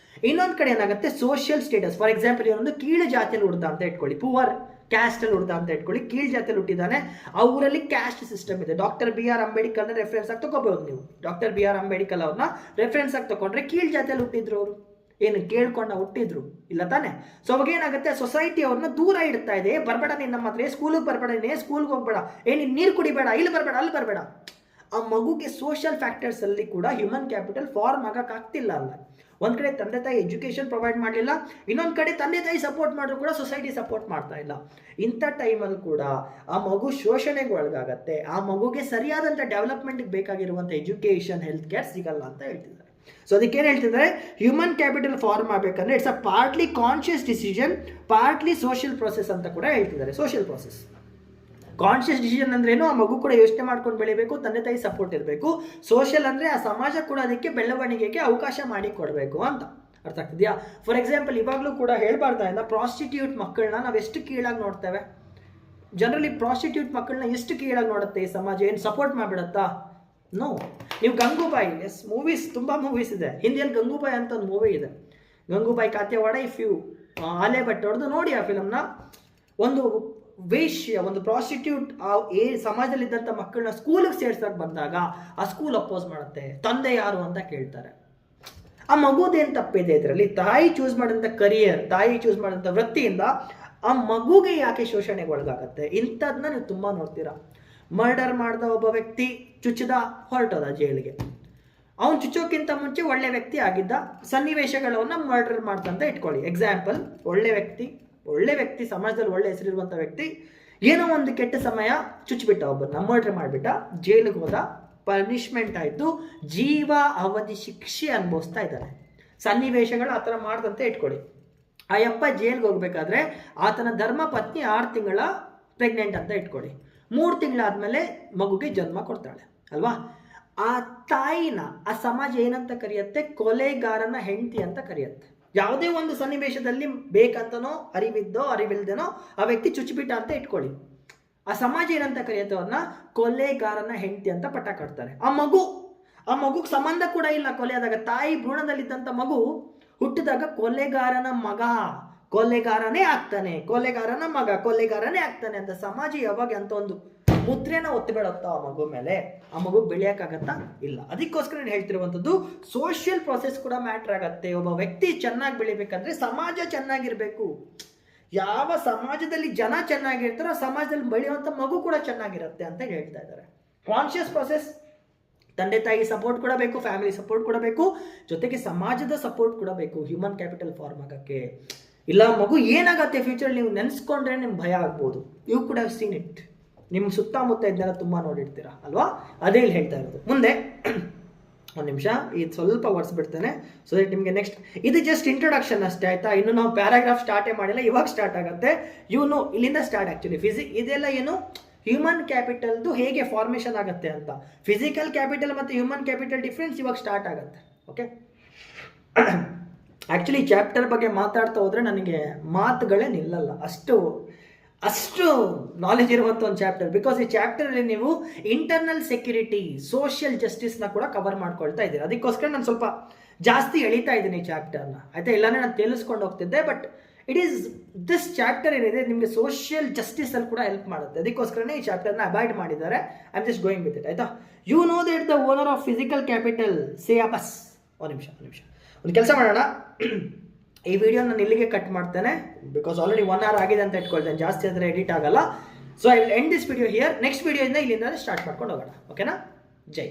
ಇನ್ನೊಂದು ಕಡೆ ಏನಾಗುತ್ತೆ, ಸೋಷಿಯಲ್ ಸ್ಟೇಟಸ್. ಫಾರ್ ಎಕ್ಸಾಂಪಲ್, ಇವನೊಂದು ಕೀಳು ಜಾತಿಯಲ್ಲಿ ಹುಡ್ದ ಅಂತ ಇಟ್ಕೊಳ್ಳಿ, ಪುವರ್ ಕ್ಯಾಸ್ಟಲ್ಲಿ ಹುಡ್ದ ಅಂತ ಇಟ್ಕೊಳ್ಳಿ, ಕೀಳು ಜಾತಿಯಲ್ಲಿ ಹುಟ್ಟಿದ್ದಾನೆ. ಆ ಊರಲ್ಲಿ ಕ್ಯಾಸ್ಟ್ ಸಿಸ್ಟಮ್ ಇದೆ. ಡಾಕ್ಟರ್ BR ಅಂಬೇಡ್ಕರ್ನ ರೆಫರೆನ್ಸ್ ಆಗಿ ತಗೋಬಹುದು ನೀವು. ಡಾಕ್ಟರ್ BR ಅಂಬೇಡ್ಕರ್ ಅವ್ರನ್ನ ರೆಫರೆನ್ಸ್ ಆಗಿ ತಗೊಂಡ್ರೆ ಕೀಳು ಜಾತಿಯಲ್ಲಿ ಹುಟ್ಟಿದ್ರು ಅವರು. ಏನು ಕೇಳ್ಕೊಂಡ ಹುಟ್ಟಿದ್ರು ಇಲ್ಲ ತಾನೆ? ಸೊ ಅವಾಗ ಏನಾಗುತ್ತೆ, ಸೊಸೈಟಿ ಅವ್ರನ್ನ ದೂರ ಇಡ್ತಾ ಇದೆ. ಬರಬೇಡ ನೀನು ನಮ್ಮ ಹತ್ರ, ಸ್ಕೂಲಿಗೆ ಬರಬೇಡ, ನೀನು ಸ್ಕೂಲ್ಗೆ ಹೋಗ್ಬೇಡ, ನೀನು ನೀರು ಕುಡಿಬೇಡ, ಇಲ್ಲಿ ಬರಬೇಡ, ಅಲ್ಲಿ ಬರಬೇಡ. ಆ ಮಗುಗೆ ಸೋಷಿಯಲ್ ಫ್ಯಾಕ್ಟರ್ಸ್ ಅಲ್ಲಿ ಕೂಡ ಹ್ಯೂಮನ್ ಕ್ಯಾಪಿಟಲ್ ಫಾರ್ಮ್ ಆಗಕ್ಕಾಗ್ತಿಲ್ಲ. ಅಲ್ಲ, ಒಂದು ಕಡೆ ತಂದೆ ತಾಯಿ ಎಜುಕೇಷನ್ ಪ್ರೊವೈಡ್ ಮಾಡಲಿಲ್ಲ, ಇನ್ನೊಂದು ಕಡೆ ತಂದೆ ತಾಯಿ ಸಪೋರ್ಟ್ ಮಾಡಿದ್ರು ಕೂಡ ಸೊಸೈಟಿ ಸಪೋರ್ಟ್ ಮಾಡ್ತಾ ಇಲ್ಲ. ಇಂಥ ಟೈಮಲ್ಲಿ ಕೂಡ ಆ ಮಗು ಶೋಷಣೆಗೆ ಒಳಗಾಗತ್ತೆ. ಆ ಮಗುಗೆ ಸರಿಯಾದಂಥ ಡೆವಲಪ್ಮೆಂಟ್ಗೆ ಬೇಕಾಗಿರುವಂಥ ಎಜುಕೇಷನ್, ಹೆಲ್ತ್ ಕೇರ್ ಸಿಗಲ್ಲ ಅಂತ ಹೇಳ್ತಿದ್ದಾರೆ. ಸೊ ಅದಕ್ಕೇನು ಹೇಳ್ತಿದ್ದಾರೆ, ಹ್ಯೂಮನ್ ಕ್ಯಾಪಿಟಲ್ ಫಾರ್ಮ್ ಆಗಬೇಕಂದ್ರೆ it's a partly conscious decision, partly social process ಅಂತ ಕೂಡ ಹೇಳ್ತಿದ್ದಾರೆ. ಸೋಷಿಯಲ್ ಪ್ರೊಸೆಸ್, ಕಾನ್ಷಿಯಸ್ ಡಿಸಿಷನ್ ಅಂದ್ರೇನು, ಆ ಮಗು ಕೂಡ ಯೋಚನೆ ಮಾಡ್ಕೊಂಡು ಬೆಳಿಬೇಕು, ತಂದೆ ತಾಯಿ ಸಪೋರ್ಟ್ ಇರಬೇಕು. ಸೋಷಿಯಲ್ ಅಂದರೆ ಆ ಸಮಾಜ ಕೂಡ ಅದಕ್ಕೆ ಬೆಳವಣಿಗೆಗೆ ಅವಕಾಶ ಮಾಡಿ ಕೊಡಬೇಕು ಅಂತ. ಅರ್ಥ ಆಗ್ತಿದೆಯಾ? ಫಾರ್ ಎಕ್ಸಾಂಪಲ್, ಇವಾಗಲೂ ಕೂಡ ಹೇಳ್ಬಾರ್ದಾ ಇಂದ ಪ್ರಾಸ್ಟಿಟ್ಯೂಟ್ ಮಕ್ಕಳನ್ನ ನಾವು ಎಷ್ಟು ಕೀಳಾಗಿ ನೋಡ್ತೇವೆ. ಜನರಲಿ ಪ್ರಾಸ್ಟಿಟ್ಯೂಟ್ ಮಕ್ಕಳನ್ನ ಎಷ್ಟು ಕೀಳಾಗಿ ನೋಡುತ್ತೆ ಈ ಸಮಾಜ. ಏನು ಸಪೋರ್ಟ್ ಮಾಡಿಬಿಡತ್ತಾ? ನೋ. ನೀವು ಗಂಗೂಬಾಯಿ, ಎಸ್, ಮೂವೀಸ್ ತುಂಬ ಮೂವೀಸ್ ಇದೆ. ಹಿಂದಿಯಲ್ಲಿ ಗಂಗೂಬಾಯಿ ಅಂತ ಒಂದು ಮೂವಿ ಇದೆ, ಗಂಗೂಬಾಯಿ ಕಾತ್ಯವಾಡ. ಇಫ್ ಯು ಆಲೆ ಭಟ್ ಹೊಡೆದು ನೋಡಿ ಆ ಫಿಲಮ್ನ. ಒಂದು ವೇಶ್ಯ, ಒಂದು ಪ್ರಾಸ್ಟಿಟ್ಯೂಟ್ ಸಮಾಜದಲ್ಲಿದ್ದಂಥ ಮಕ್ಕಳನ್ನ ಸ್ಕೂಲಿಗೆ ಸೇರ್ಸಕ್ಕೆ ಬಂದಾಗ ಆ ಸ್ಕೂಲ್ ಅಪೋಸ್ ಮಾಡುತ್ತೆ. ತಂದೆ ಯಾರು ಅಂತ ಕೇಳ್ತಾರೆ. ಆ ಮಗುದೇನು ತಪ್ಪಿದೆ ಇದರಲ್ಲಿ? ತಾಯಿ ಚೂಸ್ ಮಾಡಿದಂಥ ಕರಿಯರ್, ತಾಯಿ ಚೂಸ್ ಮಾಡಿದಂಥ ವೃತ್ತಿಯಿಂದ ಆ ಮಗುಗೆ ಯಾಕೆ ಶೋಷಣೆಗೆ ಒಳಗಾಗತ್ತೆ? ಇಂಥದ್ದನ್ನ ನೀವು ತುಂಬ ನೋಡ್ತೀರಾ. ಮರ್ಡರ್ ಮಾಡಿದ ಒಬ್ಬ ವ್ಯಕ್ತಿ ಚುಚ್ಚಿದ, ಹೊರಟೋದ ಜೈಲಿಗೆ. ಅವನು ಚುಚ್ಚೋಕ್ಕಿಂತ ಮುಂಚೆ ಒಳ್ಳೆ ವ್ಯಕ್ತಿ ಆಗಿದ್ದ. ಸನ್ನಿವೇಶಗಳನ್ನ ಮರ್ಡರ್ ಮಾಡ್ದಂತ ಇಟ್ಕೊಳ್ಳಿ. ಎಕ್ಸಾಂಪಲ್, ಒಳ್ಳೆ ವ್ಯಕ್ತಿ ಸಮಾಜದಲ್ಲಿ ಒಳ್ಳೆ ಹೆಸರಿರುವಂಥ ವ್ಯಕ್ತಿ ಏನೋ ಒಂದು ಕೆಟ್ಟ ಸಮಯ ಚುಚ್ಚಿಬಿಟ್ಟ, ಒಬ್ಬರನ್ನ ಮರ್ಡರ್ ಮಾಡಿಬಿಟ್ಟ, ಜೈಲಿಗೆ ಹೋದ, ಪನಿಷ್ಮೆಂಟ್ ಆಯಿತು, ಜೀವ ಅವಧಿ ಶಿಕ್ಷೆ ಅನುಭವಿಸ್ತಾ ಇದ್ದಾನೆ. ಸನ್ನಿವೇಶಗಳು ಆ ಥರ ಮಾಡ್ದಂತೆ ಇಟ್ಕೊಳ್ಳಿ. ಆ ಯಪ್ಪ ಜೈಲಿಗೆ ಹೋಗ್ಬೇಕಾದ್ರೆ ಆತನ ಧರ್ಮ ಪತ್ನಿ 6 ತಿಂಗಳ ಪ್ರೆಗ್ನೆಂಟ್ ಅಂತ ಇಟ್ಕೊಳ್ಳಿ. 3 ತಿಂಗಳಾದ್ಮೇಲೆ ಮಗುಗೆ ಜನ್ಮ ಕೊಡ್ತಾಳೆ ಅಲ್ವಾ? ಆ ತಾಯಿನ ಆ ಸಮಾಜ ಏನಂತ ಕರೆಯುತ್ತೆ? ಕೊಲೆಗಾರನ ಹೆಂಡತಿ ಅಂತ ಕರೆಯುತ್ತೆ. ಯಾವುದೇ ಒಂದು ಸನ್ನಿವೇಶದಲ್ಲಿ ಬೇಕಂತನೋ ಅರಿವಿದ್ದೋ ಅರಿವಿಲ್ದೇನೋ ಆ ವ್ಯಕ್ತಿ ಚುಚ್ಚಿಬಿಟ್ಟ ಅಂತ ಇಟ್ಕೊಳ್ಳಿ. ಆ ಸಮಾಜ ಏನಂತ ಕರೆಯುತ್ತೆ? ಅವ್ರನ್ನ ಕೊಲೆಗಾರನ ಹೆಂಡತಿ ಅಂತ ಪಟ್ಟ ಕಟ್ತಾರೆ. ಆ ಮಗುಗೆ ಸಂಬಂಧ ಕೂಡ ಇಲ್ಲ ಕೊಲೆ ಆದಾಗ. ತಾಯಿ ಭ್ರೂಣದಲ್ಲಿದ್ದಂಥ ಮಗು ಹುಟ್ಟಿದಾಗ ಕೊಲೆಗಾರನ ಮಗ ಕೊಲೆಗಾರನೇ ಆಗ್ತಾನೆ, ಕೊಲೆಗಾರನ ಮಗ ಕೊಲೆಗಾರನೇ ಆಗ್ತಾನೆ ಅಂತ ಸಮಾಜ ಯಾವಾಗ ಅಂತ ಒಂದು ಮುದ್ರೆನ ಒತ್ತಿಬಿಡುತ್ತೋ ಆ ಮಗು ಮೇಲೆ, ಆ ಮಗು ಬೆಳೆಯೋಕ್ಕಾಗತ್ತಾ? ಇಲ್ಲ. ಅದಕ್ಕೋಸ್ಕರ ನಾನು ಹೇಳ್ತಿರುವಂಥದ್ದು, ಸೋಷಿಯಲ್ ಪ್ರೊಸೆಸ್ ಕೂಡ ಮ್ಯಾಟ್ರ್ ಆಗತ್ತೆ. ಒಬ್ಬ ವ್ಯಕ್ತಿ ಚೆನ್ನಾಗಿ ಬೆಳಿಬೇಕಂದ್ರೆ ಸಮಾಜ ಚೆನ್ನಾಗಿರ್ಬೇಕು. ಯಾವ ಸಮಾಜದಲ್ಲಿ ಜನ ಚೆನ್ನಾಗಿರ್ತಾರೋ ಆ ಸಮಾಜದಲ್ಲಿ ಬೆಳೆಯುವಂಥ ಮಗು ಕೂಡ ಚೆನ್ನಾಗಿರುತ್ತೆ ಅಂತ ಹೇಳ್ತಾ ಇದ್ದಾರೆ. ಕಾನ್ಷಿಯಸ್ ಪ್ರೊಸೆಸ್, ತಂದೆ ತಾಯಿ ಸಪೋರ್ಟ್ ಕೂಡ ಬೇಕು, ಫ್ಯಾಮಿಲಿ ಸಪೋರ್ಟ್ ಕೂಡ ಬೇಕು, ಜೊತೆಗೆ ಸಮಾಜದ ಸಪೋರ್ಟ್ ಕೂಡ ಬೇಕು ಹ್ಯೂಮನ್ ಕ್ಯಾಪಿಟಲ್ ಫಾರ್ಮ್ ಆಗೋಕ್ಕೆ. ಇಲ್ಲ ಮಗು ಏನಾಗತ್ತೆ ಫ್ಯೂಚರ್ ನೀವು ನೆನೆಸ್ಕೊಂಡ್ರೆ ನಿಮ್ಗೆ ಭಯ ಆಗ್ಬೋದು. You could have seen it. ನಿಮ್ಮ ಸುತ್ತಮುತ್ತ ಇದನ್ನೆಲ್ಲ ತುಂಬ ನೋಡಿರ್ತೀರಾ ಅಲ್ವಾ? ಅದೇ ಇಲ್ಲಿ ಹೇಳ್ತಾ ಇರೋದು. ಮುಂದೆ ಒಂದು ನಿಮಿಷ ಇದು ಸ್ವಲ್ಪ ಒರೆಸ್ಬಿಡ್ತೇನೆ, ಸೊ ದಟ್ ನಿಮಗೆ ನೆಕ್ಸ್ಟ್. ಇದು ಜಸ್ಟ್ ಇಂಟ್ರೊಡಕ್ಷನ್ ಅಷ್ಟೇ, ಆಯ್ತಾ? ಇನ್ನು ನಾವು ಪ್ಯಾರಾಗ್ರಾಫ್ ಸ್ಟಾರ್ಟೇ ಮಾಡಿಲ್ಲ, ಇವಾಗ ಸ್ಟಾರ್ಟ್ ಆಗುತ್ತೆ. ಇಲ್ಲಿಂದ ಸ್ಟಾರ್ಟ್ ಆ್ಯಕ್ಚುಲಿ. ಇದೆಲ್ಲ ಏನು ಹ್ಯೂಮನ್ ಕ್ಯಾಪಿಟಲ್ದು ಹೇಗೆ ಫಾರ್ಮೇಷನ್ ಆಗುತ್ತೆ ಅಂತ. ಫಿಸಿಕಲ್ ಕ್ಯಾಪಿಟಲ್ ಮತ್ತು ಹ್ಯೂಮನ್ ಕ್ಯಾಪಿಟಲ್ ಡಿಫ್ರೆನ್ಸ್ ಇವಾಗ ಸ್ಟಾರ್ಟ್ ಆಗುತ್ತೆ. ಓಕೆ, ಆ್ಯಕ್ಚುಲಿ ಚಾಪ್ಟರ್ ಬಗ್ಗೆ ಮಾತಾಡ್ತಾ ಹೋದರೆ ನನಗೆ ಮಾತುಗಳೇ ನಿಲ್ಲಲ್ಲ, ಅಷ್ಟು ನಾಲೆಜ್ ಇರುವಂಥ ಒಂದು ಚಾಪ್ಟರ್. ಬಿಕಾಸ್ ಈ ಚಾಪ್ಟರಲ್ಲಿ ನೀವು ಇಂಟರ್ನಲ್ ಸೆಕ್ಯೂರಿಟಿ, ಸೋಷಿಯಲ್ ಜಸ್ಟಿಸ್ನ ಕೂಡ ಕವರ್ ಮಾಡ್ಕೊಳ್ತಾ ಇದ್ದೀರಿ. ಅದಕ್ಕೋಸ್ಕರ ನಾನು ಸ್ವಲ್ಪ ಜಾಸ್ತಿ ಎಳಿತಾ ಇದ್ದೀನಿ ಈ ಚಾಪ್ಟರ್ನ, ಆಯಿತಾ? ಇಲ್ಲಾಂದರೆ ನಾನು ತಿಳಿಸ್ಕೊಂಡು ಹೋಗ್ತಿದ್ದೆ. ಬಟ್ ದಿಸ್ ಚಾಪ್ಟರ್ ಏನಿದೆ ನಿಮಗೆ ಸೋಷಿಯಲ್ ಜಸ್ಟಿಸಲ್ಲಿ ಕೂಡ ಹೆಲ್ಪ್ ಮಾಡುತ್ತೆ. ಅದಕ್ಕೋಸ್ಕರನೇ ಈ ಚಾಪ್ಟರ್ನ ಅವಾಯ್ಡ್ ಮಾಡಿದ್ದಾರೆ. I am just going with it, ಆಯಿತಾ? You know that the owner of physical capital say ups. ಒಂದು ನಿಮಿಷ ಒಂದು ಕೆಲಸ ಮಾಡೋಣ, ಈ ವಿಡಿಯೋ ನಾನು ಇಲ್ಲಿಗೆ ಕಟ್ ಮಾಡ್ತೇನೆ. ಬಿಕಾಸ್ ಆಲ್ರೆಡಿ 1 hour ಆಗಿದೆ ಅಂತ ಇಟ್ಕೊಳ್ತೇನೆ, ಜಾಸ್ತಿ ಆದರೆ ಎಡಿಟ್ ಆಗಲ್ಲ. So I will end this video here. Next ವಿಡಿಯೋಯಿಂದ ಇಲ್ಲಿಂದ ಸ್ಟಾರ್ಟ್ ಮಾಡ್ಕೊಂಡು ಹೋಗೋಣ. ಓಕೆನಾ? ಜೈ.